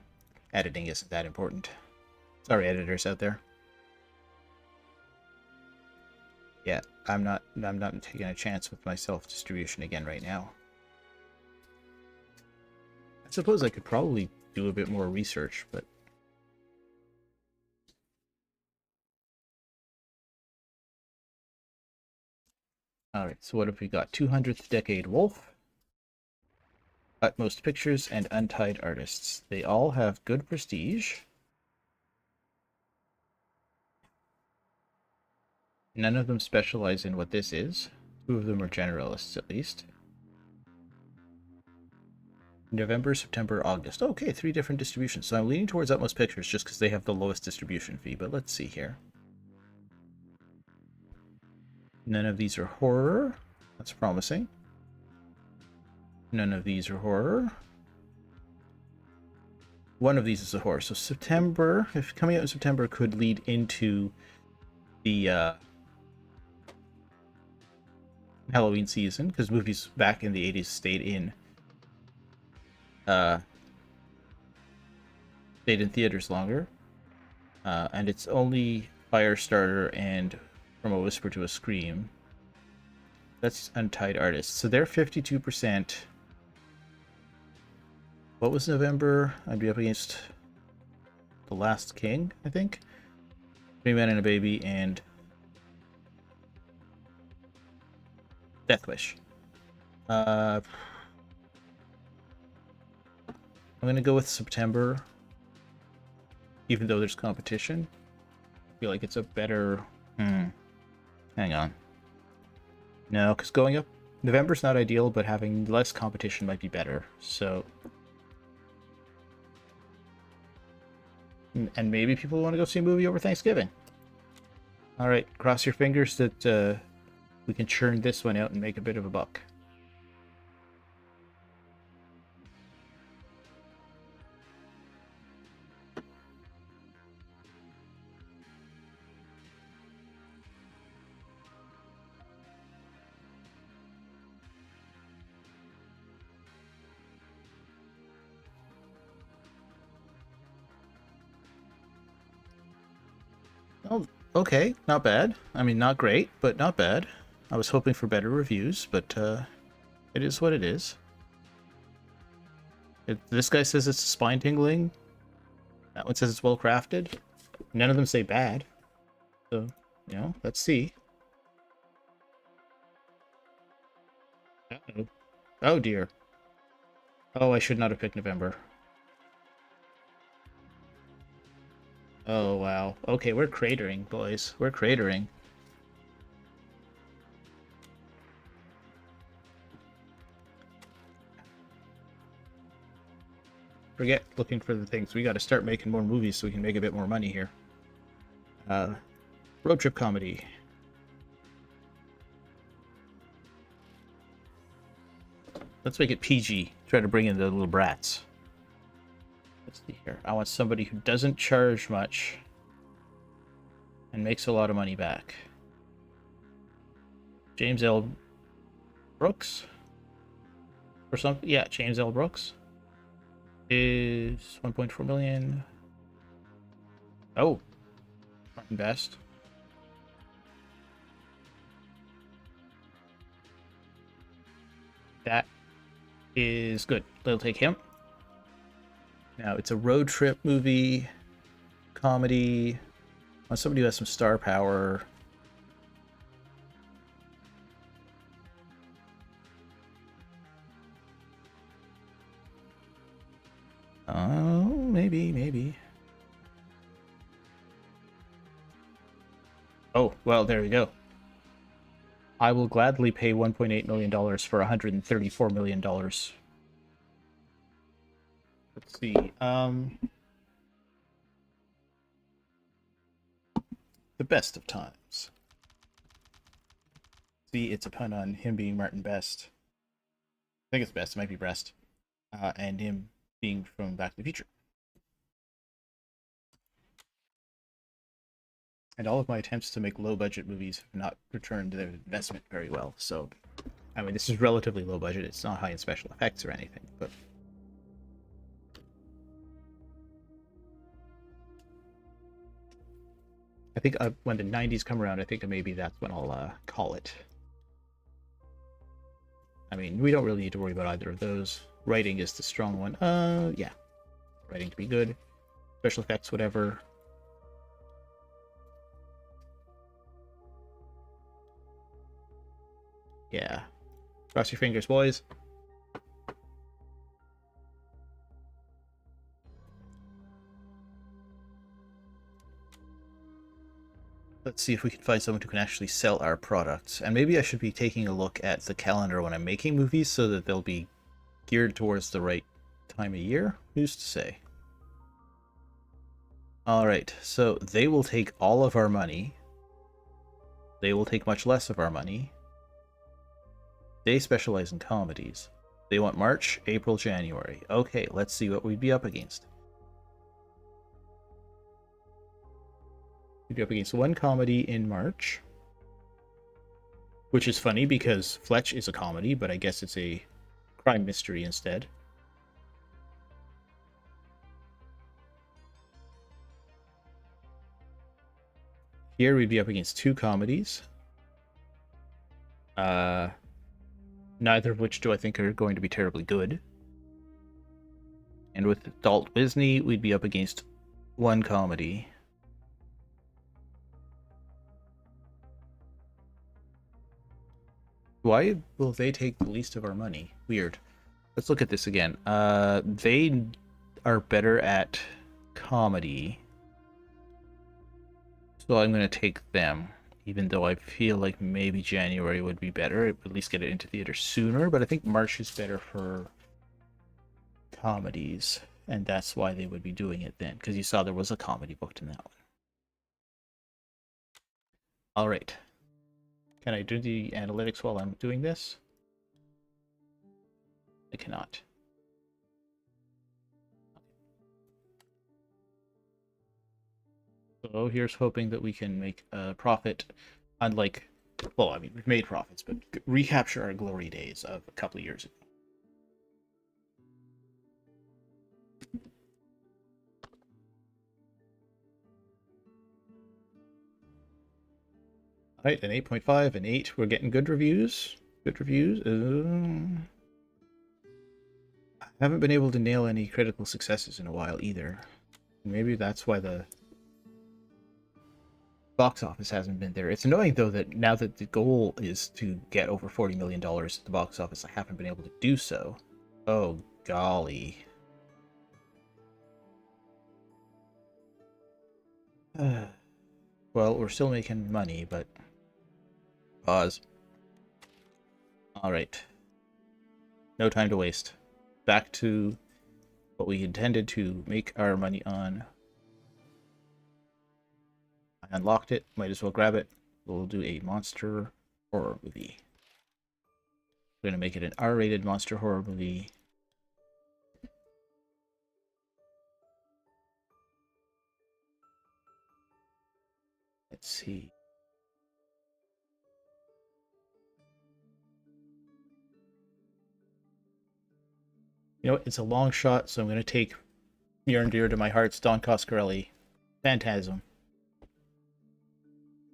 editing isn't that important. Sorry, editors out there. Yeah, I'm not taking a chance with my self-distribution again right now. I suppose I could probably do a bit more research, but... Alright, so what have we got? 200th Decade Wolf, Utmost Pictures, and Untied Artists. They all have good prestige. None of them specialize in what this is. Two of them are generalists, at least. November, September, August. Okay, 3 different distributions. So I'm leaning towards Utmost Pictures just because they have the lowest distribution fee. But let's see here. None of these are horror. That's promising. None of these are horror. One of these is a horror. So September, if coming out in September, could lead into the Halloween season, because movies back in the 80s stayed in theaters longer. And it's only Firestarter and From a Whisper to a Scream. That's Untied Artists. So they're 52%. What was November? I'd be up against The Last King, I think. 3 Men and a Baby and Death Wish. I'm gonna go with September, even though there's competition. I feel like it's a better. Hang on. No, because going up November's not ideal, but having less competition might be better. So, and maybe people want to go see a movie over Thanksgiving. All right, cross your fingers that we can churn this one out and make a bit of a buck. Oh, okay, not bad. I mean, not great, but not bad. I was hoping for better reviews, but it is what it is. This guy says it's spine tingling. That one says it's well crafted. None of them say bad. So, you know, let's see. Uh-oh. Oh dear. Oh, I should not have picked November. Oh wow. Okay, we're cratering, boys. We're cratering. Forget looking for the things. We got to start making more movies so we can make a bit more money here. Road trip comedy. Let's make it PG. Try to bring in the little brats. Let's see here. I want somebody who doesn't charge much and makes a lot of money back. James L. Brooks? Or something? Yeah, James L. Brooks is 1.4 million. Oh, Martin Best. That is good. They'll take him. Now it's a road trip movie, comedy. I want somebody who has some star power. Oh, maybe. Oh, well, there we go. I will gladly pay $1.8 million for $134 million. Let's see. The Best of Times. See, it's a pun on him being Martin Best. I think it's Best. It might be Breast. And him being from Back to the Future. And all of my attempts to make low-budget movies have not returned their investment very well. So, I mean, this is relatively low budget. It's not high in special effects or anything, but I think when the 90s come around, I think maybe that's when I'll call it. I mean, we don't really need to worry about either of those. Writing is the strong one. Yeah. Writing to be good. Special effects, whatever. Yeah. Cross your fingers, boys. Let's see if we can find someone who can actually sell our products. And maybe I should be taking a look at the calendar when I'm making movies so that they'll be geared towards the right time of year. Who's to say? Alright, so they will take all of our money. They will take much less of our money. They specialize in comedies. They want March, April, January. Okay, let's see what we'd be up against. We'd be up against one comedy in March. Which is funny because Fletch is a comedy, but I guess it's a crime mystery instead. Here we'd be up against two comedies. Neither of which do I think are going to be terribly good. And with Dalt Disney, we'd be up against one comedy. Why will they take the least of our money? Weird. Let's look at this again. They are better at comedy. So I'm going to take them. Even though I feel like maybe January would be better. It would at least get it into theater sooner. But I think March is better for comedies. And that's why they would be doing it then. Because you saw there was a comedy booked in that one. Alright. Can I do the analytics while I'm doing this? I cannot. So here's hoping that we can make a profit, unlike, well, I mean, we've made profits, but recapture our glory days of a couple of years ago. Alright, an 8.5, an 8. We're getting good reviews. Good reviews. I haven't been able to nail any critical successes in a while either. Maybe that's why the box office hasn't been there. It's annoying though that now that the goal is to get over $40 million at the box office, I haven't been able to do so. Oh golly. Well, we're still making money, but pause. Alright. No time to waste. Back to what we intended to make our money on. I unlocked it, might as well grab it. We'll do a monster horror movie. We're going to make it an R-rated monster horror movie. Let's see. You know what? It's a long shot, so I'm going to take near and dear to my heart's Don Coscarelli, Phantasm.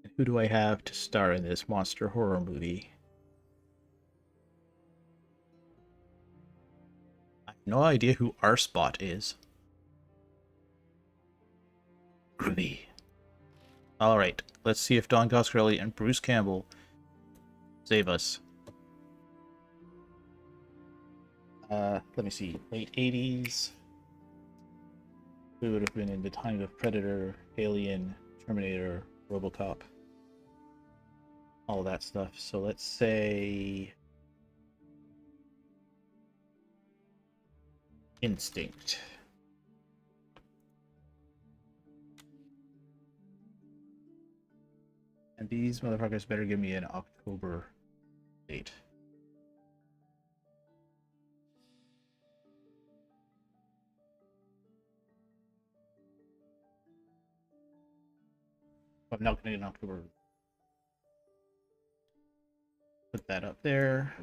And who do I have to star in this monster horror movie? I have no idea who our spot is. Groovy. Alright, let's see if Don Coscarelli and Bruce Campbell save us. Let me see. Late 80s. We would have been in the time of Predator, Alien, Terminator, RoboCop. All that stuff. So let's say Instinct. And these motherfuckers better give me an October date. I'm not going to get an October. Put that up there.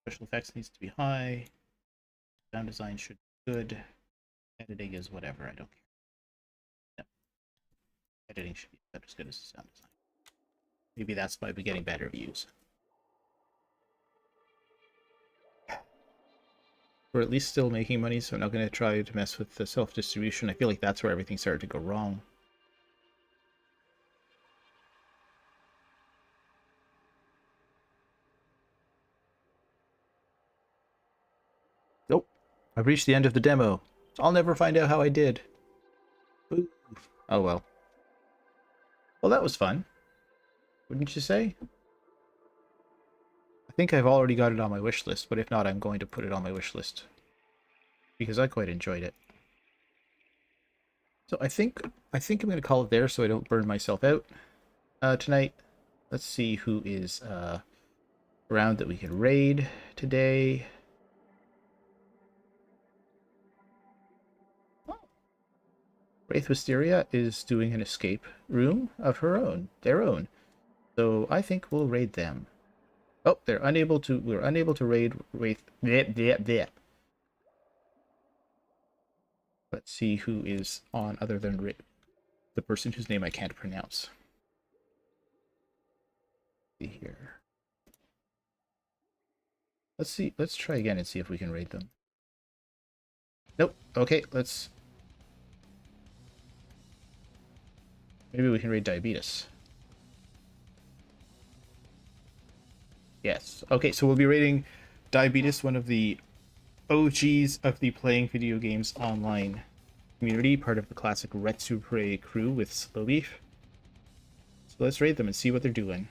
Special effects needs to be high. Sound design should be good. Editing is whatever, I don't care. No. Editing should be about as good as sound design. Maybe that's why we're getting better views. We're at least still making money, so I'm not going to try to mess with the self-distribution. I feel like that's where everything started to go wrong. I've reached the end of the demo. So I'll never find out how I did. Boo. Oh well. Well, that was fun. Wouldn't you say? I think I've already got it on my wish list, but if not, I'm going to put it on my wish list. Because I quite enjoyed it. So I think I'm going to call it there so I don't burn myself out tonight. Let's see who is around that we can raid today. Wraith Wisteria is doing an escape room of their own. So I think we'll raid them. Oh, we're unable to raid Wraith. Bleh. Let's see who is on other than the person whose name I can't pronounce. See here. Let's try again and see if we can raid them. Nope. Okay, maybe we can raid Diabetes. Yes. Okay, so we'll be raiding Diabetes, one of the OGs of the Playing Video Games Online community, part of the classic Retsupre crew with Slow Beef. So let's raid them and see what they're doing.